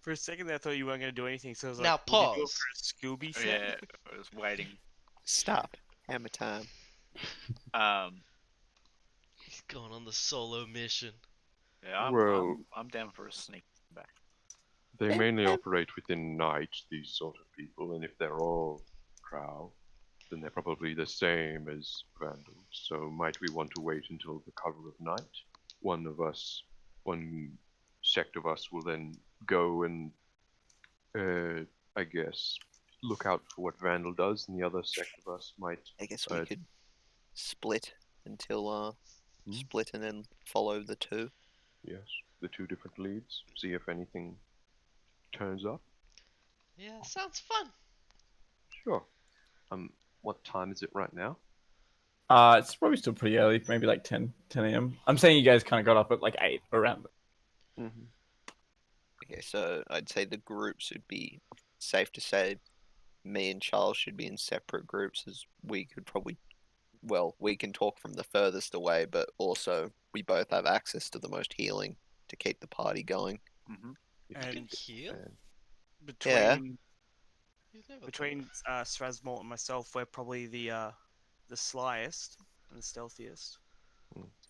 For a second there, I thought you weren't going to do anything, so I was Now like, would you do it pause. for a Scooby set? Yeah, I was waiting. Stop. Hammer time. He's going on the solo mission. Yeah, Well- I'm down for a sneak back. They mainly operate within night, these sort of people, and if they're all drow, then they're probably the same as vandals. So might we want to wait until the cover of night? One sect of us will then go and, I guess, look out for what Vandal does, and the other sect of us might. I guess we Uh, could split until Hmm? split and then follow the two. Yes, the two different leads. See if anything turns up. Yeah, sounds fun. Sure. What time is it right now? It's probably still pretty early, maybe like 10 a.m. I'm saying you guys kind of got up at like 8 around. Mm-hmm. Okay, so I'd say the groups would be safe to say me and Charles should be in separate groups as we could probably we can talk from the furthest away, but also we both have access to the most healing to keep the party going. Mm-hmm. And Heal? between Yeah. You've never between Strasmort and myself, we're probably the slyest and the stealthiest.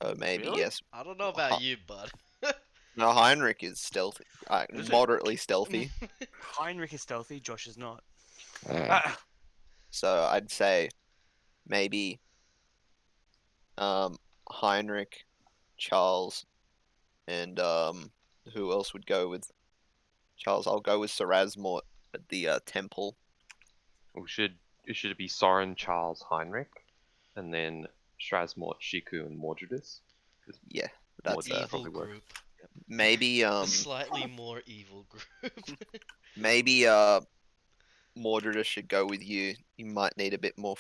So maybe Really? yes. I don't know about you, bud. No, Heinrich is stealthy, Is it? moderately stealthy. Heinrich is stealthy, Josh is not. So I'd say maybe Heinrich, Charles, and who else would go with Charles? I'll go with Sarasmort at the temple. It should be Soren, Charles, Heinrich, and then Strasmort, Shiku, and Mordredus. Yeah, that's Mordredus Evil probably works. group. maybe The slightly more evil group. maybe Mordredus should go with you. You might need a bit more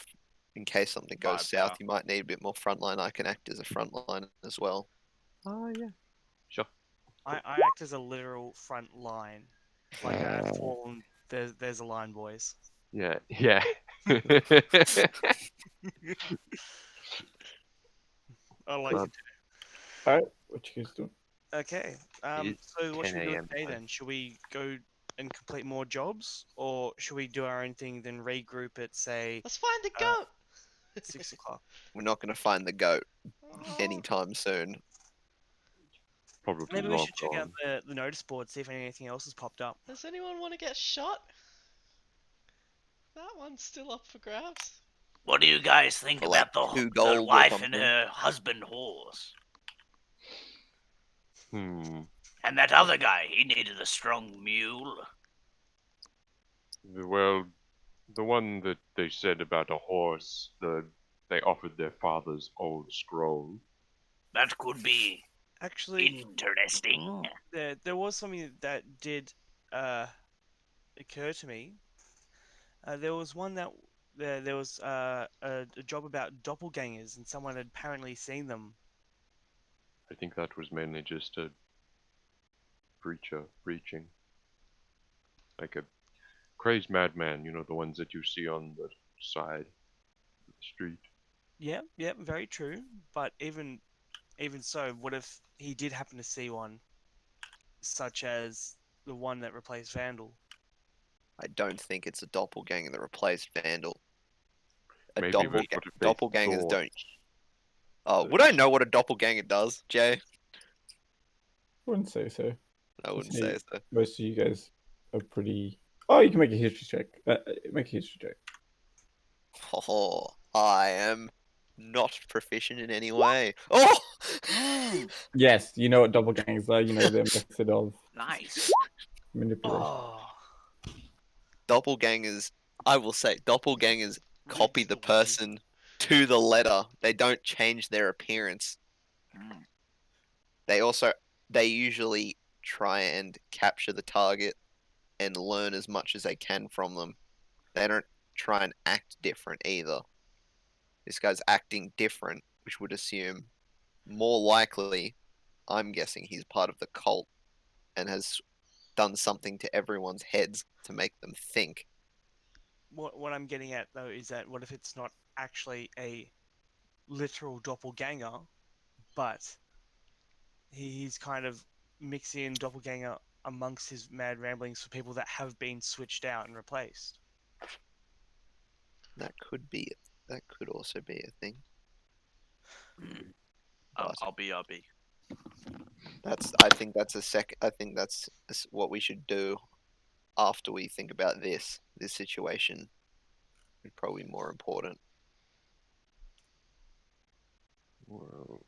in case something goes Firepower. south. You might need a bit more frontline. I can act as a frontline as well. Oh yeah. Sure. I act as a literal front line. If like I've fallen, there's a line, boys. Yeah. Yeah. I like Well, it. All right, what you guys doing? Okay. It's So what should we 10 do a.m. today time. then? Should we go and complete more jobs, or should we do our own thing then regroup at say Let's find the Uh, goat. 6 o'clock? We're not going to find the goat Oh. anytime soon. Probably Maybe we long should check out gone. the notice board, see if anything else has popped up. Does anyone want to get shot? That one's still up for grabs. What do you guys think For, like, about 2 the gold or wife and something. her husband horse? Hmm. And that other guy, he needed a strong mule. Well, the one that they said about a horse, they offered their father's old scroll. That could be Actually, interesting. there was something that did occur to me. There was one that there was a job about doppelgangers, and someone had apparently seen them. I think that was mainly just a preacher preaching. Like a crazed madman, you know, the ones that you see on the side of the street. Yeah, very true. But even so, what if he did happen to see one? such as the one that replaced Vandal. I don't think it's a doppelganger that replaced Vandal. A Maybe, but what if they doppelgangers thought don't. Oh, that- would I know what a doppelganger does, Jay? Wouldn't say so. I wouldn't See, say so. most of you guys are pretty. Oh, you can make a history check. Make a history check. Oh, I am not proficient in any way. Oh! Yes, you know what doppelgangers are. You know their method of Nice. manipulation. Oh, Doppelgangers, I will say, doppelgangers copy Wait the till we- person to the letter. They don't change their appearance. Mm. They usually try and capture the target and learn as much as they can from them. They don't try and act different either. This guy's acting different, which would assume more likely, I'm guessing he's part of the cult and has done something to everyone's heads to make them think. what I'm getting at though is that what if it's not actually a literal doppelganger, but he's kind of mixing in doppelganger amongst his mad ramblings for people that have been switched out and replaced. That could also be a thing. Um, But I'll be. I think that's what we should do after we think about this situation. Is probably more important. well,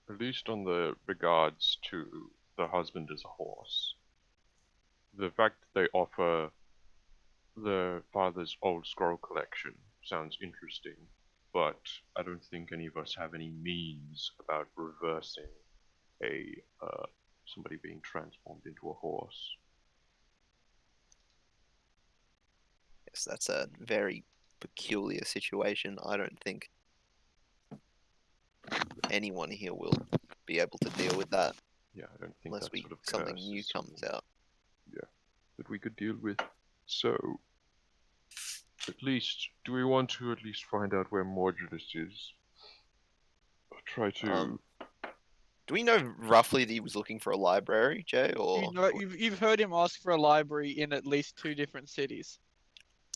at least on the regards to the husband as a horse, the fact that they offer the father's old scroll collection sounds interesting, but I don't think any of us have any means about reversing a somebody being transformed into a horse. Yes, that's a very peculiar situation. I don't think anyone here will be able to deal with that Yeah, I don't think unless that sort of something curse new is comes something out. that we could deal with. So, at least, do we want to at least find out where Mordredus is? Or try to. Do we know roughly that he was looking for a library, Jay? Or You know, you've heard him ask for a library in at least 2 different cities.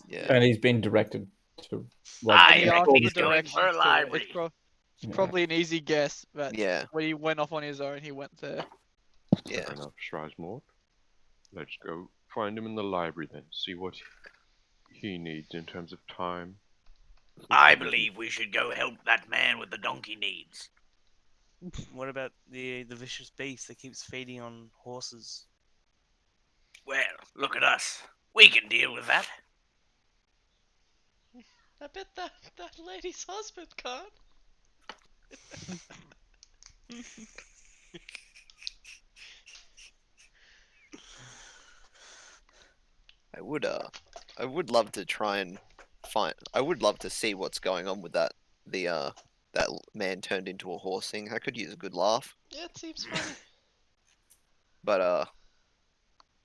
yeah, And he's been directed to. I He reckon asked he's for going for a directions to it. library. It's Yeah. probably an easy guess, but yeah, when he went off on his own, he went there. yeah. Fair enough, Shrasmord. Let's go find him in the library then, see what he needs in terms of time. I believe we should go help that man with the donkey needs. What about the vicious beast that keeps feeding on horses? Well, look at us. We can deal with that. I bet that lady's husband can't. I would love to try and I would love to see what's going on with that man turned into a horse thing. I could use a good laugh. Yeah, it seems funny. But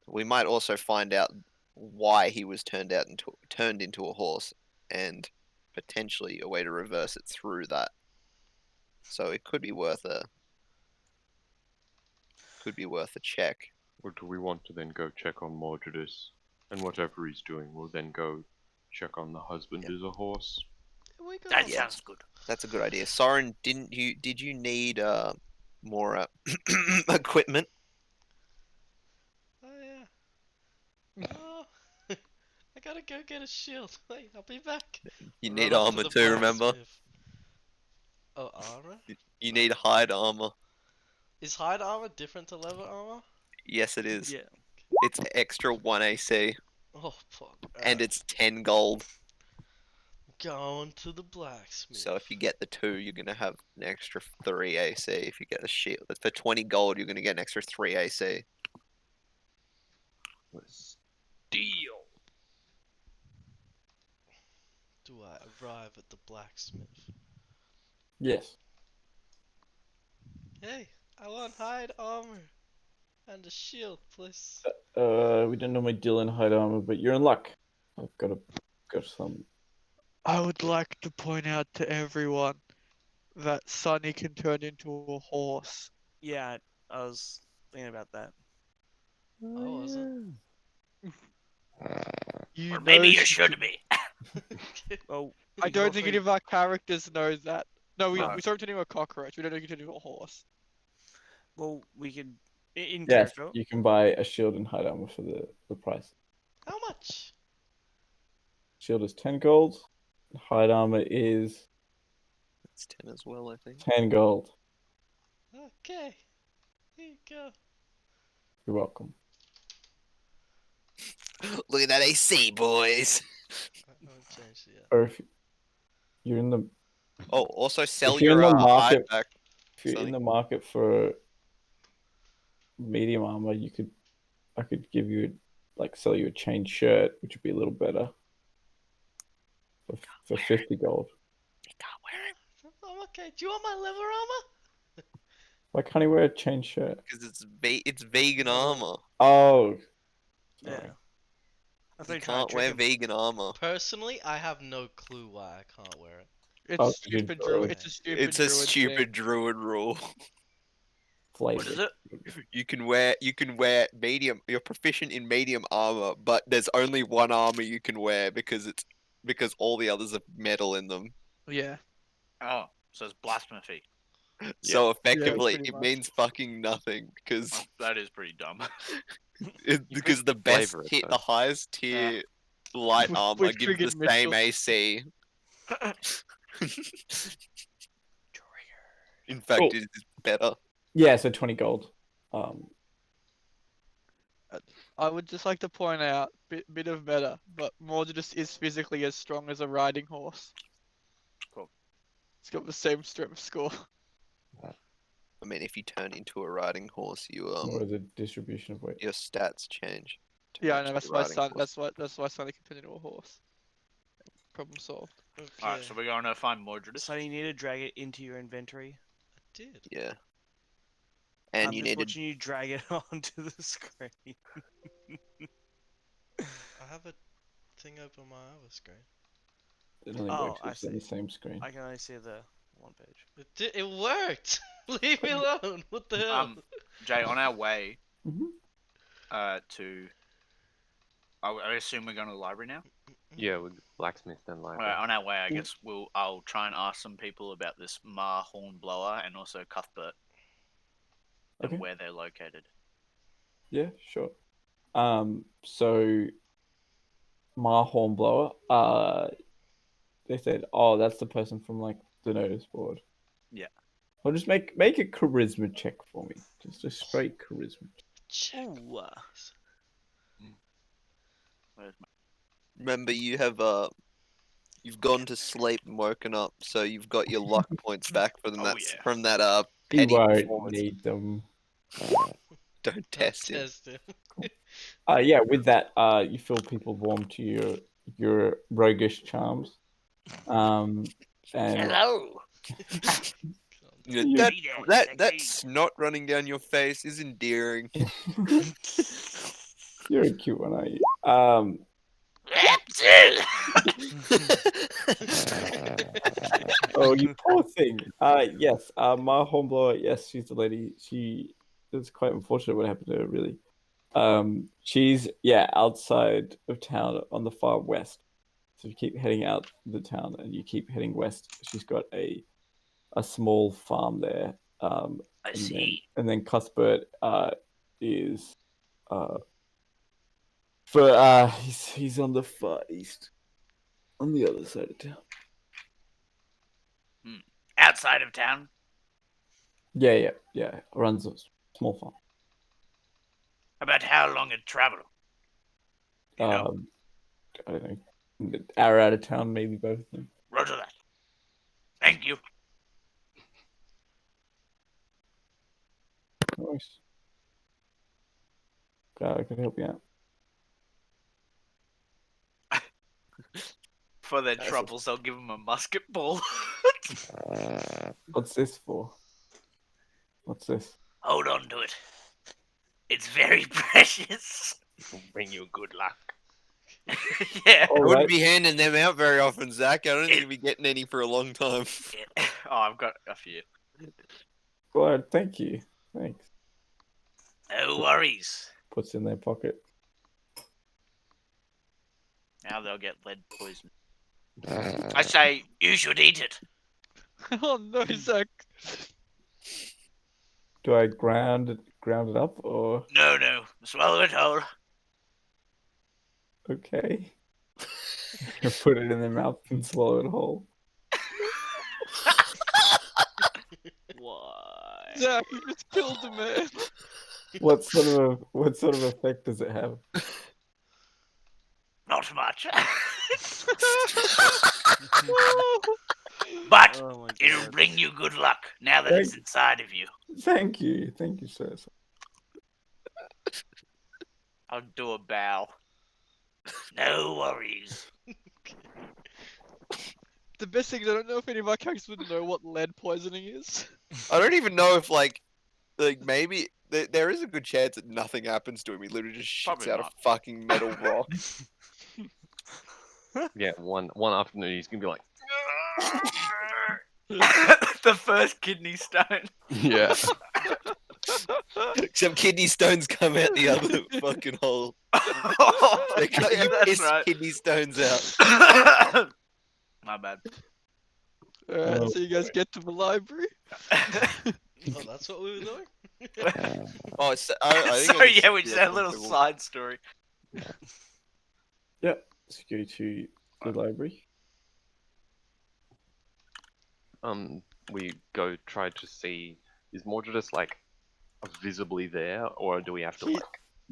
we might also find out why he was turned into a horse, and potentially a way to reverse it through that. So it could be worth a check. Or do we want to then go check on Mordredus? And whatever he's doing, we'll then go check on the husband Yep. as a horse. We go That Yeah. sounds good. That's a good idea. Soren, did you need more equipment? Oh yeah. Oh, I gotta go get a shield. Wait, I'll be back. You Run need up to armor the too, remember? blacksmith. Oh, armor? You need hide armor. Is hide armor different to leather armor? Yes, it is. Yeah. It's extra 1 AC, Oh fuck. and Alright. it's 10 gold. Going to the blacksmith. So if you get the 2, you're gonna have an extra 3 AC. If you get a shield for 20 gold, you're gonna get an extra 3 AC. Deal. Do I arrive at the blacksmith? Yes. Hey, I want hide armor and a shield, please. We don't normally deal in hide armor, but you're in luck. I've got some. I would like to point out to everyone that Sunny can turn into a horse. Yeah, I was thinking about that. I wasn't. You Or maybe know you she should did- be. Well, I we can don't all think three- any of our characters knows that. No, we No. saw him turn into a cockroach. We don't know he can turn into a horse. Well, we could in Yes, character. you can buy a shield and hide armor for the price. How much? Shield is 10 gold. Hide armor is It's 10 as well, I think. 10 gold. Okay. Here you go. You're welcome. Look at that AC, boys. I haven't changed it yet. Or if you're in the Oh, also sell if you're in your the hide market, back. if you're in Sonny. the market for medium armor, I could give you sell you a chain shirt, which would be a little better for 50 gold. You can't wear it. I'm okay. Do you want my leather armor? Why can't he wear a chain shirt? Because it's vegan armor. Oh, Yeah. sorry. I thought You you trying can't to trick wear him. vegan armor. Personally, I have no clue why I can't wear it. It's Oh, stupid you- druid. It's a stupid It's a druid stupid thing. druid rule. Flavor. What is it? You can wear medium. You're proficient in medium armor, but there's only one armor you can wear because all the others have metal in them. Yeah. Oh, so it's blasphemy. So effectively, pretty it much. means fucking nothing because Well, that is pretty dumb. because the best flavor it, tier, though. the highest tier light With- armor with gives the triggered same Mitchell. AC. In fact, Cool. it is better. Yeah, so 20 gold. I would just like to point out, bit of meta, but Mordredus is physically as strong as a riding horse. Cool. It's got the same strength score. I mean, if you turn into a riding horse, Or the distribution of weight. your stats change. to Yeah, I match know. the That's why riding Sun. horse. That's why Sunny can turn into a horse. Problem solved. Okay. Alright, so we're going to find Mordredus. So you need to drag it into your inventory. I did. Yeah. And I'm you just need to watching you drag it onto the screen. I have a thing open on my other screen. It only Oh, works I if it's on the see. same screen. I can only see the one page. It worked. Leave me alone. What the hell? Jay, on our way Mhm. to... I assume we're going to the library now? Yeah, with blacksmith and library. Alright, on our way, I Yeah. guess I'll try and ask some people about this Ma Hornblower and also Cuthbert and Okay. where they're located. Yeah, sure. So Ma Hornblower, they said, oh, that's the person from the notice board. Yeah. Well, just make a charisma check for me. Just a straight charisma. Check. Ooh, Where's my... remember you've gone to sleep and woken up, so you've got your luck points back from Oh, that yeah. He petty won't performance. need them. Don't test him. Test him. Yeah, with that, you feel people warm to your roguish charms. And Hello! You know, You- that, Hey there, that sexy. snot running down your face is endearing. you're a cute one, aren't you? Oh, you poor thing. Yes, Ma Hornblower, yes, she's the lady. It's quite unfortunate what happened to her, really. She's outside of town on the far west. So if you keep heading out the town and you keep heading west, she's got a small farm there. I And see. then Cuthbert is he's on the far east, on the other side of town. Outside of town? Yeah. Runs a small farm. About how long it travel? You know, I don't know, an hour out of town, maybe both of them. roger that. Thank you. Nice. Glad I could help you out. For their That's a- troubles, I'll give them a musket ball. What's this for? What's this? Hold on to it. It's very precious. Will bring you good luck. Yeah. I All wouldn't right. be handing them out very often, Zach. I don't think you'll be getting any for a long time. Yeah. Oh, I've got a few. Glad. Thank you. Thanks. No worries. puts in their pocket. Now they'll get lead poison. I say you should eat it. Oh no, Zach. Do I ground it up or No, swallow it whole. okay? Put it in their mouth and swallow it whole. Why? Zach, you just killed the man. What sort of effect does it have? Not much. But Oh my it'll god. bring you good luck now that it's inside of you. Thank you, sir. I'll do a bow. No worries. The best thing is I don't know if any of our characters would know what lead poisoning is. I don't even know if like maybe there is a good chance that nothing happens to him. He literally just shits Probably out not. a fucking metal rock. Yeah, one afternoon he's gonna be like, The first kidney stone. yeah. Some kidney stones come out the other fucking hole. They cut Yeah, you that's piss right. kidney stones out. My bad. Alright, Oh, so you guys get to the library. Oh, that's what we were doing? Oh, so, I think So I'll just yeah, we do just that had a little comfortable. side story. Yep. Let's go to the library. We go try to see, is Mordred just like visibly there, or do we have to He- like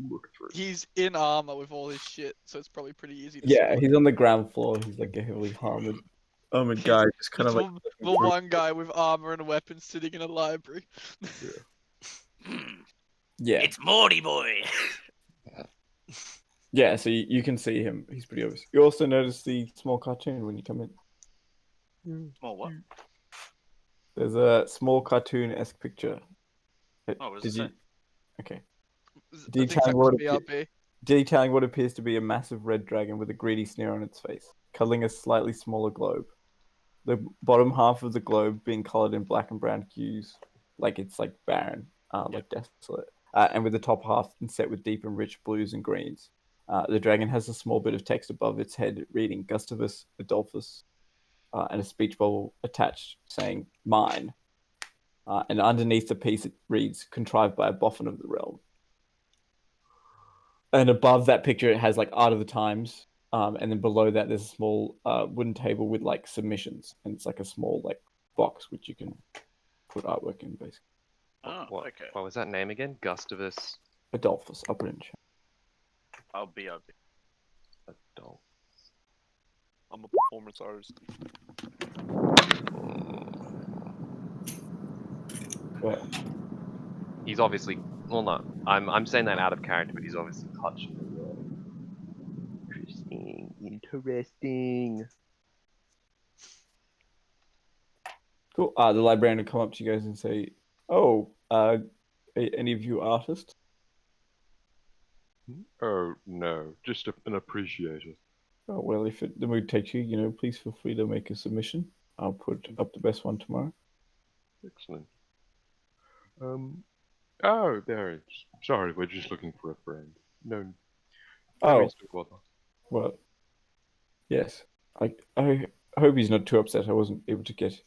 look through? He's in armor with all his shit, so it's probably pretty easy to Yeah, spot. he's on the ground floor. He's like a heavily armored guy, just kind It's of like the one guy with armor and a weapon sitting in a library. yeah, It's Morty boy. yeah. So you can see him. He's pretty obvious. You also notice the small cartoon when you come in. Small what? There's a small cartoon-esque picture. Oh, what does it say? Okay. I think Detailing Zach what, was BRB. detailing what appears to be a massive red dragon with a greedy sneer on its face, cuddling a slightly smaller globe. The bottom half of the globe being colored in black and brown hues, like it's like barren, like desolate, and with the top half set with deep and rich blues and greens. The dragon has a small bit of text above its head reading Gustavus Adolphus, and a speech bubble attached saying "mine." And underneath the piece it reads "contrived by a boffin of the realm." And above that picture it has like Art of the Times, and then below that there's a small wooden table with like submissions, and it's like a small like box which you can put artwork in basically. Oh, What, okay. what was that name again? Gustavus Adolphus, I'll put it in chat. I'll be. Adolphus. I'm a performance artist. But He's obviously, well, no, I'm saying that out of character, but he's obviously touching the world. Interesting. cool. The librarian will come up to you guys and say, "Oh, any of you artists?" Oh, no, just an appreciator. Oh, well, if the mood takes you, please feel free to make a submission. I'll put up the best one tomorrow. Excellent. Oh, there it is. Sorry, we're just looking for a friend. No Oh, reason to bother. well, yes. I hope he's not too upset. I wasn't able to get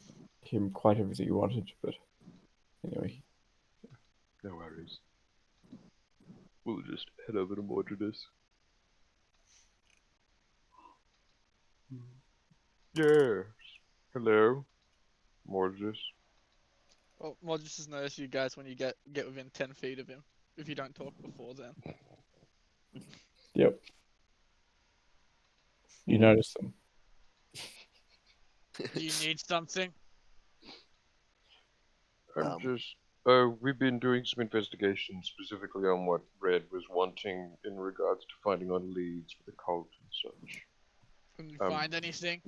him quite everything he wanted, but anyway. No worries. We'll just head over to Mordred's. Yes. Hello, Mordred. Well, Modus has noticed you guys when you get within 10 feet of him. If you don't talk before then. Yep. You notice them. Do you need something? We've been doing some investigation specifically on what Red was wanting in regards to finding on leads for the cult and such. Can you Um, find anything?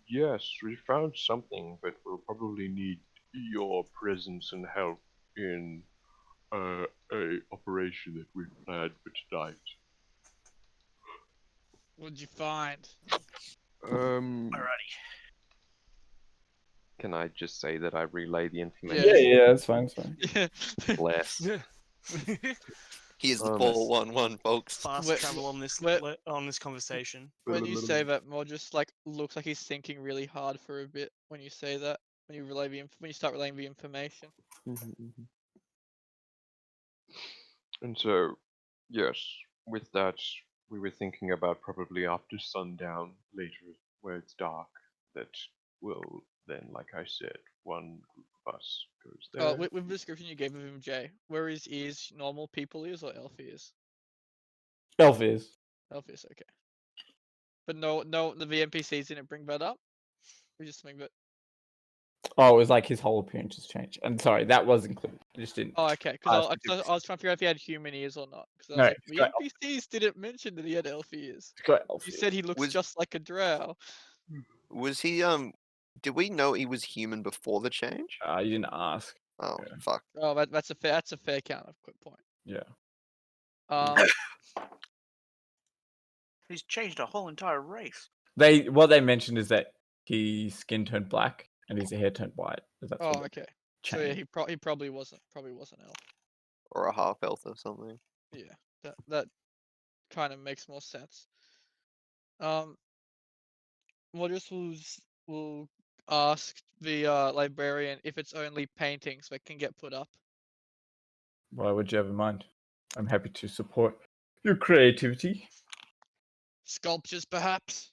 Yes, we found something, but we'll probably need your presence and help in a operation that we've planned for tonight. What'd you find? Alrighty. Can I just say that I relay the Yeah, information? yeah, that's fine, that's fine. Yeah. Less. He is the Um, 411, folks. Fast Wait, travel on this wait. on this conversation. When you say that, Mod just like looks like he's thinking really hard for a bit. When you say that, when you when you start relaying the information. And so, yes, with that, we were thinking about probably after sundown, later, where it's dark, that will then, like I said, one group of us goes there. With the description you gave of him, Jay, were his ears normal people ears or elf ears? Elf is. Elf ears, okay. But no, the NPCs didn't bring that up. We just think that. Oh, it was like his whole appearance has changed. And sorry, that was included. I just didn't. Oh, okay. Because I was trying to figure out if he had human ears or not. Because I was No, like, he's the got NPCs didn't mention that he had elf ears. It's got elf You ears. said he looks Was- just like a drow. Was he did we know he was human before the change? You didn't ask. Oh Yeah. fuck. Oh, that's a fair count of quick point. Yeah. He's changed a whole entire race. What they mentioned is that his skin turned black and his hair turned white. That's Oh, what okay. So yeah, changed. he probably wasn't elf. Or a half elf or something. Yeah, that kind of makes more sense. Modus will ask the librarian if it's only paintings that can get put up. Why would you have in mind? I'm happy to support your creativity. Sculptures, perhaps.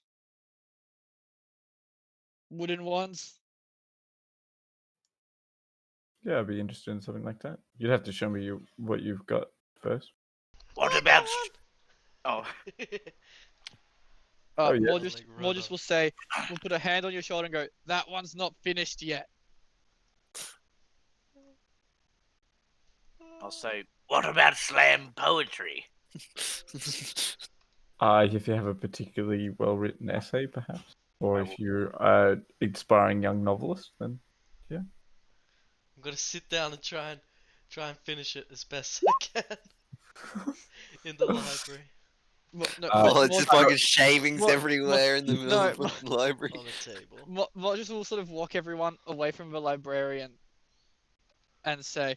Wooden ones. Yeah, I'd be interested in something like that. You'd have to show me what you've got first. What about? Oh, Oh, yeah. Modus will say, we'll put a hand on your shoulder and go, that one's not finished yet. I'll say, what about slam poetry? If you have a particularly well-written essay, perhaps, or if you're an inspiring young novelist, then I'm gonna sit down and try and finish it as best I can in the library. Well, it's just fucking shavings Mo- everywhere in the middle no, of the library. On the table. Modus will sort of walk everyone away from the librarian and say,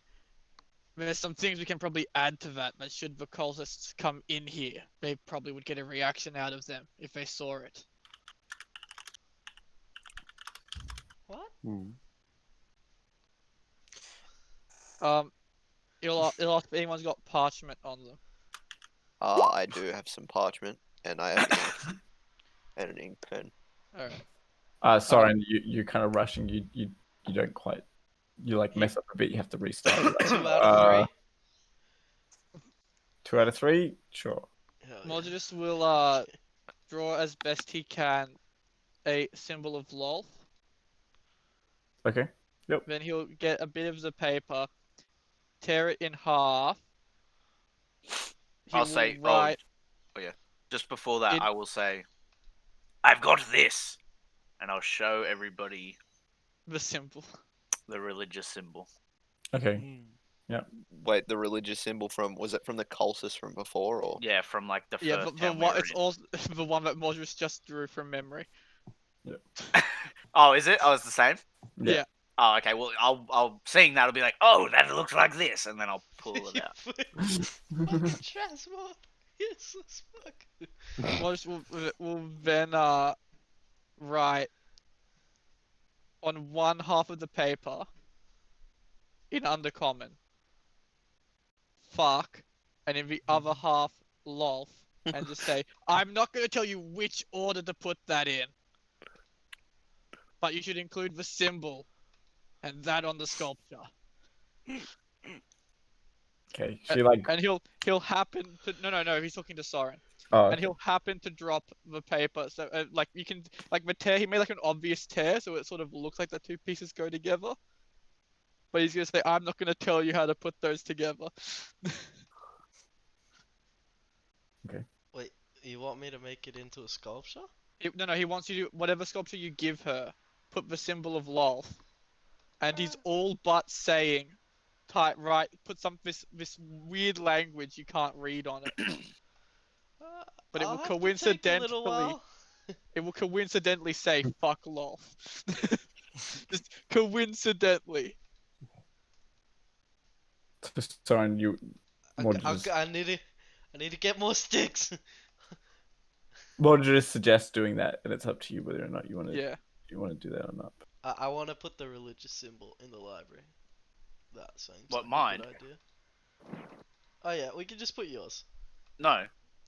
there's some things we can probably add to that, but should the cultists come in here, they probably would get a reaction out of them if they saw it. What? It'll ask if anyone's got parchment on them. I do have some parchment, and I have ink and an ink pen. Alright. Sorry, you're kind of rushing. You don't quite. You like mess up a bit. You have to restart. 2 out of 3. 2 out of 3, sure. Hell yeah. Modus will draw as best he can a symbol of lol. Okay. Yep. Then he'll get a bit of the paper, tear it in half. I'll say, write oh yeah. Just before that, In- I will say, I've got this, and I'll show everybody the symbol. the religious symbol. Okay. Wait, the religious symbol was it from the cultists from before, or? Yeah, from like the first Yeah, the town we one were it's in. all the one that Modus just drew from memory. Oh, is it? Oh, it's the same. Yeah. Oh, okay. Well, I'll seeing that, I'll be like, oh, that looks like this, and then I'll pull it out. Fucking Transmod. Yes, as fuck. Modus will then write on one half of the paper in undercommon fuck, and in the other half lol, and just say, I'm not going to tell you which order to put that in, but you should include the symbol and that on the sculpture. Okay. She like. And he'll happen to no, he's talking to Soren. Oh, And he'll happen to drop the paper, so like you can like the tear. He made like an obvious tear, so it sort of looks like the two pieces go together. But he's gonna say, "I'm not gonna tell you how to put those together." Wait, you want me to make it into a sculpture? No, he wants you to whatever sculpture you give her, put the symbol of lol, and he's all but saying, put this weird language you can't read on it. But it I'll will have to take a little coincidentally, while. it will coincidentally say fuck lol. Just coincidentally. Soren, Mordredus, I need to get more sticks. Mordredus suggests doing that, and it's up to you whether or not you want to Yeah. do that or not. I want to put the religious symbol in the library. That seems What, like mine? a good idea. Oh yeah, we can just put yours. No.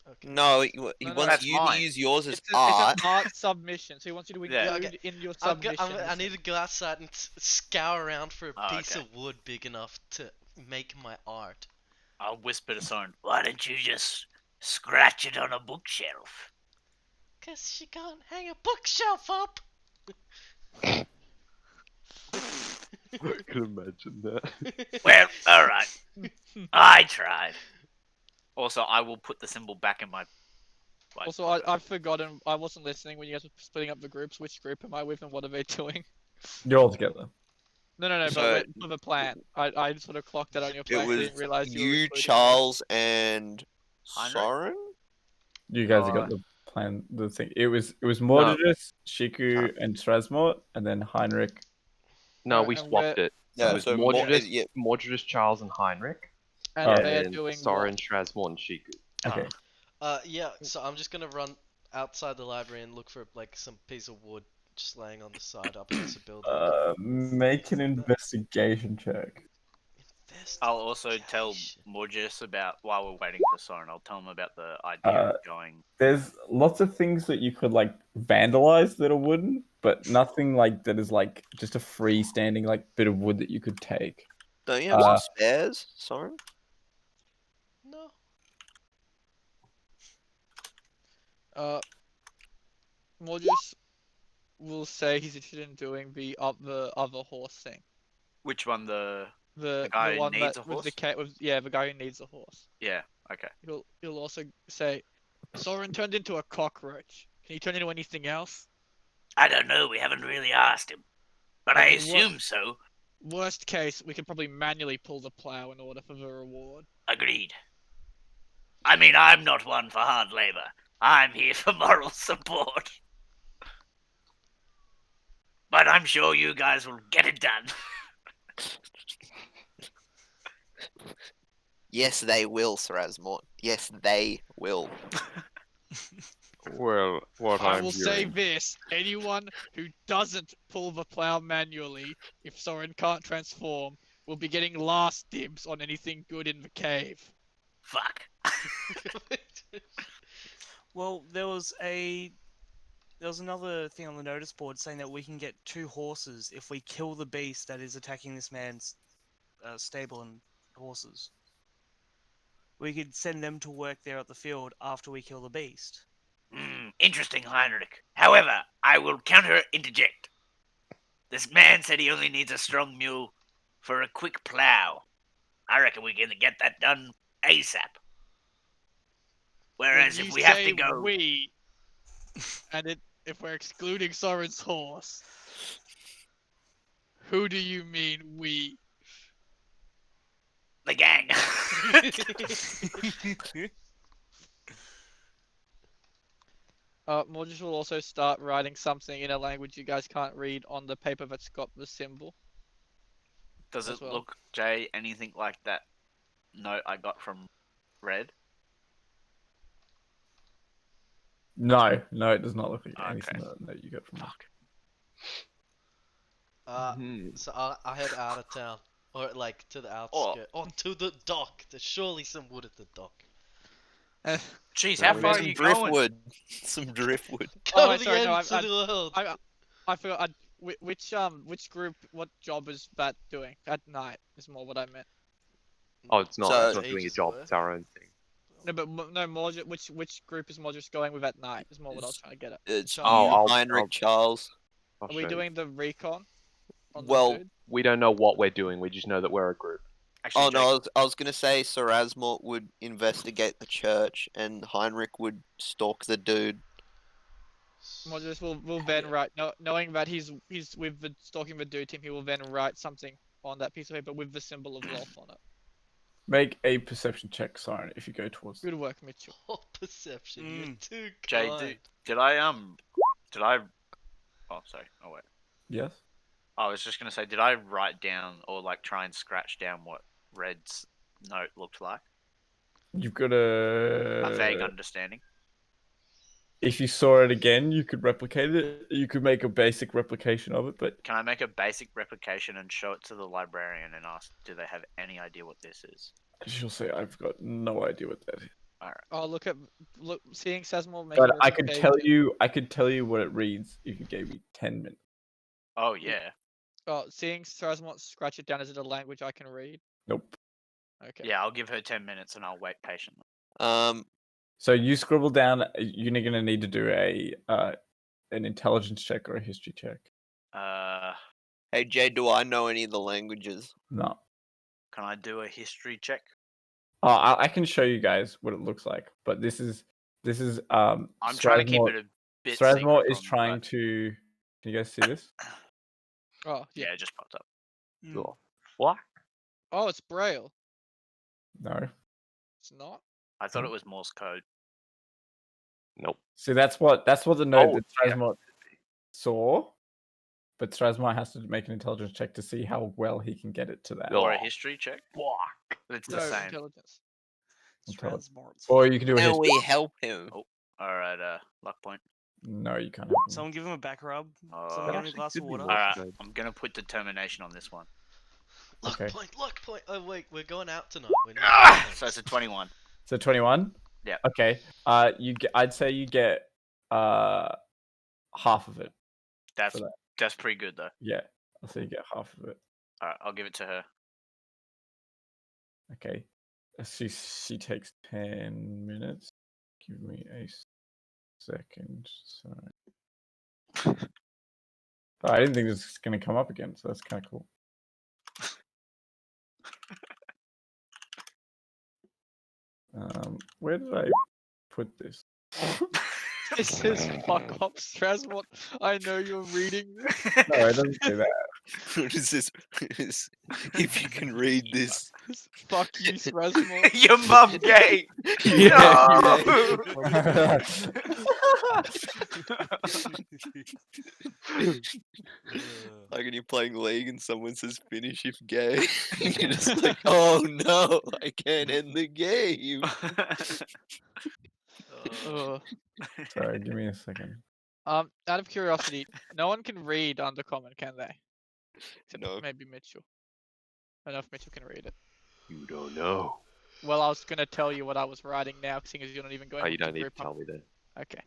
Okay. No, he No, no, wants That's you to mine. use yours as It's art. an art submission, so he wants you to Yeah. include in your I submission. need to go outside and scour around for a Oh, piece okay. of wood big enough to make my art. I'll whisper to Soren, why don't you just scratch it on a bookshelf? 'Cause she can't hang a bookshelf up. I can imagine that. Well, alright. I tried. Also, I will put the symbol back in my... Also, I've forgotten. I wasn't listening when you guys were splitting up the groups. Which group am I with, and what are they doing? You're all together. No. So- But for the plan, I sort of clocked that on your It plan. I was didn't realize you were you, including me. Charles, and Heinrich? Soren. You guys have Oh, got the plan. The thing. It was Mordredus, Shiku, and Strasmort, and then Heinrich. No, Alright, we and swapped it. Yeah, it was so Mordredus, yeah. Mordredus, Charles, and Heinrich, And Oh. they're and doing Soren, what? Strasmore, and Shiku. Okay. Yeah. So I'm just gonna run outside the library and look for like some piece of wood just laying on the side up against a building. Make an investigation check. I'll also tell Morgus about, while we're waiting for Soren, I'll tell him about the idea of going... There's lots of things that you could like vandalize that are wooden, but nothing like that is like just a freestanding like bit of wood that you could take. Don't you have some spares, Soren? No. Morgus will say he's interested in doing the other horse thing. Which one? The the guy who one needs that a horse? the guy who needs a horse. Yeah, okay. He'll also say, Soren turned into a cockroach. Can he turn into anything else? I don't know, we haven't really asked him. But I Okay, assume so. Worst case, we could probably manually pull the plow in order for the reward. Agreed. I mean, I'm not one for hard labor. I'm here for moral support. But I'm sure you guys will get it done. Yes, they will, Sir Asmort. Yes, they will. Well, what I I'm will say hearing. this: anyone who doesn't pull the plow manually, if Soren can't transform, will be getting last dibs on anything good in the cave. Fuck. Well, there was another thing on the notice board saying that we can get 2 horses if we kill the beast that is attacking this man's stable and horses. We could send them to work there at the field after we kill the beast. Interesting, Heinrich. However, I will counter-interject. This man said he only needs a strong mule for a quick plow. I reckon we can get that done ASAP. Whereas When if you we have say to go... we, and if we're excluding Soren's horse, who do you mean we? The gang. Morgus will also start writing something in a language you guys can't read on the paper that's got the symbol. Does as it well. look, Jay, anything like that note I got from Red? No, it does not look like Okay. anything that you get from that. Fuck. So I head out of town, or like to the outskirts, or to the dock. There's surely some wood at the dock. Jeez, how far are Some you going? driftwood. Some driftwood. Go wait, to sorry, the no, ends of the world. I forgot. Which group? What job is that doing at night? Is more what I meant. Oh, it's not. So- it's not doing a job. It's our own thing. No, but no, Morgus. Which group is Morgus going with at night? Is more what I was trying to get at. It's you, Charles. Heinrich, Charles. I'll Are we show you. doing the recon? On Well, the dude? We don't know what we're doing. We just know that we're a group. Actually, Oh Jake, no, I was gonna say Sir Asmort would investigate the church and Heinrich would stalk the dude. Morgus will then write, knowing that he's with the stalking the dude team, he will then write something on that piece of paper with the symbol of Lolth on it. Make a perception check, Siren, if you go towards. Good work, Mitchell. Oh, perception. You're too Jay, kind. did I oh, sorry. Oh, wait. Yes. I was just going to say, did I write down or like try and scratch down what Red's note looked like? You've got A vague a. understanding. If you saw it again, you could replicate it. You could make a basic replication of it, but Can I make a basic replication and show it to the librarian and ask, do they have any idea what this is? she'll say, "I've got no idea what that is." Oh, look, seeing Sesmore make But a I could replication. tell you what it reads if you gave me 10 minutes. Oh yeah. Oh, seeing Sesmore scratch it down, is it a language I can read? Nope. Okay. Yeah, I'll give her 10 minutes and I'll wait patiently. So you scribble down. You're gonna need to do an intelligence check or a history check. Hey Jay, do I know any of the languages? No. Can I do a history check? Oh, I can show you guys what it looks like, but this is I'm trying to keep it a bit secret Strasmore is from, trying but- to. Can you guys see this? Oh, yeah. Yeah, it just popped up. Oh, what? Oh, it's Braille. No. It's not. I thought it was Morse code. Nope. See, that's what the note Oh, that yeah. Strasmore saw, but Strasmore has to make an intelligence check to see how well he can get it to that. Or a Oh. history check. Fuck. It's No, the same. intelligence. Intelligence. Strasmort's Or fine. you can do a Can history. we help him? Alright, luck point. No, you can't. Have him. Someone give him a back rub. Uh, Someone give him a actually glass could of be water. Morse Alright, code. I'm gonna put determination on this one. Luck Okay. point, luck point. Oh wait, we're going out tonight. We need So it's a 21. So 21. Yeah. Okay. I'd say you get half of it. That's for that. that's pretty good though. Yeah. I'll say you get half of it. Alright, I'll give it to her. Okay. She takes 10 minutes. Give me a second. Sorry. Oh, I didn't think this was going to come up again, so that's kind of cool. Where did I put this? It says fuck off, Strasmore. I know you're reading this. No, it doesn't say that. What is this? If you can read this. Fuck you, Strasmore. Your mum gay. Like when you're playing League and someone says finish if gay. You're just like, oh no, I can't end the game. Ugh. Sorry, give me a second. Out of curiosity, no one can read Undercommon, can they? Except No. maybe Mitchell. I don't know if Mitchell can read it. You don't know. Well, I was gonna tell you what I was writing now, seeing as you're not even going Oh, to you don't need to group up. tell me then. Okay.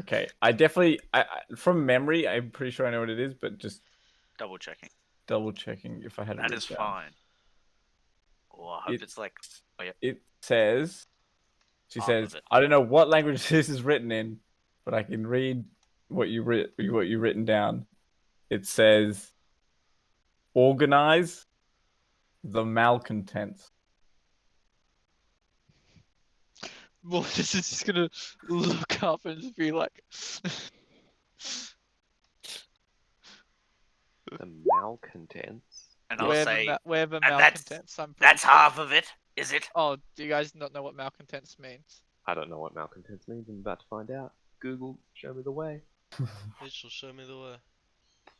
Okay. I definitely, from memory, I'm pretty sure I know what it is, but just Double checking. double checking if I had it. That written is down. fine. Oh, I hope It- it's like. Oh yeah. It says, she Half says, of it. I don't know what language this is written in, but I can read what you written down. It says, organize the malcontents. Well, this is just gonna look up and just be like, The malcontents. And I'll where say the and that's- malcontents. I'm pretty that's sure. half of it, is it? Oh, do you guys not know what malcontents means? I don't know what malcontents means. I'm about to find out. Google, show me the way. Mitchell, show me the way.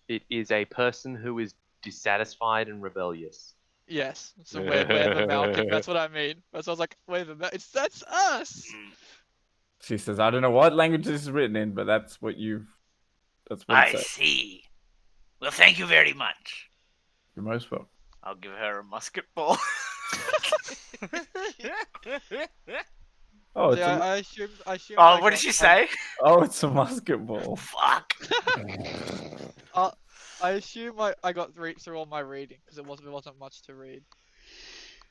It is a person who is dissatisfied and rebellious. Yes. So where the malcontents. That's what I mean. That's why I was like, where the that's us. Mm, She says, I don't know what language this is written in, but that's what it I says. see. Well, thank you very much. You're most welcome. I'll give her a musket ball. Oh, it's Yeah, a, I assume. Oh, what did she say? oh, it's a musket ball. Fuck. I assume I got through all my reading because it wasn't much to read.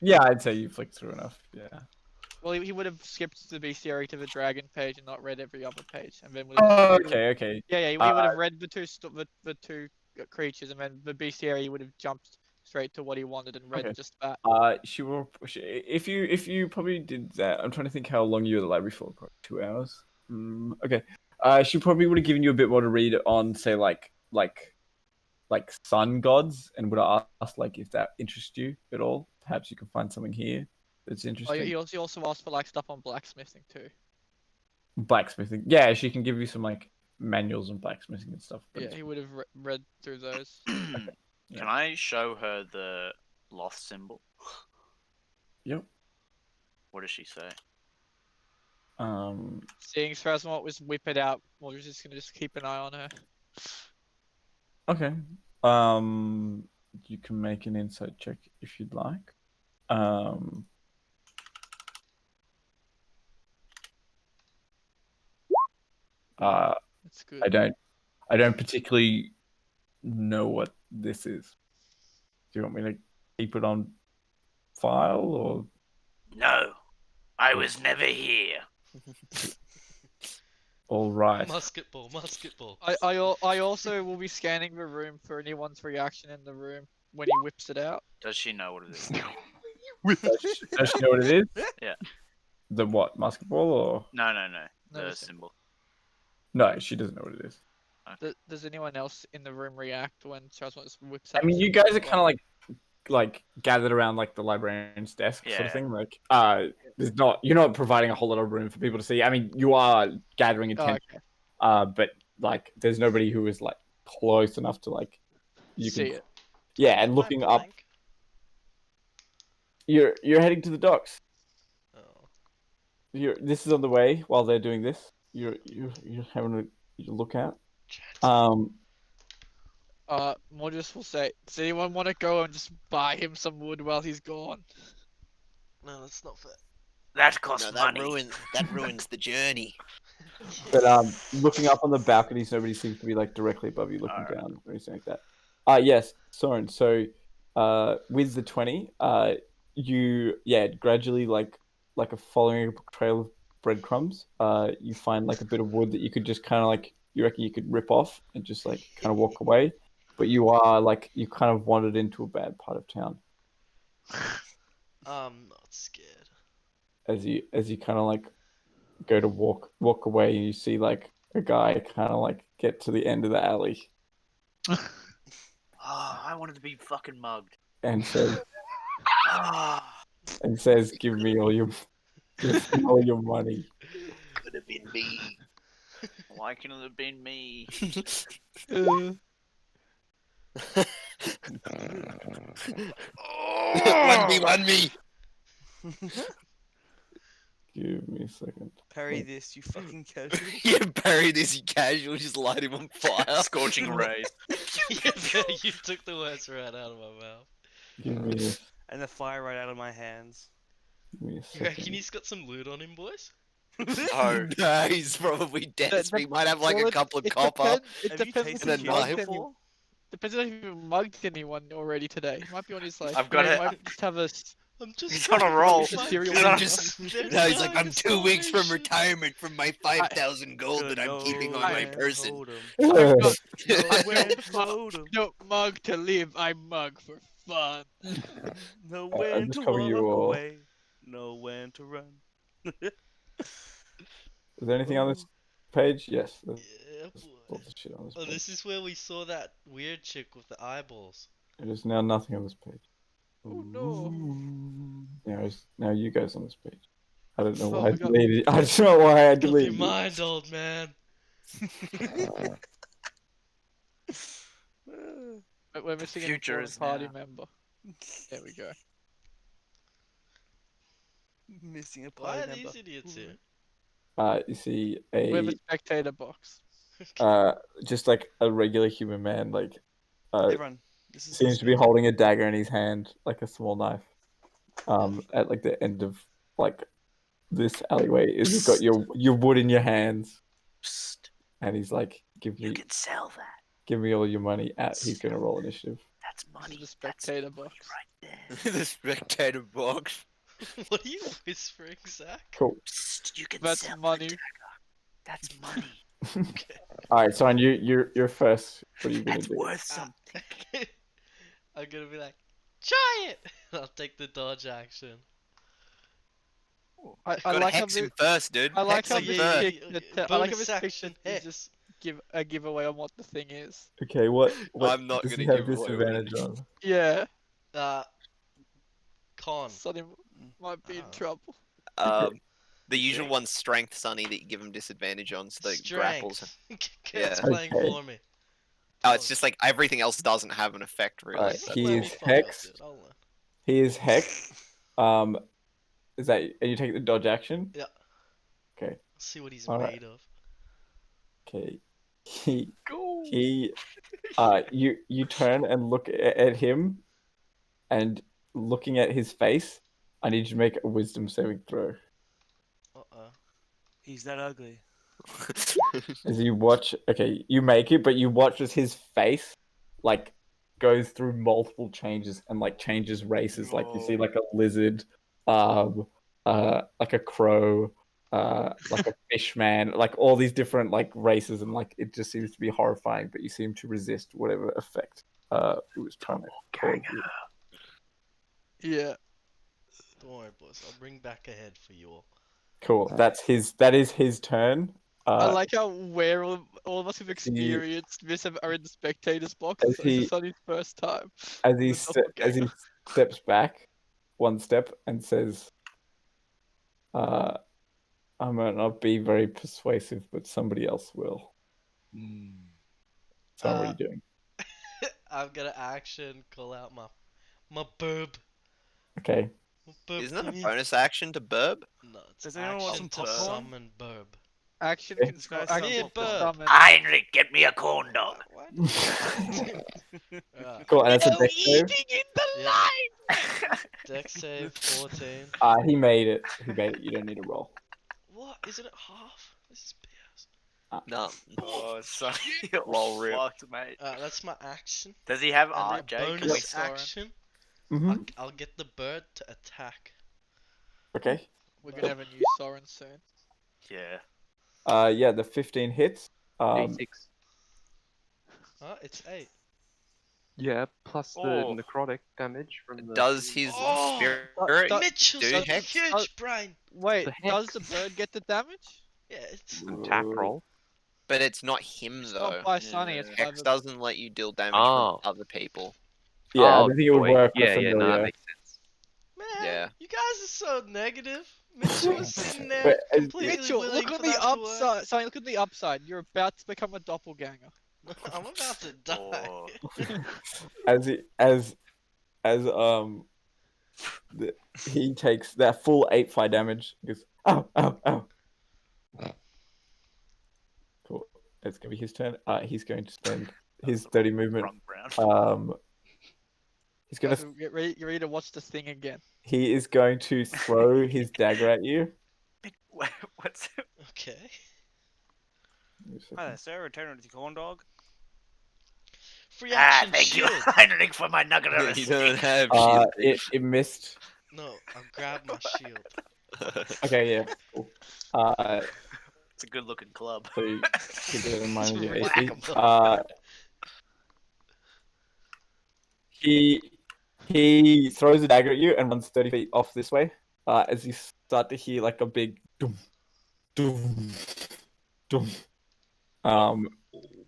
Yeah, I'd say you flicked through enough. Yeah. Well, he would have skipped the bestiary to the dragon page and not read every other page, and then would have. Oh, okay. Yeah, he would have read the two creatures, and then the bestiary he would have jumped straight to what he wanted and read Okay. just that. If you probably did that, I'm trying to think how long you were at the library for. Probably 2 hours. Okay. She probably would have given you a bit more to read on, say, like sun gods, and would have asked like if that interests you at all. Perhaps you can find something here that's Oh, interesting. he also asked for like stuff on blacksmithing too. Blacksmithing. Yeah, she can give you some like manuals on blacksmithing and stuff. But Yeah, he would have read through those. Yeah. Can I show her the Loth symbol. Yep. What does she say? Seeing Strasmont was whip it out, we're just gonna keep an eye on her. Okay. You can make an insight check if you'd like. That's good. I don't particularly know what this is. Do you want me to keep it on file or? No, I was never here. All right. Musketball, musketball. I also will be scanning the room for anyone's reaction in the room when he whips it out. Does she know what it is? Does she know what it is? Yeah. The what? Basketball or? No. No, The the symbol. No, she doesn't know what it is. Does anyone else in the room react when Strasmont whips out? I mean, the you symbol guys are as kind well? of like gathered around like the librarian's desk sort Yeah. of thing. Like, you're not providing a whole lot of room for people to see. I mean, you are gathering Oh, attention, okay. but like, there's nobody who is like close enough to like you See can. it. Yeah, Am I and looking up, blank? you're heading to the docks. Oh. This is on the way while they're doing this. You're having a look out. Chance. Modus will say, does anyone want to go and just buy him some wood while he's gone? No, that's not fair. That costs No, that money. ruins the journey. But looking up on the balconies, nobody seems to be like directly above you looking Alright. down or anything like that. Yes, Soren. So, with the 20, you gradually like a following a trail of breadcrumbs. You find like a bit of wood that you could just kind of like you reckon you could rip off and just like kind of walk away. But you are like you kind of wandered into a bad part of town I'm not scared. as you kind of like go to walk away and you see like a guy kind of like get to the end of the alley Oh, I wanted to be fucking mugged. and says Ah, give me all your money. Could have been me. why couldn't it have been me? One me, one me. Give me a second. Parry this, you fucking casual. You bury this, you casual, just light him on fire. Scorching rays. You took the words right out of my mouth. Give me And the fire right out of my hands. a You reckon second. he's got some loot on him, boys? Oh, No, he's probably dead. We might have like Well, a couple of it copper. It have you depends tasted if then he knife. mugged knife anyone. before? Depends on if he mugged anyone already today. He might be on his like. I've got he it. might just have a. I'm just. He's on a roll. He's a serial I'm killer. just- There's No, he's no like, I'm 2 weeks from salvation. retirement from my 5,000 gold that I'm keeping on my person. I've got Nowhere to float 'em. no mug to live. I mug for fun. Know I'm when just to covering you walk all. away. Know when to run. Is there anything on this page? Yes. There's Yeah, boy. lots of shit on this Oh, page. this is where we saw that weird chick with the eyeballs. There's now nothing on this page. Oh no. Now you guys on this page. I don't know Oh, why I we got- deleted it. I don't know why I Up your deleted it. mind, old man. We're missing an Future important is party now. member. There we go. Missing a Why party are member. these idiots here? You see We have a a spectator box. just like a regular human man, like Everyone, this is seems to be holding a dagger in his hand, like a small knife. At like the end of like this alleyway, is you've got your wood in your hands, Psst, and he's like, you can sell that. give me all your money. He's gonna roll initiative. That's This money. is a That's spectator money box. right there. The spectator box. What are you whispering, Zach? Cool. Psst, you can That's sell money. the dagger. That's money. All right, so you're first. What are you gonna That's do? worth something. I'm gonna be like, try it! I'll take the dodge action. I Gotta like how hex him the, first, dude. I like Hex how him this first. pic, I like how Bonus this action picture is hex. just give a giveaway on what the thing is. Okay, what I'm not does he gonna have give away what it disadvantage is. on? Yeah, Con. Sonny might be in Ah. trouble. The usual one's strength, Sonny, that you give him disadvantage on, so the grapples. Kurt's Yeah. playing Okay. for me. Oh, it's just like everything else doesn't have an effect, really. Alright, so- he Let is me fuck up, hexed. dude, I'll learn. He is hex. Is that and you take the dodge action? Yeah. Okay. Let's see what he's Alright. made of. Okay. You turn and look at him, and looking at his face, I need you to make a wisdom saving throw. Uh-oh. He's that ugly. As you watch, okay, you make it, but you watch as his face, like, goes through multiple changes and like changes races. Like you see, like a lizard, like a crow, like a fish man, like all these different like races, and like it just seems to be horrifying. But you seem to resist whatever effect it was trying to cause you. Yeah. Don't worry, boys. I'll bring back a head for you all. Cool. That is his turn. I like how where all of us who've he- experienced this are in the spectators box. As So this he- is on his first time. as he with doppelganger. steps back one step and says, I might not be very persuasive, but somebody else will. So what are you doing? I'm gonna action call out my burb. Okay. My burb Isn't that a thingy. bonus action to burb? No, it's Does anyone want action some to popcorn? summon burb. Action Okay. control. This guy's Action some to popcorn. summon. Heinrich, get me a corn dog. Why Alright. Cool, and that's a No dex save. eating in the Yeah. line. Dex save 14. He made it. He made it. You don't need a roll. What? Isn't it half? This is BS. No. Oh, so Lol, you're rip. fucked, mate. That's my action. Does he have And then RJ? Can we bonus Soren? action, Mm-hmm. I'll get the bird to attack. Okay. We're gonna have a new Soren soon. Yeah. Yeah, the 15 hits. D6. It's 8. Yeah, plus the Oh. necrotic damage from the. Does his Oh, spirit Mitchell's do got a hex? huge brain. Wait, The does hex. the bird get the damage? Yeah, it's attack roll? But it's not him It's though. not by Sunny. It's by Hex the. doesn't let you deal damage Oh. from other people. Yeah, I Oh, don't think it would boy. work Yeah, with yeah, no, familiar. that makes sense. man. Yeah. You guys are so negative. Mitchell was sitting there Wait, completely Mitchell, willing look for on the that to work. upside. Sonny, look at the upside. You're about to become a doppelganger. I'm about to die. Oh. He takes that full 8 fire damage. He goes, ow, ow, ow. Cool. It's gonna be his turn. He's going to spend his 30 movement. Wrong round. He's gonna. Guys, get ready to watch the thing again. He is going to throw his dagger at you. What's it? Okay. Hi there, sir. Return with the corn dog. Free Ah, action thank shield. you, Heinrich, for my nugget of a You don't stick. have shield. It missed. No, I'll grab my shield. Okay, yeah. Cool. It's a good-looking club. So you keep it in mind. Your Whack AC. 'em. He throws a dagger at you and runs 30 feet off this way. As you start to hear like a big doom, doom, doom,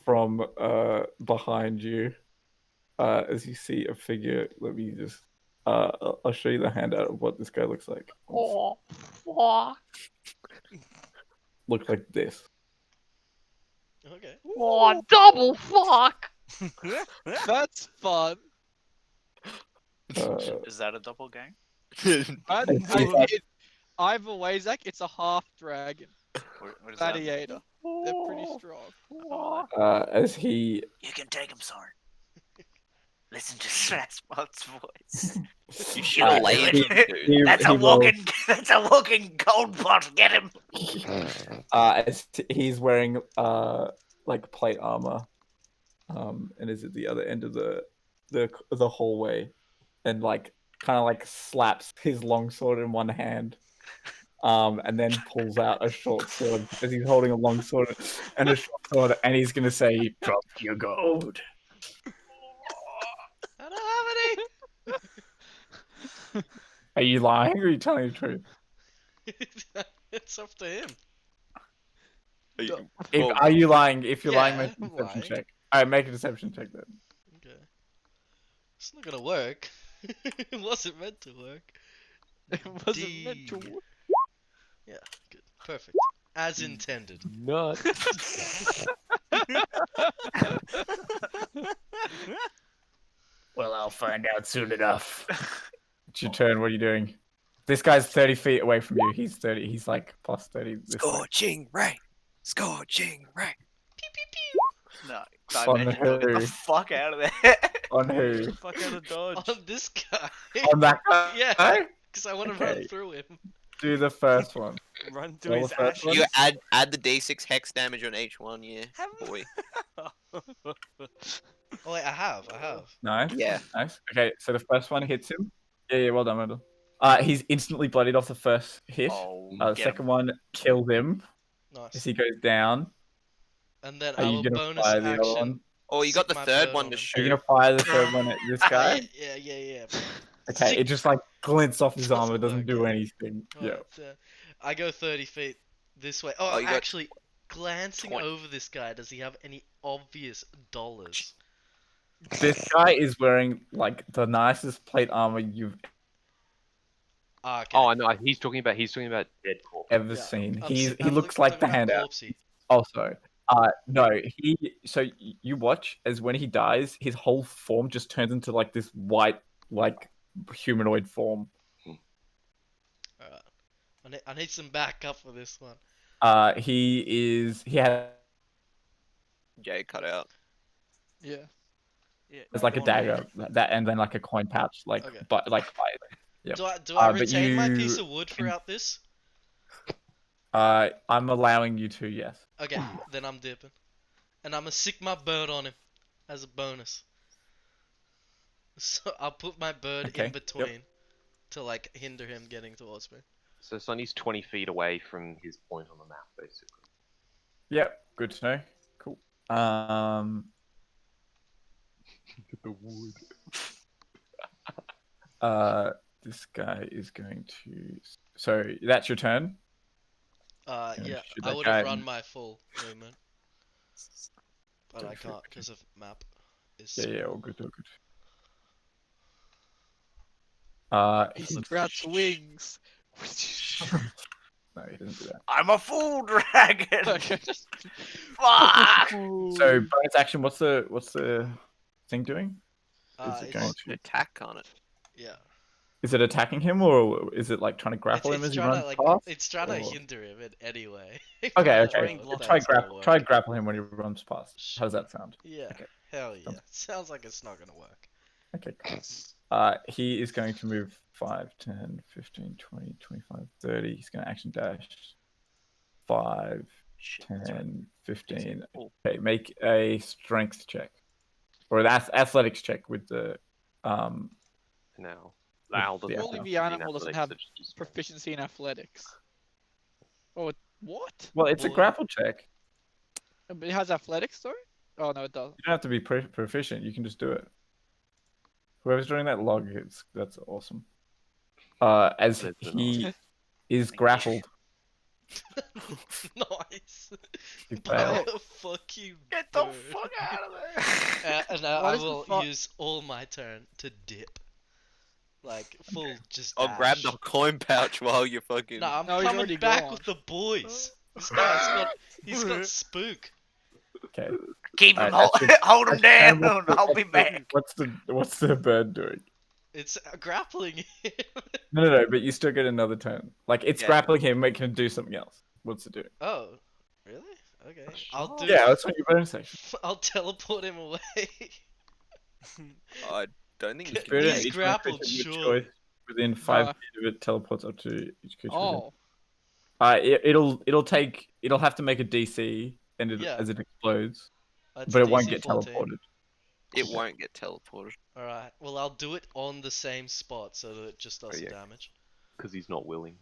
from behind you. As you see a figure. Let me just. I'll show you the handout of what this guy looks like. Look like this. Okay. Oh, double fuck! That's fun. Is that a doppelganger? Either way, Zach, it's a half dragon. What is that? Gladiator. They're pretty strong. As he You can take him, Soren. Listen to Strasbourg's voice. You should have laid him, dude. That's a walking cold pot. Get him. as he's wearing like plate armor, and is at the other end of the hallway, and like kind of like slaps his long sword in one hand, and then pulls out a short sword as he's holding a long sword and a short sword, and he's gonna say, "Drop your gold." I don't have Are you lying or are you telling the truth? any. It's up to him. Are you lying? If you're lying, Yeah, make a I'm deception lying. check. Alright, make a deception check then. Okay. It's not gonna work. It wasn't meant to work. It wasn't meant to D. work. Yeah, good. Perfect. As intended. Nuts. Well, I'll find out soon enough. It's your turn. What are you doing? This guy's 30 feet away from you. He's 30. He's like plus 30. This way. Scorching ray. Scorching ray. Pew pew pew. No, On Dimension Door, get the who? fuck out of there. On Get who? the fuck out of Dodge. On this guy. On that guy? Yeah, because I want to run Okay. through him. Do the first one. Run through Roll his the first ashes. You add the d6 hex damage on each one, yeah. Have- Boy. Oh wait, I have. Nice. Yeah. Nice. Okay, so the first one hits him. Yeah, well done, well done. He's instantly bloodied off the first hit. Oh, The get second him. one killed him as Nice. he goes down. And then Are I you will gonna bonus fire the other action. one? Oh, you got the Stick my third bird one on to him. Are shoot. you gonna fire the third one at this guy? Yeah. Okay, it just like glints off his armor, Doesn't doesn't work, do yeah. anything. Yeah. Alright, I go 30 feet this way. Oh, Oh, you got actually, glancing 20. over this guy, does he have any obvious dollars? This guy is wearing like the nicest plate armor you've Ah, okay. Oh no, he's talking about dead corpse. ever Yeah, seen. I'm He I'm looks like the looking at handout. corpsey. Also, no, you watch as when he dies, his whole form just turns into like this white, like humanoid form. Alright. I need some backup for this one. He has Jay cut out. Yeah. Yeah, like a on dagger that, and then like a coin pouch, like Okay. but like by it. Yep. Do I but retain my piece you of wood can- throughout this? I'm allowing you to, yes. Okay, then I'm dipping. And I'm gonna sick my bird on him as a bonus. So I'll put my bird Okay, in between to like hinder him getting towards me. So Sonny's 20 feet away from his point on the map, basically. Yep, good to know. Cool. The wood. This guy is going to. So that's your turn. Gonna Yeah, shoot I that would guy have run and- my full movement. But Go I for it, can't because of map. Is Yeah, all good, all good. He He- sprouts wings. No, he doesn't do that. I'm a fool dragon. Okay. Fuck. So bonus action. What's the thing doing? Is it it's, going to? Attack on it. yeah. Is it attacking him or is it like trying to grapple him It's as he trying runs to like past? it's trying to or- hinder him in any way. Okay, I don't okay. know if Try that's gonna grapple. work. Try grapple him when he runs past. How does that sound? Yeah. Okay. Hell yeah. Sounds- Sounds like it's not gonna work. Okay. Cool. He is going to move 5, 10, 15, 20, 25, 30. He's going to action dash. 5, Shit, that's right. 10, 15. Oh. Okay, make a strength check. Or an athletics check with the Now, Al doesn't the have Only athletics. the animal doesn't athletics, have so just do strength. proficiency in athletics. Oh, what? Well, it's a Boy. grapple check. But it has athletics, though? Oh, no, it doesn't. You don't have to be proficient. You can just do it. Whoever's doing that log, that's awesome. As That's he is grappled, Nice. he By fails. a fucking Get the bird. fuck out of there. And What I is the will fu- use all my turn to dip. Like full just I'll grab dash. the coin pouch while you're fucking. No, I'm No, he's coming already back gone. with the boys. This guy's got spook. Okay. Keep him, Alright, hold him And down. I'll be back. What's the bird doing? It's grappling him. No, but you still get another turn. Like it's Yeah. grappling him, it can do something else. What's it do? Oh, really? Okay. I'll do. Yeah, that's on your bonus section. I'll teleport him away. I don't think you Get- can. Spirit He's and each grappled, creature of your sure. choice within 5 Uh, feet of it teleports up to each creature. within. Oh. It'll have to make a DC and Yeah. as it explodes, That's but it won't DC get 14. teleported. It won't get teleported. Alright. Well, I'll do it on the same spot so that it just does some yeah. damage. Because he's not willing.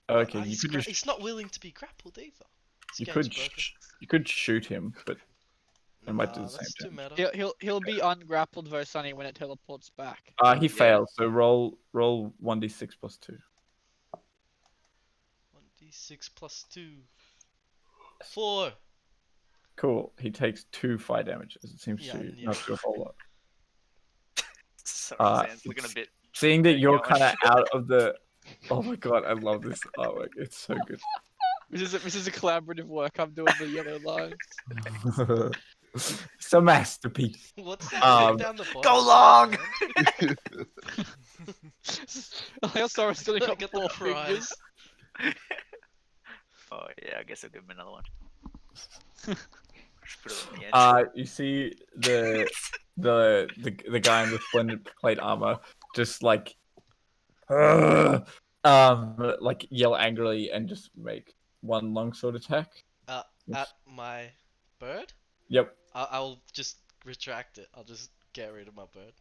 Okay, you he's, could just he's not willing to be grappled either. This you game's could broken. you could shoot him, but it might do Nah, the same that's too damage. meta. He'll be ungrappled versus Sunny when it teleports back. He fails. So roll 1d6 plus 2. 1d6 plus 2. 4. Cool. He takes 2 fire damage, as it seems Yeah, to yeah. not do a whole lot. Sorry, Sam's looking a bit. Seeing that you're going. kind of out of the. Oh my god, I love this artwork. It's so good. This is a collaborative work. I'm doing the yellow lines. It's a masterpiece. What's that Um, thing down the bottom? Go long! man? Allosaurus still I got got 4 the fingers. prize. Oh yeah, I guess I'll give him another one. Just put it on the edge. You see the guy in the splendid plate armor just like yell angrily and just make one longsword attack. At my bird? Yep. I'll just retract it. I'll just get rid of my bird.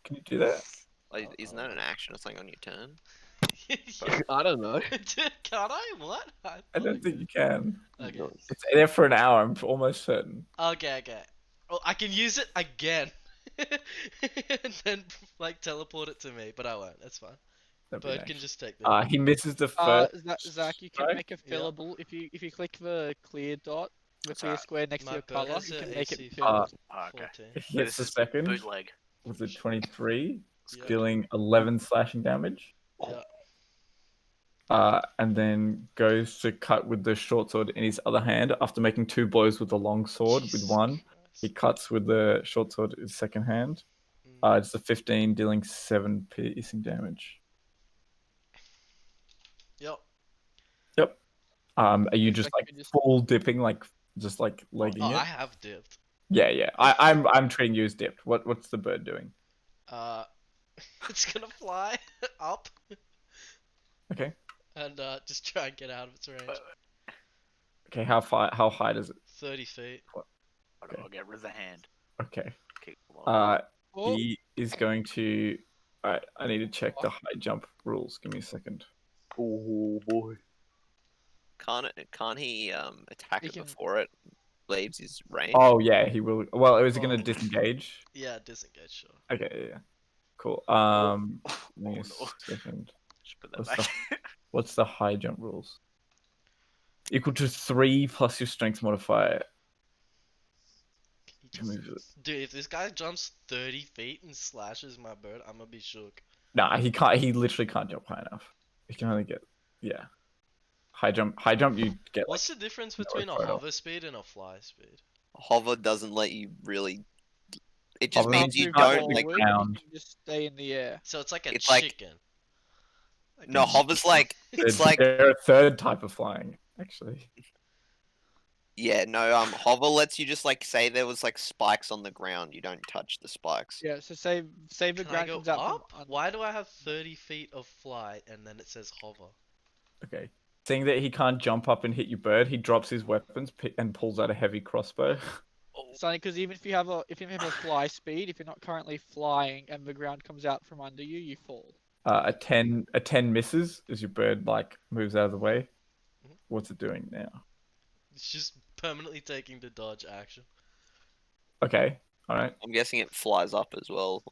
Can you do that? Like, I isn't don't that an know. action? It's like on your turn. Yeah. I don't know. Can't I? What? I thought don't think you can. Okay. Nice. It's there for an hour. I'm almost certain. Okay. Oh, I can use it again. And then, like, teleport it to me, but I won't. That's fine. That'd be Bird nice. can just take the. He misses the first. Zach, you can strike. make a Yeah. fillable if you click the clear dot, the That's clear alright. square next My to your bird color. has You a can make it AC filled. Oh, okay. 14. He hits This the is second bootleg. with a 23, Yeah. dealing 11 slashing damage. Yeah. And then goes to cut with the short sword in his other hand after making 2 blows with the long sword with Jesus one. He Christ. cuts with the short sword in his second hand. It's a 15, dealing 7 piercing damage. Yep. Yep. Are you Looks just like like you're just- full dipping, like just like legging Oh, it? I have dipped. Yeah. I'm treating you as dipped. What's the bird doing? It's gonna fly up Okay. and just try and get out of its range. Okay. How high does it? 30 feet. I'll get rid of the hand. Okay. Kick the wall. Oh, He is going to. Alright, I need to check the high jump rules. Give me a second. Oh boy. Can't he attack He it can- before it leaves his range? Oh yeah, he will. Well, is it going Oh. to disengage? Yeah, disengage, sure. Okay, yeah. Cool. Oh, Give me a no. second. Just put that What's back. What's the high jump rules? Equal to 3 plus your strength modifier. Can you just... Dude, if this guy jumps 30 feet and slashes my bird, I'm gonna be shook. Nah, he can't. He literally can't jump high enough. He can only get high jump. High jump, you get What's the difference between a photo. hover speed and a fly speed? Hover doesn't let you really. It Hover just means means you you can't don't move like. the ground. You can just stay in the air. So it's like a It's like- chicken. Like No, hover's like. It's like. They're a third type of flying, actually. Yeah, no. Hover lets you just like say there was like spikes on the ground. You don't touch the spikes. Yeah, so say the Can I ground go comes out up? from Why do I have 30 feet of flight and then it says hover? Okay. Seeing that he can't jump up and hit your bird, he drops his weapons and pulls out a heavy crossbow. Sonny, because even if you have a fly speed, if you're not currently flying and the ground comes out from under you, you fall. A 10 misses as your bird like moves out of the way. Mhm. What's it doing now? It's just permanently taking the dodge action. Okay. All right. I'm guessing it flies up as well.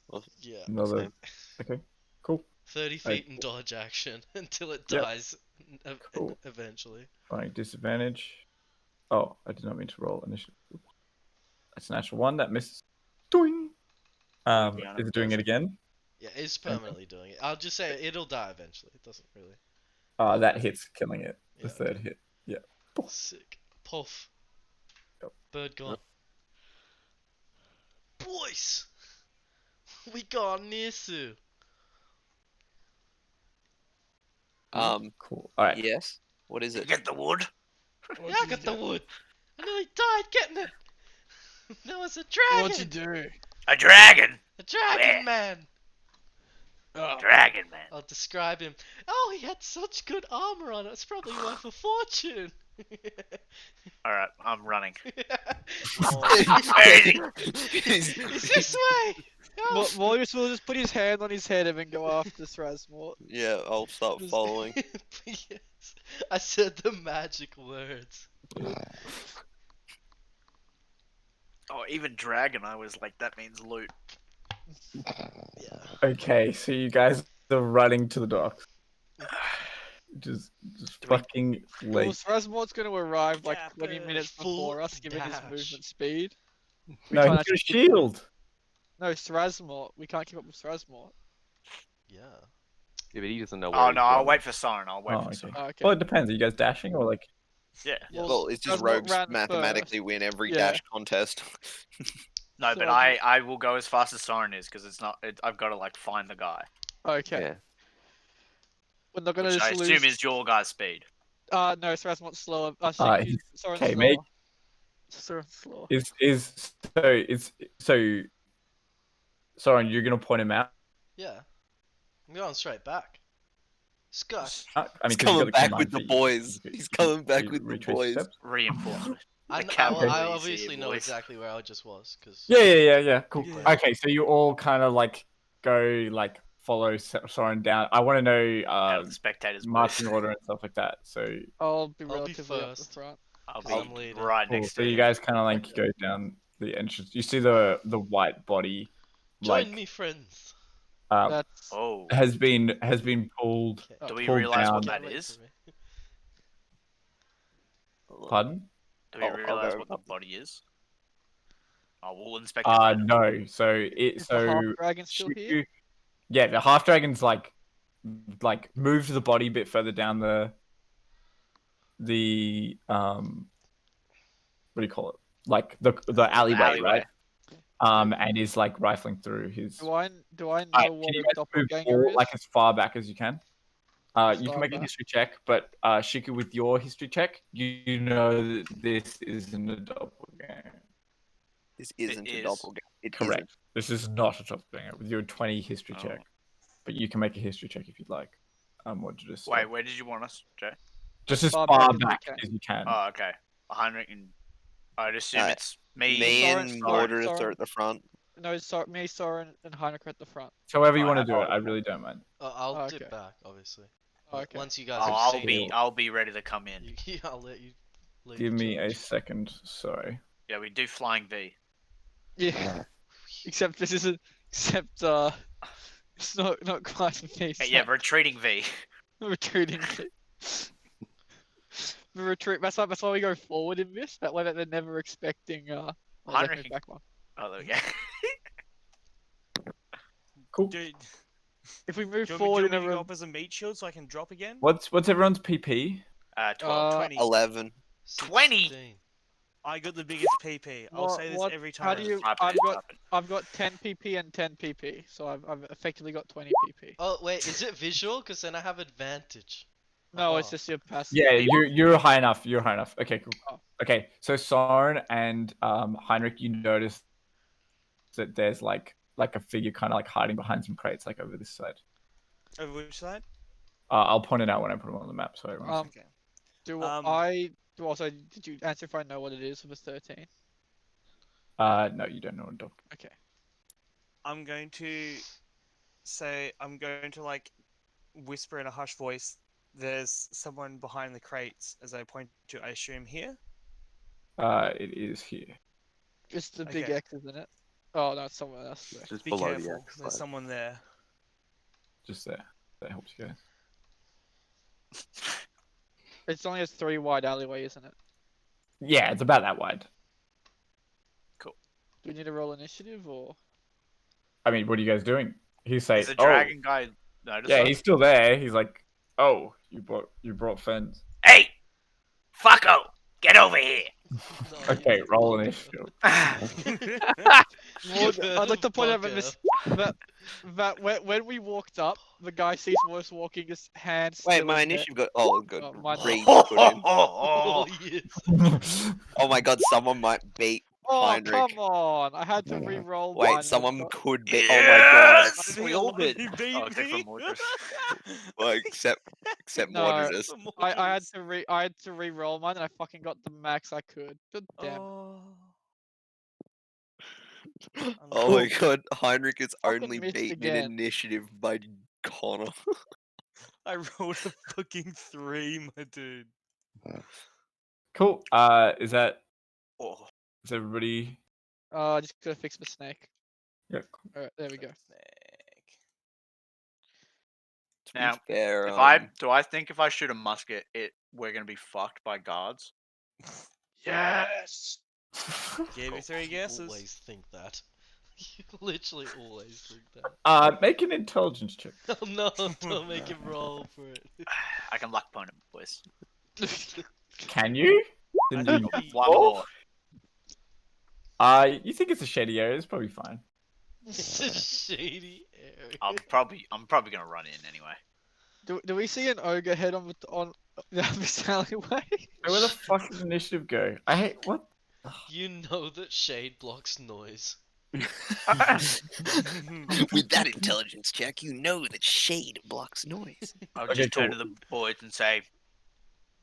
Yeah. Another. Same. Okay. Cool. 30 feet in dodge action until it Yep. dies Cool. eventually. Flying disadvantage. Oh, I did not mean to roll initiative. That's a natural 1. That misses. Doing. Yeah, Is it doing it again? Yeah, it's permanently doing it. I'll just say it'll die eventually. It doesn't really. That hits, killing it. The Yeah, third hit. Yeah. Sick. Puff. Yep. Bird gone. Boys! We got Nisu. Cool. All right. Yes. What is Did it? you get the wood? Yeah, I got the wood. I nearly died getting it. There was a What'd you dragon. do? A dragon! A dragon Where? man. Oh. Dragon, man. I'll describe him. Oh, he had such good armor on it. It's probably worth a fortune. Alright, I'm running. Where is he? It's this way. Oh. Morbius will just put his hand on his head and then go after Srasmort. Yeah, I'll start Just- following. Yes. I said the magic words. Oh, even dragon, I was like, that means loot. Yeah. Okay, so you guys are running to the docks. Just Do we- fucking Well, late. Srasmort's going to arrive like 20 Dapper, minutes full before us, given his dash. movement speed. We No, can't he's actually got a keep up with- shield. No, Srasmort. We can't keep up with Srasmort. Yeah. Yeah, but he doesn't know where Oh he's no, I'll going. wait for Soren. I'll wait Oh, for okay. Soren. Oh, okay. Well, it depends. Are you guys dashing or like? Yeah. Well, it's just Srasmort rogues ran mathematically first. win every Yeah. dash contest. No, So but I will go as fast as Soren is because it's not. I've got to like find the guy. Okay. Yeah. We're not gonna Which I just assume lose. is your guy's speed. No, Sarasmot's slower. he's- Soren's okay, slower. mate. Soren's slower. So Soren, you're gonna point him out. Yeah. I'm going straight back. Scush. I mean, He's 'cause you got coming the back canine with the feet, boys. you He's can coming back with the retrace your boys. steps. Reinforcement. I, The kn- I, cavalry I is here, obviously know boys. exactly where I just was, because Yeah. Cool. Yeah. Okay, so you all kind of like go like follow Soren down. I want to know Out of the spectators, boys. marching order and stuff like that. So I'll be I'll be relatively up the first. front. I'll 'cause be I'm leading. right cool. next So to you guys kind of like go down the entrance. You see the white body, Join like me, friends. That's Oh, has been pulled. Okay. do we pulled realize what down. that Wait is? for me. Pardon? Do we I'll realize go what the up. body is? Oh, we'll inspect it later. No. So is the half dragon still here? Shiku- yeah, the half dragon's like moved the body a bit further down the what do you call it? Like the alleyway, right? And is like rifling through his. Do I Alright, know can what you a guys move doppelganger forward, is? like as far back as you can? As You far can make a back? history check, but Shiku, with your history check, you know that this isn't a doppelganger. This isn't a is. doppelganger. It Correct. isn't. This is not a doppelganger with your 20 history Oh. check, but you can make a history check if you'd like. What to just Wait, where did you want us, Jay? just as far far back as you back can. as you can. Oh, okay. Heinrich and I'd assume Uh, it's me. Me Soren- and Soren- Mordredith are Soren- at the front. No, me, Soren, and Heinrich are at the front. However you Oh, want to I- do it, I really don't mind. I'll Okay. dip back, obviously. Oh, okay. Once you guys Oh, have I'll seen be it, I'll be ready to come in. I'll let you lead Give the me a charge. second. Sorry. Yeah, we do flying V. Yeah. Except this isn't. Except it's not quite a case. Hey, yeah, retreating V. Retreating. The retreat. That's why we go forward in this. That way that they're never expecting. Oh, they can Heinrich- move back one. Oh, there we go. Cool. Dude, If we move do you want me forward in to a go room, up as a meat shield so I can drop again? What's everyone's PP? 12. 20. 11. 20? 16. I got the biggest PP. I'll say this every time. How do you? Type it, type it. I've got 10 PP and 10 PP, so I've effectively got 20 PP. Oh wait, is it visual? Because then I have advantage. No, it's Oh. just your passive. Yeah, you're high enough. You're high enough. Okay, cool. Oh. Okay, so Soren and Heinrich, you notice that there's like a figure kind of like hiding behind some crates, like over this side. Over which side? I'll point it out when I put it on the map. So everyone Um, Okay. Also, did you answer if I know what it is for the 13? no, you don't know what dog. Okay. I'm going to say, I'm going to like whisper in a hushed voice, there's someone behind the crates as I point to, I assume here. It is here. It's the big Okay. X, isn't it? Oh, no, it's somewhere else. There. Just Be below careful, the 'cause there's X. someone there. Just there. That helps you guys. It's only a 3 wide alleyway, isn't it? Yeah, it's about that wide. Do we need to roll initiative or? I mean, what are you guys doing? He's saying, Is the dragon guy notice yeah, us? he's still there. He's like, oh, you brought friends. Hey! Fucko! Get over here! No, Okay, you roll fucker. initiative. I'd like to point out Fucker. that when we walked up, the guy sees Morris walking, his hands. Wait, still my in there. initiative got. Oh, good. Oh, mine- Reed put in. Oh, yes. Oh my god, someone might beat Oh, Heinrich. come on! I had to re-roll. Wait, mine, someone but- could beat. Oh my god. Yes! I think We a all lot of did. you beat Oh, except for me. Mordred. Well, except No, Mordredith. I had to re-roll mine, and I fucking got the max I could. God damn. Oh. Oh my god, Heinrich is Fucking only missed beaten in again. initiative by Connor. I rolled a fucking 3, my dude. Cool. Is Oh. everybody? Just gotta fix my snake. Yeah. Alright, there we go. Snake. To be Now, fair, If I think if I shoot a musket, we're gonna be fucked by guards. Yes. Gave me 3 You guesses. always think that. You literally always think that. Make an intelligence check. Oh no, don't make him roll for it. I can luck point him, boys. Can you? I Didn't think you it'll not? be- One more. You think it's a shady area? It's probably fine. It's a shady scary. I'm probably gonna run in anyway. Do we see an ogre head on this alleyway? Hey, where the fuck did initiative go? I hate what? You know that shade blocks noise. With that intelligence check, you know that shade blocks noise. I'll Okay, just turn cool. to the boys and say,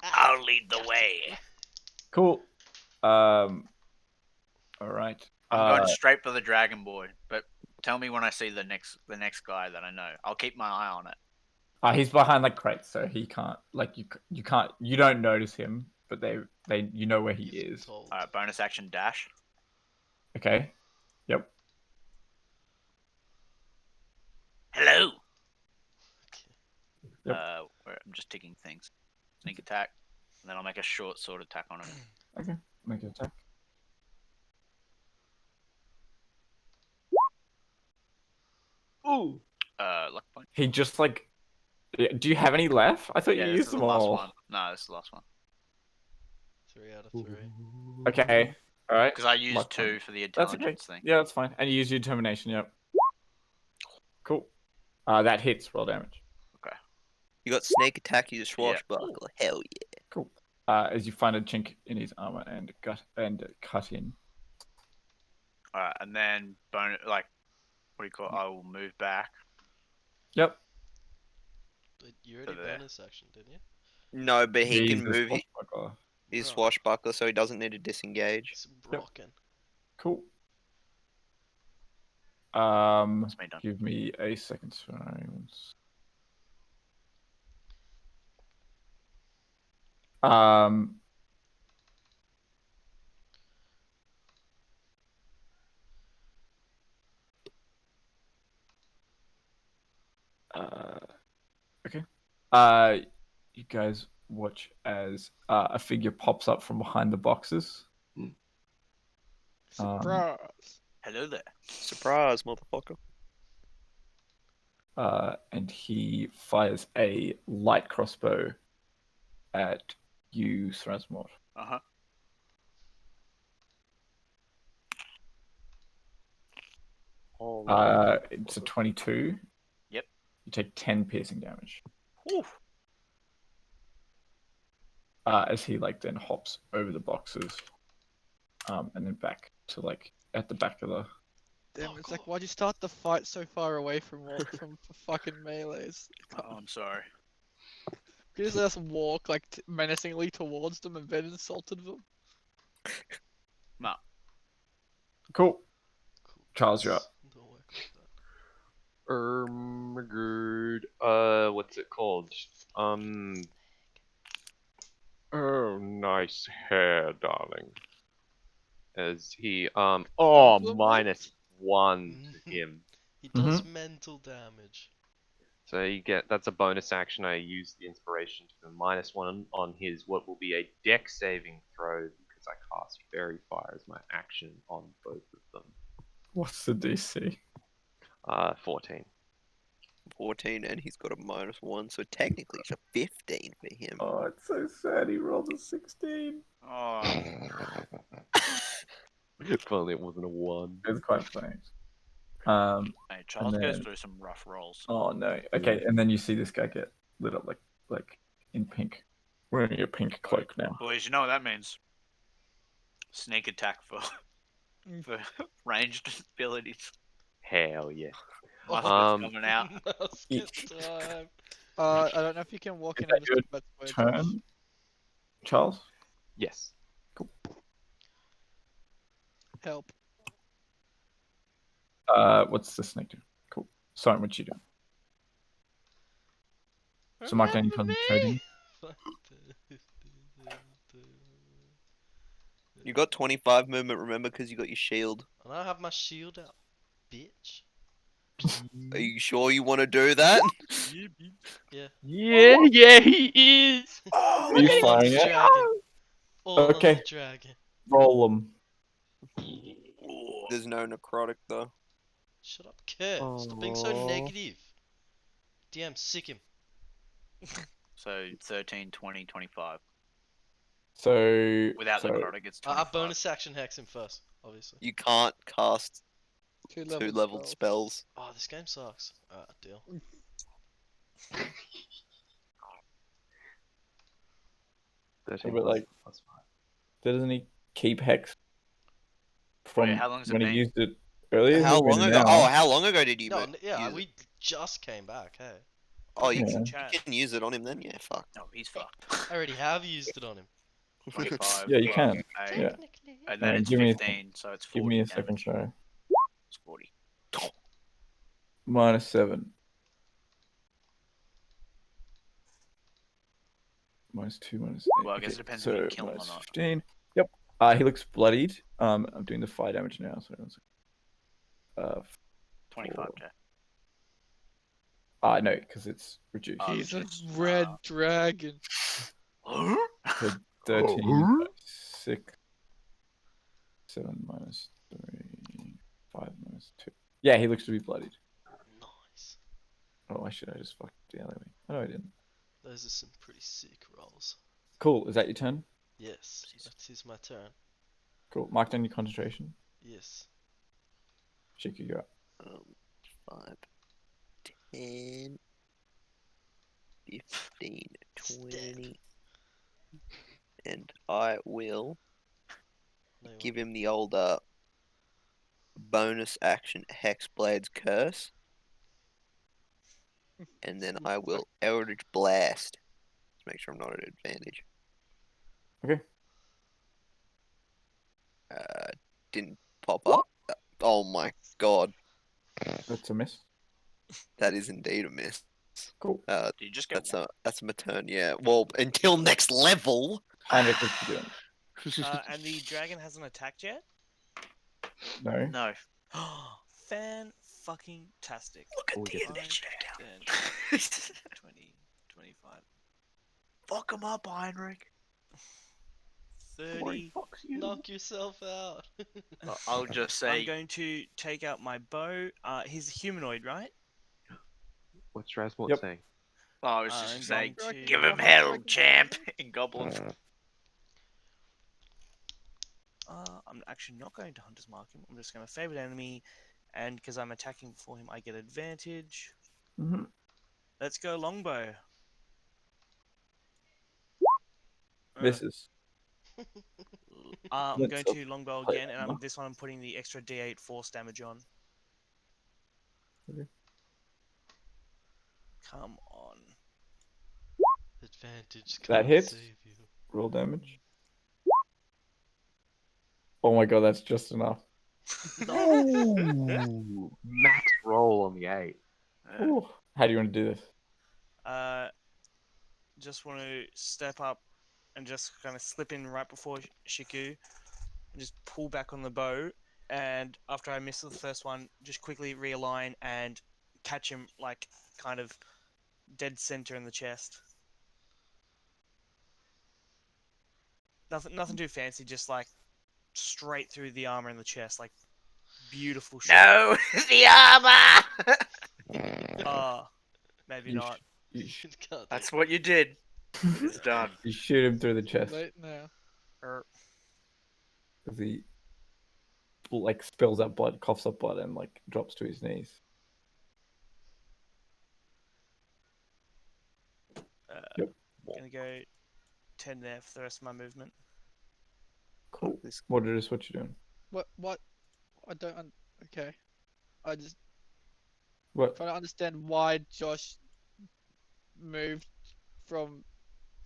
Ah, "I'll lead the got way." him. Cool. All right. I'm going straight for the dragon boy, but tell me when I see the next guy that I know. I'll keep my eye on it. He's behind like crates, so he can't like you don't notice him, but they you know where he You've is. told. Bonus action dash. Okay. Yep. Hello. Yep. I'm just ticking things. Sneak attack, and then I'll make a short sword attack on him. Okay. Make an attack. Ooh. Luck point. He just like. Do you have any left? I thought Yeah, you this used is the them last all. one. No, this is the last one. 3 out of 3. Okay. All right. Because I used Luck 2 point. for the That's okay. intelligence thing. Yeah, that's fine. And you use your determination. Yep. Cool. That hits. Roll damage. You got snake attack, you just swashbuckle. Hell yeah. Cool. As you find a chink in his armor and cut in. Alright, and then what do you call it? I will move back. Yep. But you already Over there. bonus action, didn't you? No, but he can He's a move. swashbuckler. He's Right. swashbuckler, so he doesn't need to disengage. It's Yep. rocking. Cool. That's me done. Give me a second. Sorry. Okay. You guys watch as a figure pops up from behind the boxes. Surprise! Hello there. Surprise, motherfucker. And he fires a light crossbow at you, Thrasmore. Uh-huh. It's a 22. Yep. You take 10 piercing damage. Whew. As he then hops over the boxes, and then back to at the back of the. Damn, it's like, why'd you start the fight so far away from fucking melees? Oh, I'm sorry. You just let us walk menacingly towards them and then insulted them. No. Cool. Cool. Charles, you're up. Don't work like that. Good. What's it called? Oh, nice hair, darling. As he, Compliment? -1 to him. He does mental damage. So that's a bonus action. I use the inspiration to do -1 on his what will be a deck saving throw because I cast Fairy Fire as my action on both of them. What's the DC? 14. 14, and he's got a -1, so technically it's a 15 for him. Oh, it's so sad. He rolled a 16. Oh. If only it wasn't a 1. It was quite funny. Hey, Charles and goes then- through some rough rolls. Oh no. Okay, and then you see this guy get lit up like in pink, wearing a pink cloak now. Boys, you know what that means? Sneak attack for ranged abilities. Hell yeah. Musket's Um, coming out. Musket time. I don't know if you can walk Is in that and your just that's where Josh- Turn, Charles. Yes. help. What's the snake do? Cool. Sorry, what you do? So mark down your Remember concentration. me? You got 25 movement, remember, because you got your shield. And I have my shield out, bitch. Are you sure you want to do that? Yeah. Yeah, he is. Are you All on firing the it? dragon. All on Okay. the dragon. Roll them. There's no necrotic, though. Shut up, Kurt. Stop being so Aw. negative. DM, sick him. So 13, 20, 25. So Without so, necrotic, it's 25. I bonus action hex him first, obviously. You can't cast Two Two leveled leveled spells. spells. Oh, this game sucks. Deal. So, 13 but plus like, plus 5. doesn't he keep hex from Wait, how long's it when he been? used it earlier? How It's been long an ago? hour. Oh, how long ago did you No, use yeah, it? we just came back. Hey, Oh, you Pics Yeah. in can, chat. you can use it on him then? Yeah, fuck. No, he's fucked. I already have used it on him. 25. Yeah, you plus can. 8, Yeah. Technically. And then it's give me a 15, so it's 40 Give me a second, damage. sorry. It's 40. -7. -2, -8. Well, I guess Okay, it depends so if you can kill him or not. -15. Yep. He looks bloodied. I'm doing the fire damage now. So, 25k. no, because it's reduced. Oh, He's a jeez. red dragon. So 13 6 7 -3 5 -2. Yeah, he looks to be bloodied. Nice. Oh, why should I just fuck the alley? Oh, I didn't. Those are some pretty sick rolls. Cool. Is that your turn? Yes, that is my turn. Cool. Mark down your concentration. Yes. Shiku, you're up. 5, 10, 15, 20. And I will No, you give him the old bonus action Hexblade's Curse. And then I will Eldritch Blast to make sure I'm not at advantage. Okay. Didn't pop up. Oh my god, That's a miss. that is indeed a miss. Cool. Do you just get That's my turn. Yeah. Well, until next level. Heinrich, what you doing? And the dragon hasn't attacked yet? No. No. Fan-fucking-tastic. Look at Oh, the yes. initiative 10, down. 20, 25, Fuck him up, Heinrich. 30. knock yourself out. I'll just I'm say. going to take out my bow. He's a humanoid, right? What's Rasmort Yep. saying? I was I'm just saying. going to... Give him hell, champ. In Goblin. I'm actually not going to Hunter's Mark him. I'm just going to favorite enemy, and because I'm attacking before him, I get advantage. Mm-hmm. Let's go longbow. Misses. I'm Let's going go to longbow play again, and armor. this one I'm putting the extra D8 force damage on. Okay. Come on. Advantage That can't hits. save you. Roll damage. Oh my god, that's just enough. Ooh, max roll on the 8. Ooh. How do you want to do this? Just want to step up and just kind of slip in right before Shiku, and just pull back on the bow. And after I miss the first one, just quickly realign and catch him, like kind of dead center in the chest. Nothing too fancy, just like straight through the armor in the chest, like beautiful shot. No, the armor. Maybe You not. Can't That's what you did. It's done. You shoot him through the chest. Late now. Because he like spills out blood, coughs up blood, and like drops to his knees. Yep. Gonna go 10 there for the rest of my movement. Cool. What is what you're doing? What? I don't. Okay. I just What? trying to understand why Josh moved from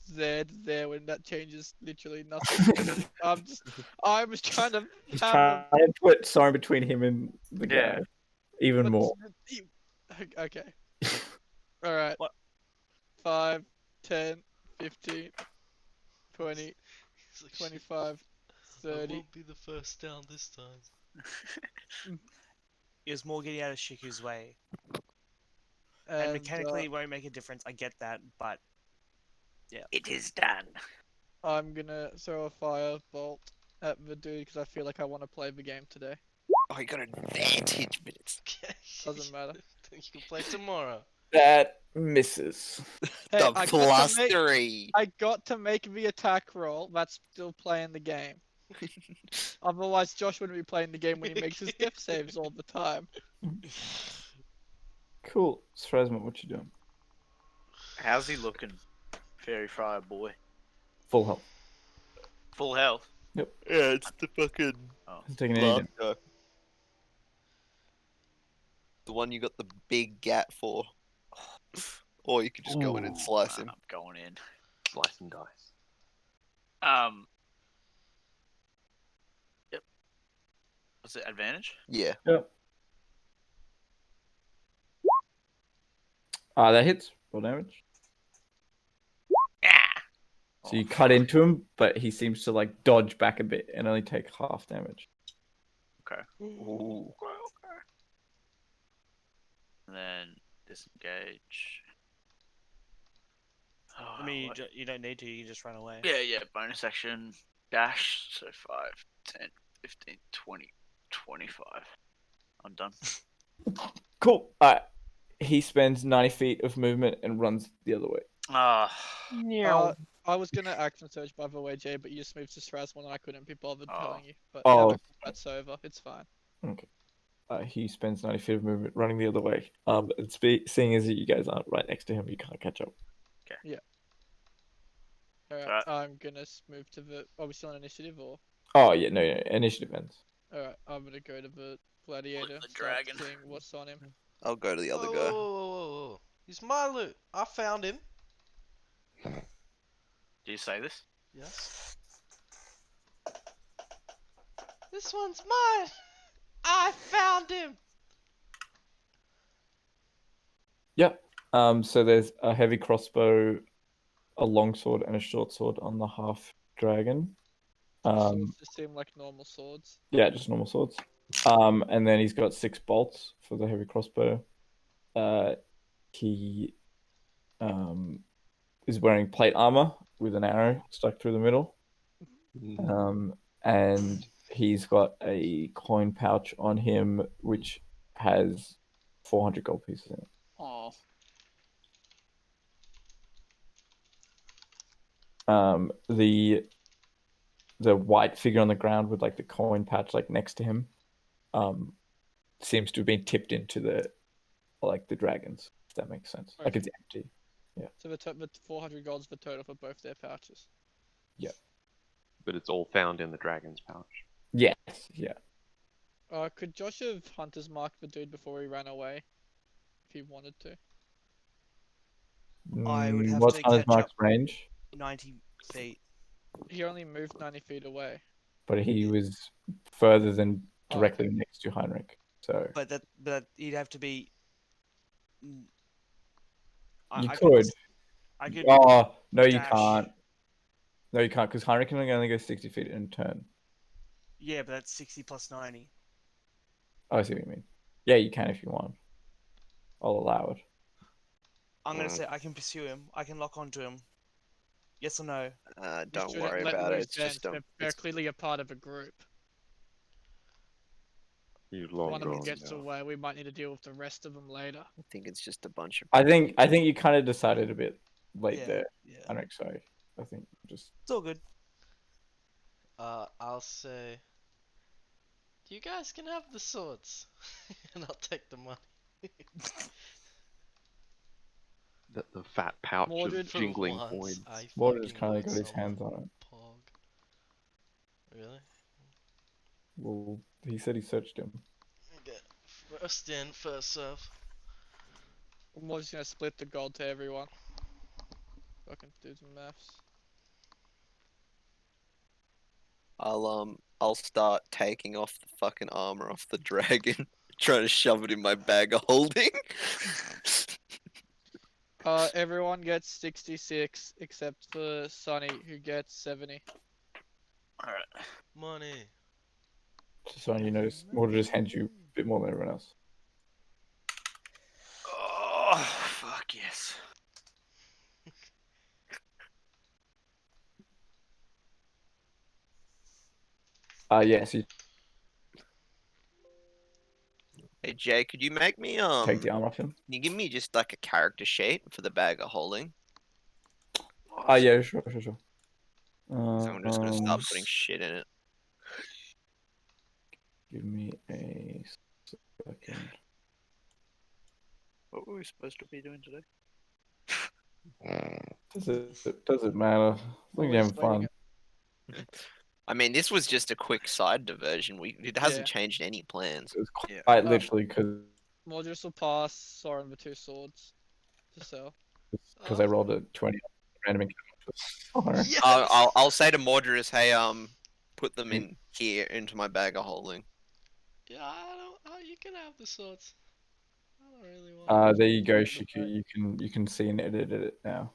there to there when that changes literally nothing. I was trying to He's have trying to put sorry between him and the Yeah. guy. Even but more. Okay. All right. What? 5, 10, 15, 20, He's like, 25, I 30. won't be the first down this time. It was more getting out of Shiku's way. And And mechanically, it won't make a difference. I get that, but yeah. It is done. I'm gonna throw a firebolt at the dude because I feel like I want to play the game today. Oh, you got advantage, but it's Doesn't matter. You can play tomorrow. That misses. Hey, the I got to make- +3. I got to make the attack roll. That's still playing the game. Otherwise, Josh wouldn't be playing the game when he makes his death saves all the time. Cool. Shrasma, what you doing? How's he looking, Fairy Fire boy? Full health. Full health. Yeah, it's the fucking Hasn't taken any last damage. guy. The one you got the big gat for. Or you could just go in and slice him. I'm going in. Slice and dice. Yep. Was it advantage? Yeah. Yep. That hits. Roll damage. Yeah. So you cut into him, but he seems to like dodge back a bit and only take half damage. Okay. Ooh. Okay. And then disengage. I mean, you don't need to. You can just run away. Yeah. Bonus action. Dash. So 5, 10, 15, 20, 25. I'm done. Cool. He spends 90 feet of movement and runs the other way. I was gonna action search by the way, Jay, but you just moved to Strasbourg and I couldn't be bothered telling you. But now the combat's over. It's fine. Okay. He spends 90 feet of movement running the other way. And seeing as you guys aren't right next to him, you can't catch up. Alright, I'm gonna move to the. Are we still on initiative or? Oh, yeah, no, initiative ends. Alright, I'm gonna go to the gladiator. The start dragon. seeing what's on him. I'll go to the other Whoa, guy. whoa. He's my loot. I found him. Do you say this? Yes. This one's mine. I found him. Yep. So there's a heavy crossbow, a longsword, and a short sword on the half dragon. Swords just seem like normal swords. Yeah, just normal swords. And then he's got 6 bolts for the heavy crossbow. He is wearing plate armor with an arrow stuck through the middle. And he's got a coin pouch on him which has 400 gold pieces in it. Oh. The white figure on the ground with like the coin pouch like next to him seems to have been tipped into the dragons, if that makes sense. Like it's empty. Yeah. So the 400 gold's the total for both their pouches. Yeah. But it's all found in the dragon's pouch. Yes, yeah. Could Josh have Hunter's marked the dude before he ran away? If he wanted to. I would have What's to Hunter's catch Mark's up. range? 90 feet. He only moved 90 feet away. But he was further than directly next to Heinrich. So But he'd have to be. you could. I could. Oh no, you dash. can't. No, you can't because Heinrich can only go 60 feet in a turn. Yeah, but that's 60 plus 90. Oh, I see what you mean. Yeah, you can if you want. I'll allow it. I'm gonna say I can pursue him. I can lock onto him. Yes or no? Don't shouldn't worry let about it. loose It's just then. They're clearly a part of a group. You long One of them gone gets now. away. We might need to deal with the rest of them later. I think it's just a bunch of. I think you kind of decided a bit late Yeah, there. yeah. Heinrich, sorry. I think just It's all good. I'll say. You guys can have the swords, and I'll take the money. The fat pouch Mordred of For jingling once, coins. I Mordred's fucking kind of want got his someone hands on it. Pog. Really? Well, he said he searched him. Okay. First in, first serve. We're just gonna split the gold to everyone. Fucking do some maths. I'll start taking off the fucking armor off the dragon, trying to shove it in my bag of holding. Everyone gets 66 except for Sonny, who gets 70. Alright. Money. Just so you notice, Mordred just hands you a bit more than everyone else. Oh, fuck yes. Yes, you Hey Jay, could you make me take the armor off him. Can you give me just like a character sheet for the bag of holding? Yeah, sure. 'Cause I'm just gonna start putting shit in it. Give me a second. What were we supposed to be doing today? Does it matter? As long as you're having fun. I mean, this was just a quick side diversion. It hasn't changed any plans. It was Yeah. quite literally because Mordredus will pass Soren with 2 swords to sell. I rolled a 20 random encounter. Yes! I'll say to Mordredus, hey, put them in here into my bag of holding. Yeah, I don't. Oh, you can have the swords. I don't really want. There you go, Yeah, Shiku. You can see and edit it now.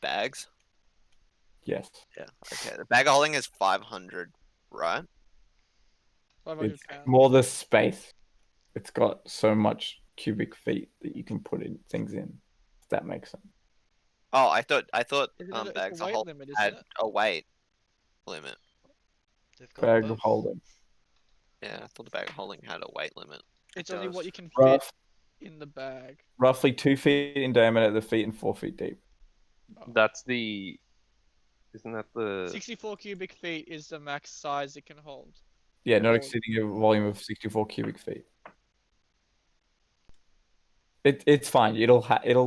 Bags? Yes. Yeah. Okay. The bag of holding is 500, right? 500 It's pounds. more the space. It's got so much cubic feet that you can put in things in. If that makes sense. Oh, I thought Isn't it, it's bags a of weight holding limit, isn't had it? a weight limit. They've got Bag both. of holding. Yeah, I thought the bag of holding had a weight limit. It's It only does. what you can fit Rough, in the bag. roughly 2 feet in diameter at the feet and 4 feet deep. That's the. Isn't that the? 64 cubic feet is the max size it can hold. Yeah, not hold. exceeding a volume of 64 cubic feet. It's fine. It'll carry the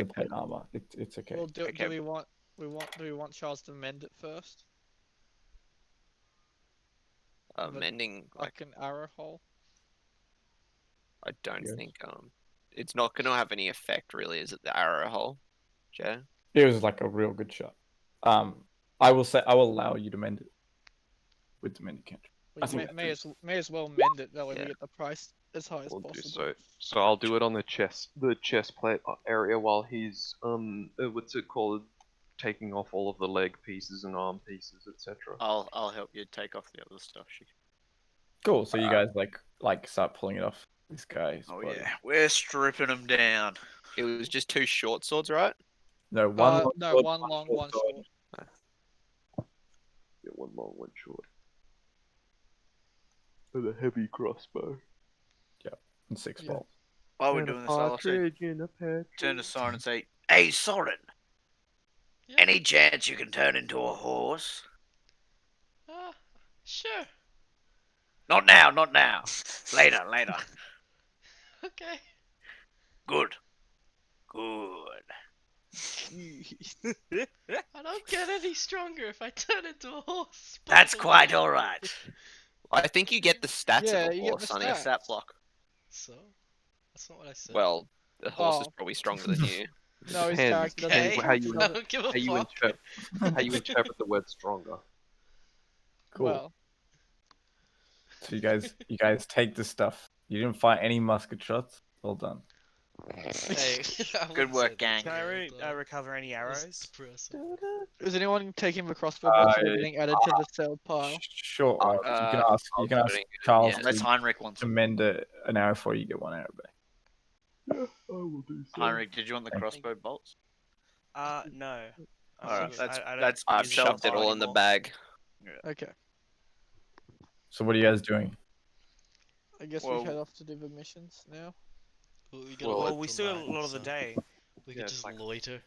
Okay. plate armor. It's okay. Well, do Okay. we want Charles to mend it first? With a Mending, like, fucking arrow hole. I don't Yes. think it's not going to have any effect, really, is it? The arrow hole, Joe? It was like a real good shot. I will allow you to mend it with the mending cantrip. We I think may as well mend it, that way Yeah. we get the price as high as We'll do possible. so. So I'll do it on the chest plate area while he's what's it called? Taking off all of the leg pieces and arm pieces, etc. I'll help you take off the other stuff. Cool. So you guys like start pulling it off this guy's Oh body. yeah, we're stripping them down. It was just 2 short swords, right? No, one long No, sword, one long, short one sword. short. Get one long, one short. With a heavy crossbow. And 6 Yeah. bolts. While we're And a doing this, I'll say, in a patch. turn to Soren and say, "Hey, Soren, Yeah. any chance you can turn into a horse? Sure. Not now, not now. Later, later. Okay. Good, good." I don't get any stronger if I turn into a horse. That's but quite okay. all right. I think you get the stats Yeah, of a you get horse, the Sonny. stats. Stat block. So, that's not what I said. Well, the horse is Oh. probably stronger than you. No, his Depends. character okay. doesn't. how you- I don't give a How you fuck. interpret the word stronger? Cool. Well, So you guys take the stuff. You didn't find any musket shots. Well done. Hey, I Good wouldn't work, say that. gang. Can I Well, recover any that's arrows? depressing. is anyone taking the crossbow bolts that are Uh, getting added to the sell pile? Sure. you can I'll ask do it again, Charles yeah. Unless Heinrich wants to them. mend an arrow for you. Get 1 arrow back. Yeah, I will do so. Heinrich, did you want the Thank you. crossbow bolts? No. Alright, that's I don't that's I've use shoved it crossbow all in the anymore. bag. Okay, So what are you guys doing? I guess Well- we head off to do the missions now. We gotta Well, wait Well, we till still got a night, lot of the so day. We Yeah, could it's just like- loiter.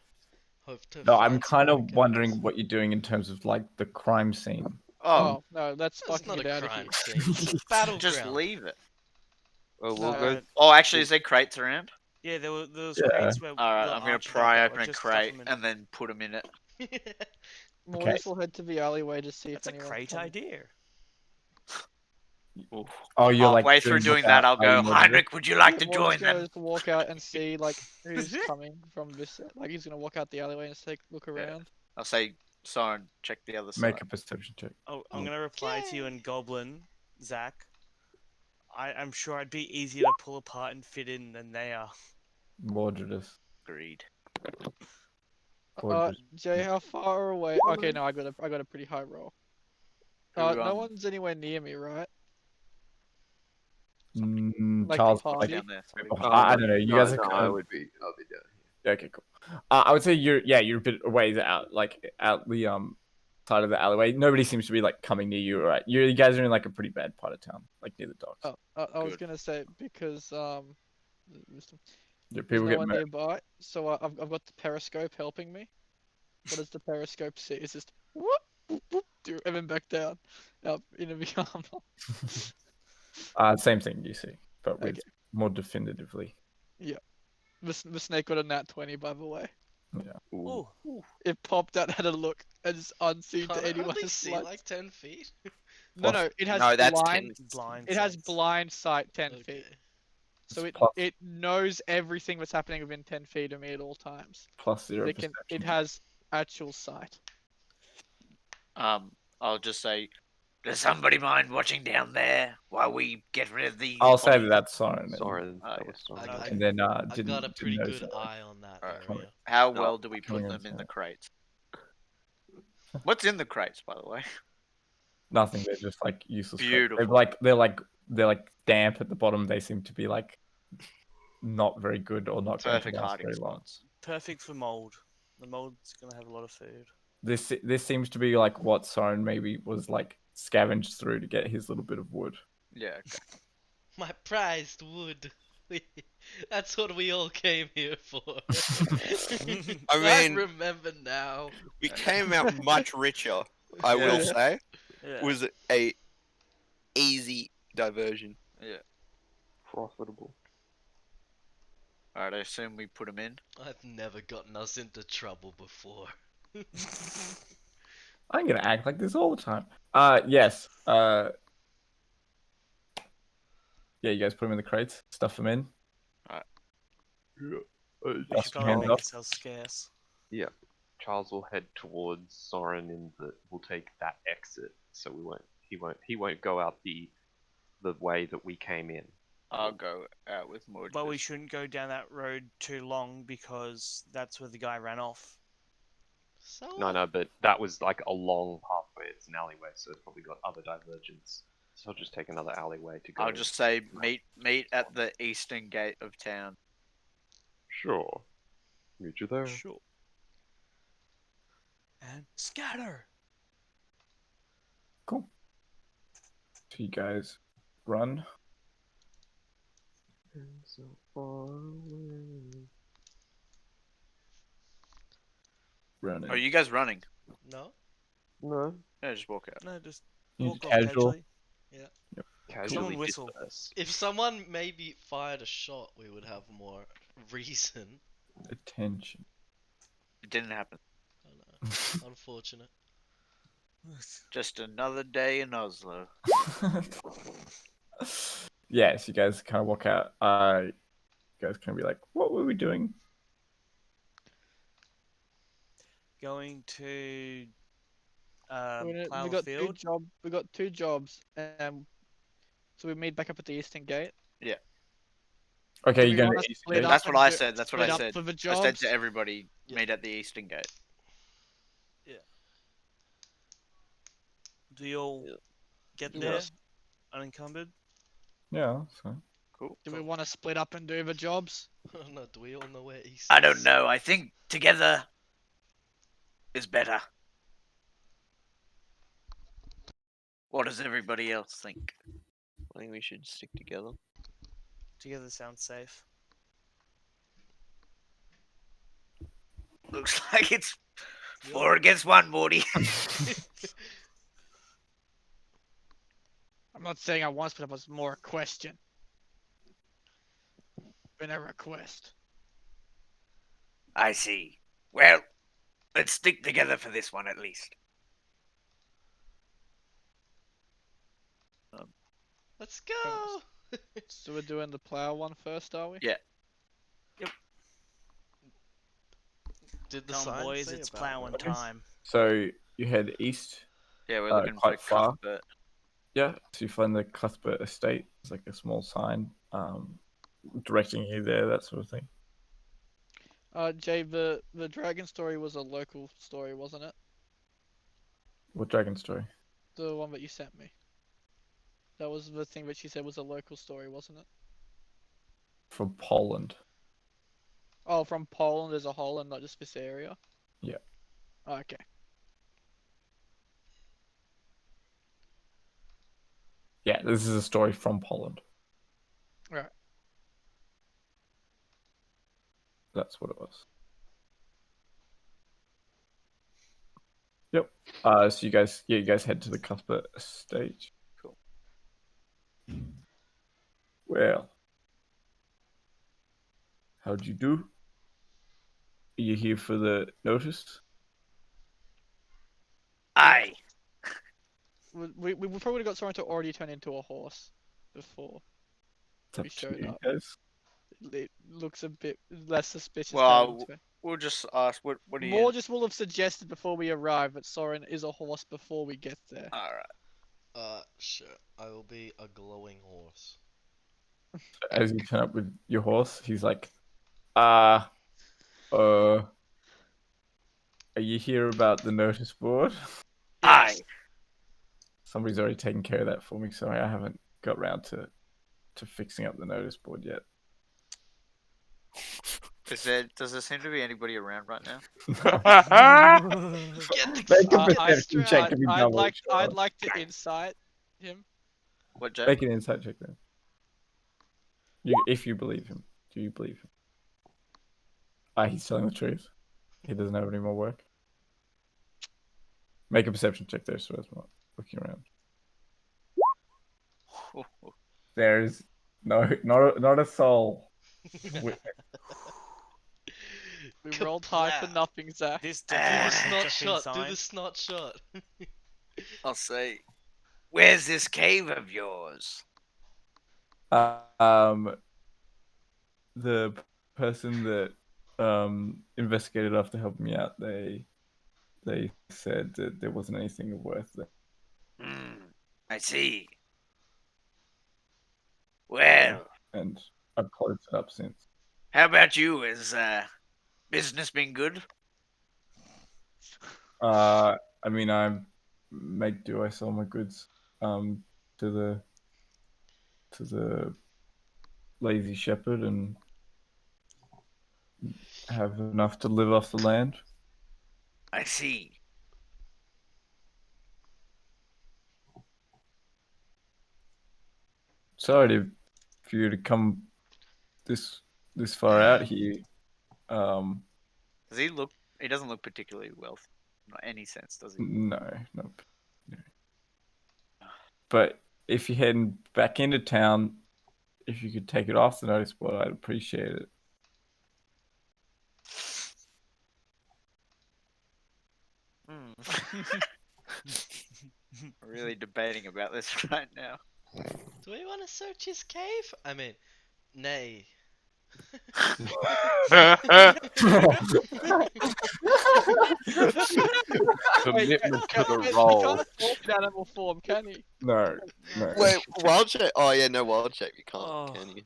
Hope to No, I'm find some kind of encounters. wondering what you're doing in terms of like the crime scene. Oh, No, let's That's fucking not get a out of crime here. scene. It's a battleground. just leave it. We'll No. go. Oh, actually, is there crates around? Yeah, there was Yeah. crates where Alright, the I'm gonna archer pry dumped, open a just stuff crate 'em in. and then put them in it. Mordredus will head to the alleyway to see That's if a anyone's crate coming. idea. Oh, you're like Halfway through doing that, I'll go, Heinrich, would you like to Yeah, join Mordredus gonna them? just walk out and see like who's coming from this. Like he's gonna walk out the alleyway and just take a look around. I'll say, Soren, check the other side. Make a perception check. Oh, I'm gonna reply to you in Goblin, Zach. I'm sure I'd be easier to pull apart and fit in than they are. Mordredus. Agreed. Jay, how far away? Okay, no, I got a pretty high roll. Who, No one's anywhere near me, right? Mm, Like Charles, the like, party? Down there. I don't know. You guys are. I'll be down Yeah, okay, cool. I would say you're a bit ways out, like out the side of the alleyway. Nobody seems to be like coming near you, right? You guys are in like a pretty bad part of town, like near the docks. Oh, I was Good. gonna say because Yeah, there's people no get one murdered. nearby, so I've got the periscope helping me. What does the periscope see? It's just whoop and then back down. Up enemy armor. Same thing you see, but with Okay. more definitively. The snake got a nat 20, by the way. Ooh. It popped out, had a look, and it's unseen Can't to I anyone. only It's see like- like 10 feet? No, Plus- no, it has No, that's blind. 10. Blind. It has sights. blind sight 10 Okay. feet, so It's plus- it knows everything that's happening within 10 feet of me at all times. plus 0 It perception. has actual sight. I'll just say, does somebody mind watching down there while we get rid of these? I'll say bodies? that's Soren. Soren, Oh, that yeah. was Soren. I- And then I didn't, got a didn't pretty notice good that. eye on that Alright. area. How No, well do we coming put on them in to the it. crates? What's in the crates, by the way? Nothing. They're just like useless. crates. Beautiful. They're like damp at the bottom. They seem to be like not very good or not going to Perfect last hiding very long. spots. Perfect for mold. The mold's gonna have a lot of food. This seems to be like what Soren maybe was like scavenged through to get his little bit of wood. Yeah. Okay. My prized wood. That's what we all came here for. I mean- remember now. We came out much richer, I will Yeah. say. Yeah. It was a easy diversion. Profitable. Alright, I assume we put them in. I've never gotten us into trouble before. I'm gonna act like this all the time. Yes. Yeah, you guys put them in the crates, stuff them in. Yeah. We Dust should your probably hands make off. ourselves scarce. Charles will head towards Soren in the. We'll take that exit, so we won't. He won't go out the way that we came in. I'll go out with more. But we shouldn't go down that road too long because that's where the guy ran off. So No, but that was like a long pathway. It's an alleyway, so it's probably got other divergence. So I'll just take another alleyway to go. I'll just say meet at the eastern gate of town. Sure. Meet you there. Sure. And scatter. Cool. So you guys run. So far away. Running. Are you guys running? no, No. Yeah, just walk out. No, just You walk off casual. casually. Casually whistle. disperse. if someone maybe fired a shot, we would have more reason. Attention. It didn't happen. I know. Unfortunate. Just another day in Oslo. Yes, you guys kind of walk out. You guys kind of be like, "What were we doing?" Going to We plow got the field. We got 2 jobs, so we meet back up at the eastern gate. Okay, Do you're we going wanna to east. split gate? up That's what and I do- said. That's what split I up said. for the I said jobs? to everybody, Yeah. meet at the eastern gate. Do you all Yeah. get Do there us. unencumbered? Yeah. So. Cool. Do we want to split up and do the jobs? No, do we all know where East I don't is? know. I think together is better. What does everybody else think? I think we should stick together. Together sounds safe. Looks like it's 4 against 1, Morty. I'm not saying I want to split up, it's more a question than a request. I see. Well, let's stick together for this one at least. Let's go. So we're doing the plow one first, are we? Yeah. Did the Come on, sign boys, say it's about plowing that? time. So you head east. Yeah, we're looking for quite far. Cuthbert. Yeah. So you find the Cuthbert Estate. It's like a small sign, directing you there. That sort of thing. Jay, the dragon story was a local story, wasn't it? What dragon story? The one that you sent me. That was the thing that she said was a local story, wasn't it? From Poland. Oh, from Poland as a whole and not just this area? Yeah. Oh, okay. Yeah, this is a story from Poland. Right. That's what it was. Yep. So you guys head to the Cuthbert Estate. Cool. Well, how'd you do? Are you here for the notice? Aye. We probably would have got someone to already turn into a horse before It's up we to showed you up. guys. It looks a bit less suspicious. Well, going into it. we'll just ask. What do you? More just will have suggested before we arrive that Soren is a horse before we get there. All right. Sure. I will be a glowing horse. As you turn up with your horse, he's like, are you here about the notice board? Aye. Somebody's already taken care of that for me. Sorry, I haven't got round to fixing up the notice board yet. Does there seem to be anybody around right now? Get the Make a fuck out. perception check to be double I'd sure. like to insight him. What, Jay? Make an insight check then. If you believe him. Do you believe him? He's telling the truth. He doesn't have any more work. Make a perception check there, so it's not looking around. There's not a soul. We rolled high for Kapla. nothing, Zach. This Do the definitely snot just shot. Do inside. the snot shot. I'll say, where's this cave of yours? The person that investigated after helping me out, they said that there wasn't anything of worth there. I see. Well, And I've closed it up since. how about you? Has business been good? I mean, I make do. I sell my goods to the lazy shepherd and have enough to live off the land. I see. Sorry for you to come this far out here. Does he look? He doesn't look particularly wealthy. Not any sense, does he? No. But if you're heading back into town, if you could take it off the notice board, I'd appreciate it. Really debating about this right now. Do we want to search his cave? I mean, nay. Commitment to the He role. can't talk in animal form, can he? No. Wait, wild shape? Oh yeah, no wild shape. You can't, Oh. can you?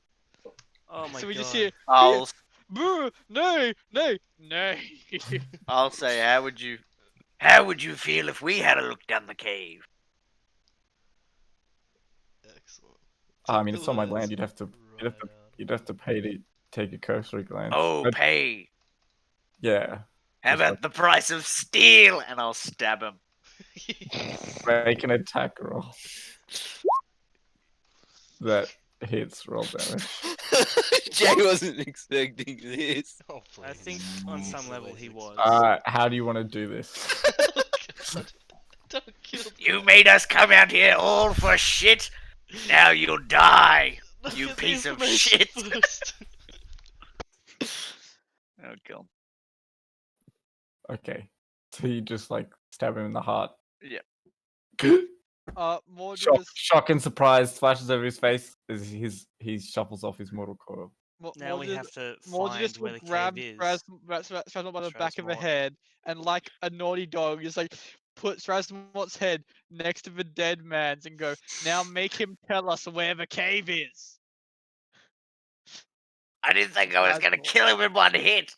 Oh my So we god. just hear, I'll boo, no. I'll say, how would you? How would you feel if we had a look down the cave? Excellent. I mean, it's on my Tickle land. is You'd have right out. to pay to take a cursory glance. Oh, But, pay. yeah. How Just about the price of steel? And I'll stab him. Make an attack roll. That hits roll damage. Jay wasn't expecting this. Oh, I please. think on some Please, level he was. How do you want to do this? Oh, God. Don't kill me. You made us come out here all for shit. Now you'll die. Look You at the piece of information shit. first. Oh god. Okay. So you just like stab him in the heart. Yeah. Mordred Shock, is, shock and surprise flashes over his face as he shuffles off his mortal coil. Now we have to Mordred find just where the grab cave is. Strasmont by the back of the Strasmont. head and like a naughty dog, just like put Strasmont's head next to the dead man's and go, now make him tell us where the cave is. I didn't think I was That's gonna all. kill him in one hit.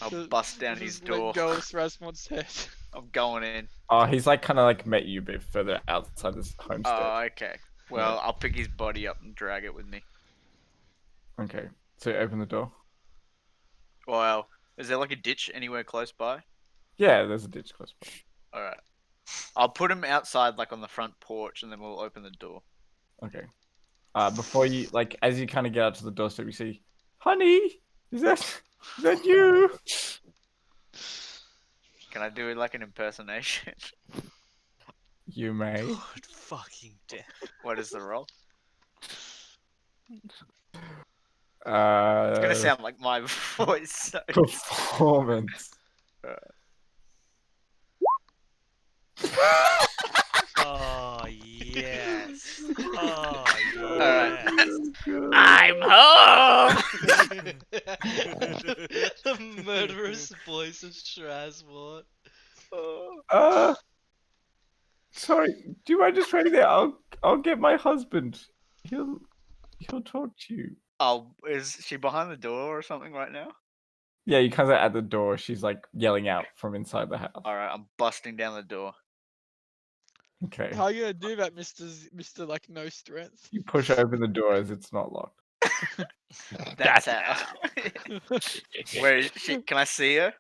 I'll Just- bust down just his let door. go of Strasmont's head. I'm going in. He's like kind of like met you a bit further outside this homestead. Oh, okay. Well, I'll pick his body up and drag it with me. Okay. So you open the door. Well, is there like a ditch anywhere close by? Yeah, there's a ditch close by. Alright. I'll put him outside, like on the front porch, and then we'll open the door. Okay. Before you like, as you kind of get out to the doorstep, you see, honey, is that you? Can I do like an impersonation? You may. God fucking damn. What is the roll? It's Uh, gonna sound like my voice. So. performance. Oh yes. Oh Alright. yes. I'm home. The murderous voice of Strasmort. Sorry. Do you mind just waiting there? I'll get my husband. He'll talk to you. Oh, is she behind the door or something right now? Yeah, you comes out at the door. She's like yelling out from inside the house. Alright, I'm busting down the door. Okay. How you gonna do that, Mr. Like no strength? You push open the door as it's not locked. That's how. Where is she? Can I see her?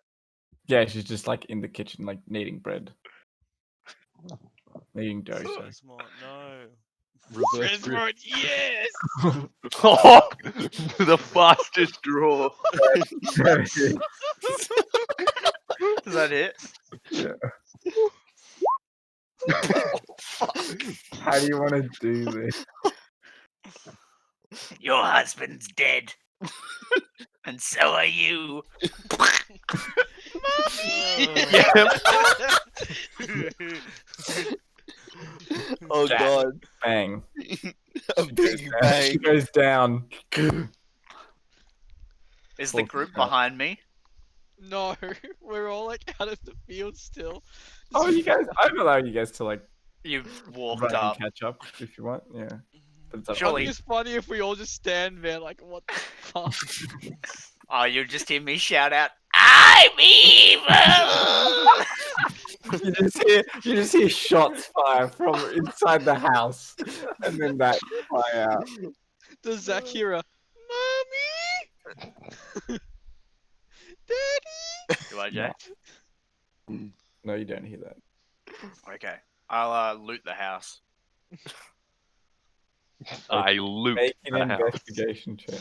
Yeah, she's just like in the kitchen, like kneading bread. Kneading dough, sorry. Strasmort, no. Reverse grip. Strasmort, yes. Oh, the fastest draw. Is that it? Yeah. How do you want to do this? Your husband's dead. And so are you. Oh Jack. god. Bang. A big bang. She goes down. Is the Fucking group hell. behind me? No, we're all like out of the field still. Oh, you guys! I'd allow you guys to like You've walked run up. and catch up if you want. Yeah. But it's up to Surely- I you. think it's funny if we all just stand there like, what the fuck? Oh, you just hear me shout out, I'm evil! You just hear shots fire from inside the house, and then that fly out. Does Zach hear a mommy? Daddy? Do I, Jay? No, you don't hear that. Okay. I'll loot the house. I loot Make an the house. investigation check.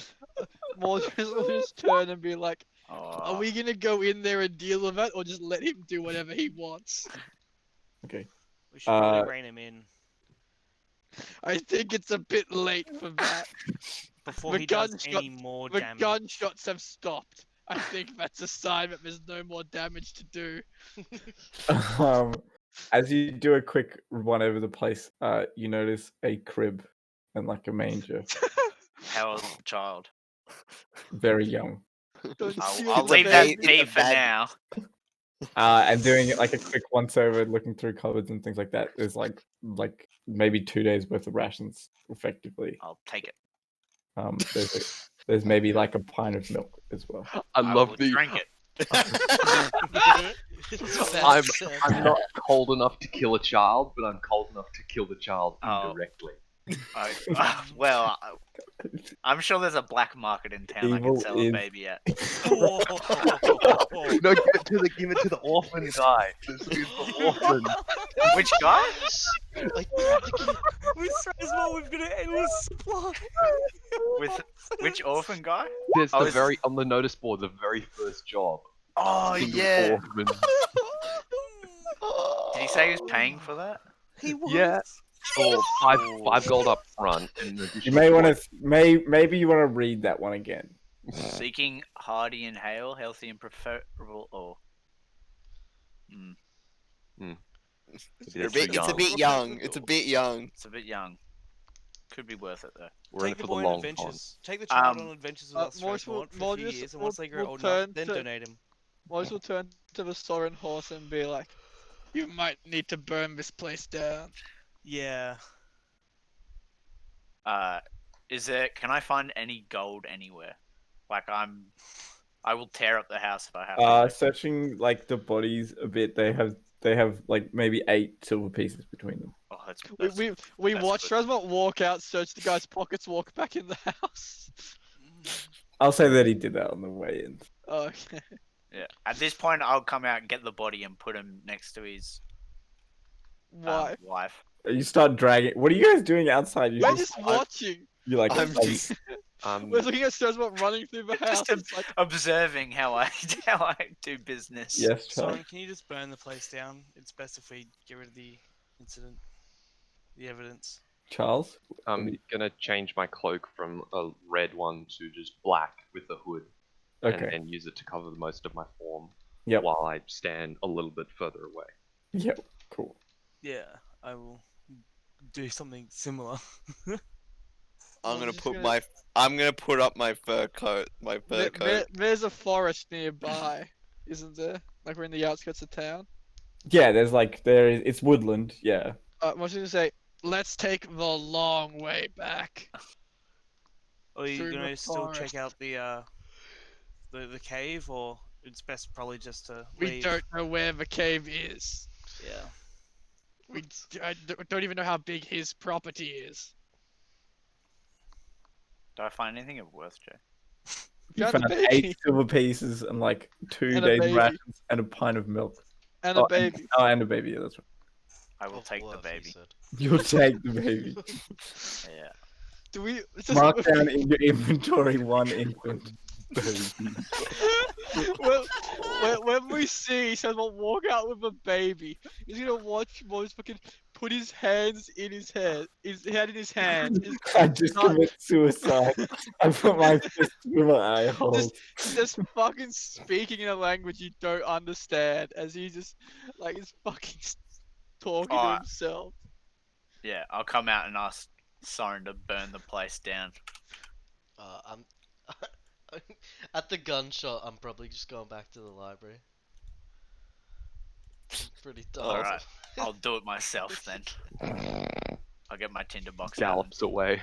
Mordred will just turn and be like, are Oh, we gonna go in there and deal with it, or just let him do whatever he wants? Okay. We should probably Uh, rein him in I think it's a bit late for that. before the he does gunshot- any more The damage. gunshots have stopped. I think that's a sign that there's no more damage to do. As you do a quick one over the place, you notice a crib and like a manger, how old's the child? very young. Don't you I'll it's a leave that baby? be It's a for bad- now. And doing it like a quick once over, looking through cupboards and things like that is like maybe 2 days worth of rations, effectively. I'll take it. There's maybe like a pint of milk as well. I will love the. drink it. I'm not cold enough to kill a child, but I'm cold enough to kill the child Oh. indirectly. Well, I'm sure there's a black market in town I Evil can sell a is- baby at. Whoa. No, give it to the orphan guy. This is the orphan. Which guy? Like, With Strasmort, we've got an endless supply. With which orphan guy? There's Oh, the is- very on the notice board, the very first job. Oh Single yeah. orphan. Did he say he was paying for that? He was. Yeah. Or five gold up front. And an You additional may want 20. to maybe you want to read that one again. Seeking hardy and hale, healthy and preferable, or Maybe You're a that's bit, for it's a young. bit young. It's a bit young. it's a bit young. Could be worth it though. We're in Take it the for the boy on long con. adventures. Take the child Um, on adventures with us, Morris will- Strasmort, for a few Morris years, and will- once they grow will old enough, turn then to- donate him. Morris will turn to the Soren horse and be like, you might need to burn this place down. Yeah. Is there? Can I find any gold anywhere? Like I will tear up the house if I have to. Searching like the bodies a bit, they have like maybe 8 silver pieces between them. Oh, that's, We that's watch good. Strasmort walk out, search the guy's pockets, walk back in the house. I'll say that he did that on the way in. Oh, okay. Yeah. At this point, I'll come out and get the body and put him next to his Why? wife. You start dragging. What are you guys doing outside? We're just watching. You're like, I'm just, We're looking at Stresmont running through the house. Just It's like, observing how I do business. Yes, Charles. Soren, can you just burn the place down? It's best if we get rid of the incident, the evidence. Charles. I'm gonna change my cloak from a red one to just black with a hood, and Okay. then use it to cover most of my form. Yep. While I stand a little bit further away. Yep. Cool. Yeah, I will do something similar. I'm just gonna put up my fur coat. there's a forest nearby, isn't there? Like we're in the outskirts of town. Yeah, it's woodland. Yeah. I was gonna say, let's take the long way back. Are you Through gonna the still check forest. out the cave, or it's best probably just to We leave? don't know where the cave is. Yeah. I don't even know how big his property is. Do I find anything of worth, Jay? You Found a found 8 baby. silver pieces and like 2 And a days baby. rations and a pint of milk. And a Oh, baby. And a baby. Yeah, that's right. I will Of take the worth, he baby. said. You'll take the baby. Yeah. Do we? Mark down in your inventory 1 infant. well, when we see someone walk out with a baby, he's gonna watch Mose fucking put his hands in his head, his head in his hands, I just commit suicide. I put my fist through my eye hole. just fucking speaking in a language you don't understand, as he just like is fucking talking to Oh, himself. Yeah, I'll come out and ask Soren to burn the place down. I'm at the gunshot. I'm probably just going back to the library. I'm pretty done. Alright, I'll do it myself then. I'll get my tinderbox out. Gallops away.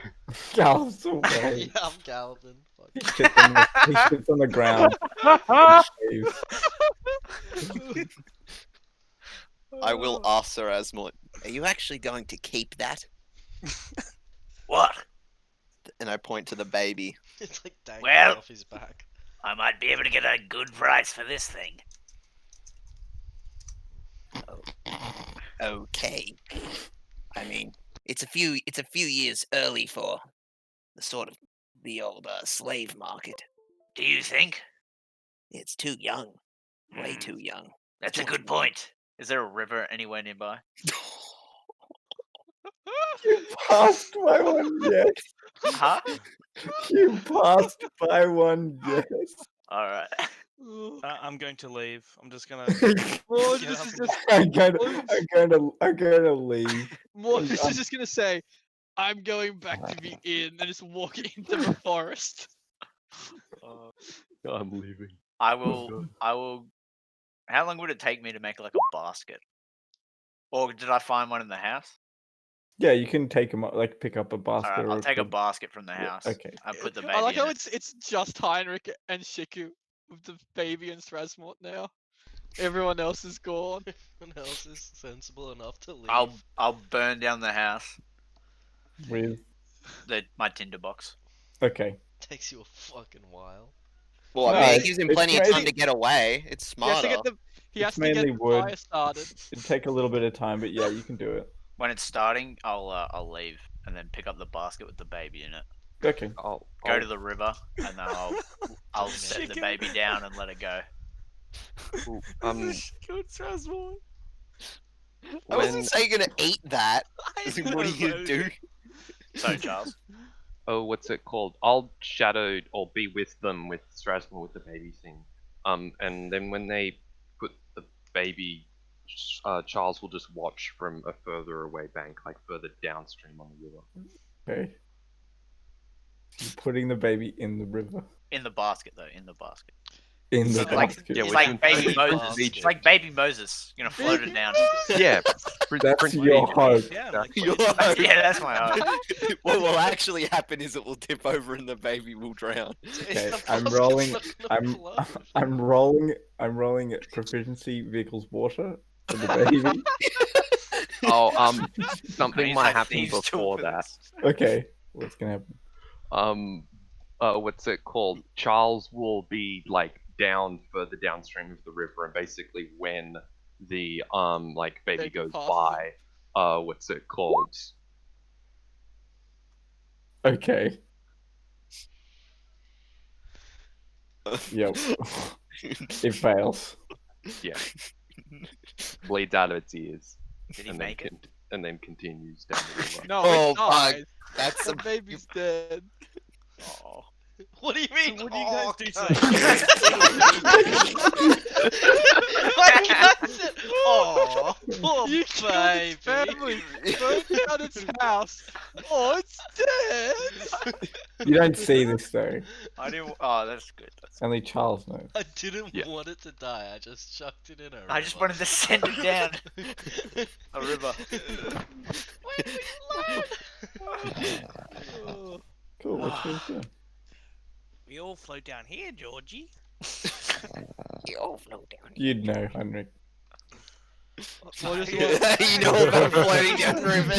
Gallops away. Yeah, I'm galloping. Fuck. He sits on the ground. I will ask Sir Asmort, are you actually going to keep that? What? And I point to the baby. It's like dangling Well- off his back. I might be able to get a good price for this thing. Okay. I mean, it's a few years early for the old slave market. Do you think? It's too young. Way Hmm, too young. That's a good point. Is there a river anywhere nearby? You passed by 1 yes. Huh? You passed by 1 yes. Alright. I'm going to leave. I'm just gonna. Mose Get is up and just I'm gonna leave. Mose is just gonna say, "I'm going back to the inn," and just walk into the forest. I'm leaving. I God. will. How long would it take me to make like a basket? Or did I find one in the house? Yeah, you can take him like pick up a basket. Alright, or I'll take a club. basket from the Yeah, house. okay. I put the baby I like in how it. it's just Heinrich and Shiku with the baby and Strasmort now. Everyone else is gone. Everyone else is sensible enough to leave. I'll burn down the house. With My tinderbox. okay. Takes you a fucking while. Well, I No, mean, it's- it gives him it's plenty of time mainly- to get away. It's He has to smarter. get the he has It's to get mainly the wood. fire started. It'd take a little bit of time, but yeah, you can do it. When it's starting, I'll leave and then pick up the basket with the baby in it. Okay. I'll Go to the river and then I'll Chicken. set the baby down and let it go. Good Strasmort. I wasn't saying you're gonna eat that. What are you know, gonna do? Sorry, Charles. what's it called? I'll shadow or be with them with Strasbourg with the baby thing. And then when they put the baby, Charles will just watch from a further away bank, like further downstream on the river. Okay. You're putting the baby in the river. In the basket though, in the basket. In the It's like, basket. Yeah, it's we're like doing baby French Moses. basket. It's like baby Moses. You're gonna float it down. Yeah, That's your hope. Yeah, Yeah, like Your what- Yeah, that's my hope. What will actually happen is it will tip over and the baby will drown. Okay, The I'm basket's rolling- not gonna float. I'm rolling proficiency vehicles water for the baby. Something He's might like happen these two before for that. this. Okay. What's gonna happen? What's it called? Charles will be like down further downstream of the river, and basically when the like baby Baby goes passes by, what's it called? Okay. Yep. It fails. Yeah. Bleeds out of its ears. Did he And then, make it? and then continues down the river. No, Oh, it fuck. dies. That's The some. baby's dead. Oh. What do you mean? So what do you guys do cunt? today? My guy said, "Oh, poor You killed its baby." family, burned down its house. Oh, it's dead. You don't see this though. I didn't. Oh, that's good. That's Only Charles knows. I didn't Yeah. want it to die. I just chucked it in a river. I just wanted to send it down a river. When we learn. Oh. Cool. What's yours doing? We all float down here, Georgie. You all float down. You'd know, Heinrich. Well, just You know about floating down the river.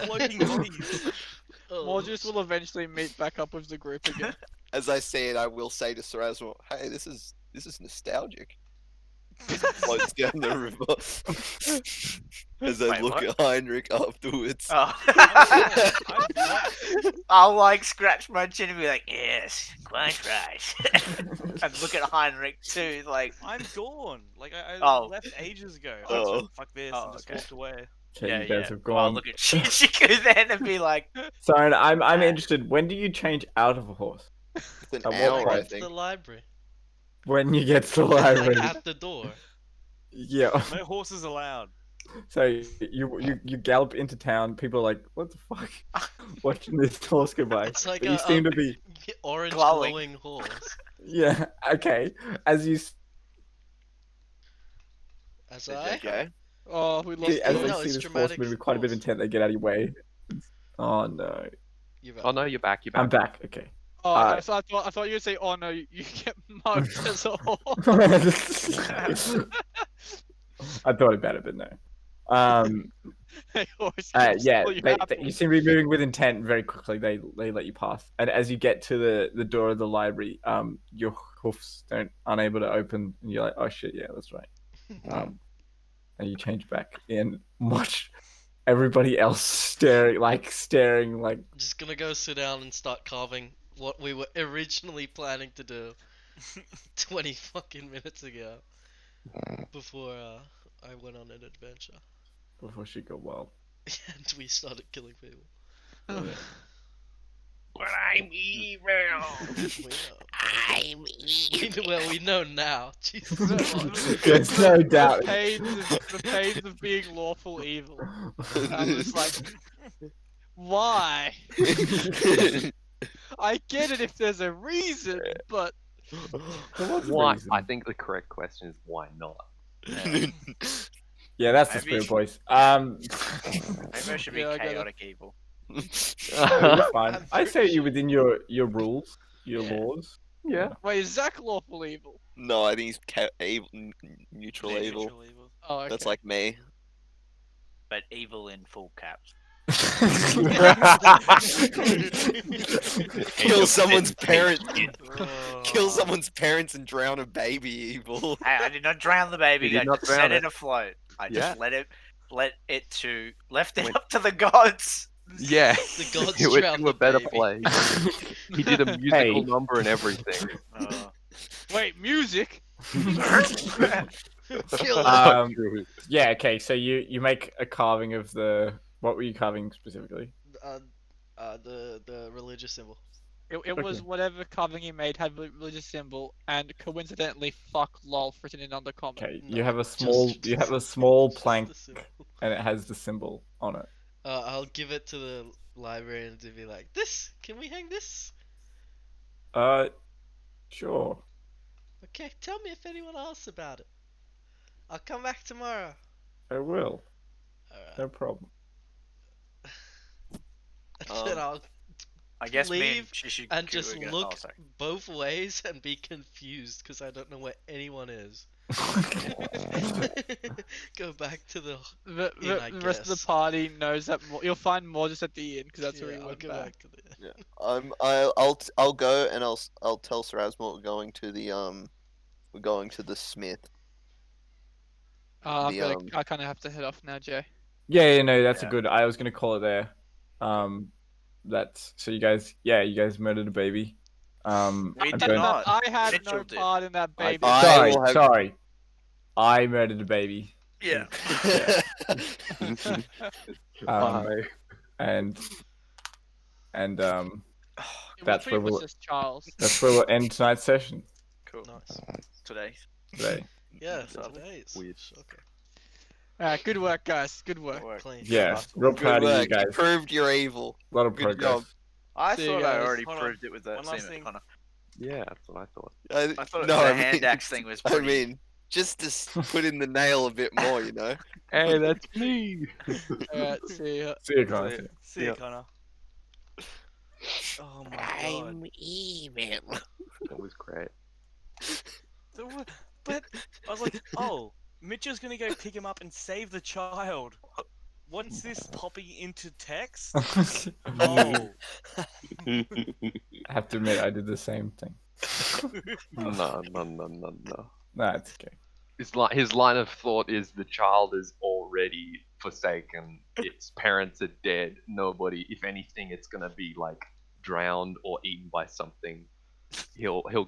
Floating bodies. Morgus will eventually meet back up with the group again. As I say it, I will say to Sarasmo, "Hey, this is nostalgic." As it floats down the river. As I Wait, look what? at Heinrich afterwards. Oh. I'll like scratch my chin and be like, yes, quite right. And look at Heinrich too, like, I'm gone. Like I Oh. left ages ago. I Oh. just went, fuck this Oh, and just okay. walked away. Okay, yeah, you guys yeah. have Well, gone. look at Chichiku then and be like, Sorry, I'm interested. When do you change out of a horse? It's an At what hour, I point? At the think. library. When you get to the Like library. at the door. Yeah. No horses allowed. So you gallop into town. People are like, "What the fuck?" Watching this horse go by. It's like But you a seem to be. orange Glowing. glowing horse. Yeah. Okay. As you As I. Okay. Oh, we lost see, as No, they it's see this horse dramatic move with quite a bit of force. intent, they get out of your way. Oh no. You're Oh no, you're back. You're back. I'm back. Okay. Oh, Alright. so I thought you would say, "Oh no, you get mugged as a horse." I thought about it, but no. Hey, horse, can Yeah, steal your you apple. seem to be moving with intent very quickly. They let you pass, and as you get to the door of the library, your hoofs unable to open, and you're like, oh shit, yeah, that's right. And you change back and watch everybody else staring like just gonna go sit down and start carving what we were originally planning to do 20 fucking minutes ago. Before I went on an adventure. before she got wild. And we started killing people. but I'm evil. We know. I'm Well, we know now. Jesus Christ. There's no doubt. The pains of being lawful evil. I'm just like, why? I get it if there's a reason, but Why? I think the correct question is why not. Yeah, that's the Maybe- spirit, boys. Maybe I should be Yeah, I get it. chaotic evil. You're fine. I'm I say you within your rules, your Yeah. laws. Yeah. wait, is Zach lawful evil? No, I think he's evil, neutral Yeah, evil. neutral evil. Oh, okay. That's like me. But evil in full caps. Kill someone's parents. Kill Oh. someone's parents and drown a baby. Evil. Hey, I did not drown the baby. You I did not just set drown it it. afloat. I Yeah. just left it Wait. up to the gods. Yeah. The gods He went drowned to a the better baby. place. He did a musical Hey. number and everything. Oh. Wait, music? Kill Um, yeah. Okay. So you make a carving of the. What were you carving specifically? The religious symbol. It was Okay. whatever carving he made had a religious symbol, and coincidentally, "fuck lol" written in undercommon. Okay. No, You have a just- small just the plank, symbol. and it has the symbol on it. I'll give it to the librarian to be like, this. Can we hang this? Sure. Okay, tell me if anyone asks about it. I'll come back tomorrow. I will. Alright. No problem. And then I'll I guess me and leave Shishiku and just are gonna- look oh, sorry. both ways and be confused because I don't know where anyone is. Go back to the. The, Inn, I the rest of guess. the party knows that you'll find more just at the inn because that's where Yeah, he I'll went go back. back to the. I'll go and I'll tell Sarasmo we're going to the smith. The, I kind of have to head off now, Jay. Yeah, no, that's Yeah. a good. I was gonna call it there. That's so you guys murdered a baby. We I did don't- not. I had Mitchell no did. part in that I baby. did. Sorry, will have- sorry. I murdered a baby. Yeah. Yeah. Bye. And Yeah, that's which where one was we'll this, Charles? that's where we'll end tonight's session Cool. Nice. Today. today. Yeah, Sadly. today's. Weird. Okay. Good work, guys. Good work. Clean. Yeah, real Good proud of you work. You guys. proved you're evil. A lot of Good progress. job. I See you thought I guys. already Hold on. proved it with that One last scene thing. at Connor. Yeah, that's what I thought. I thought no, the I hand mean, axe thing was I pretty. mean, just to put in the nail a bit more, you know. Hey, that's me. Alright, see ya. See you guys. See ya, Yeah. Connor. Oh my god. I'm evil. That was great. But I was like, oh, Mitchell's gonna go pick him up and save the child. What's this popping into text? Oh. I have to admit, I did the same thing. No. Nah, it's okay. His line of thought is the child is already forsaken. Its parents are dead. Nobody, if anything, it's gonna be like drowned or eaten by something. He'll give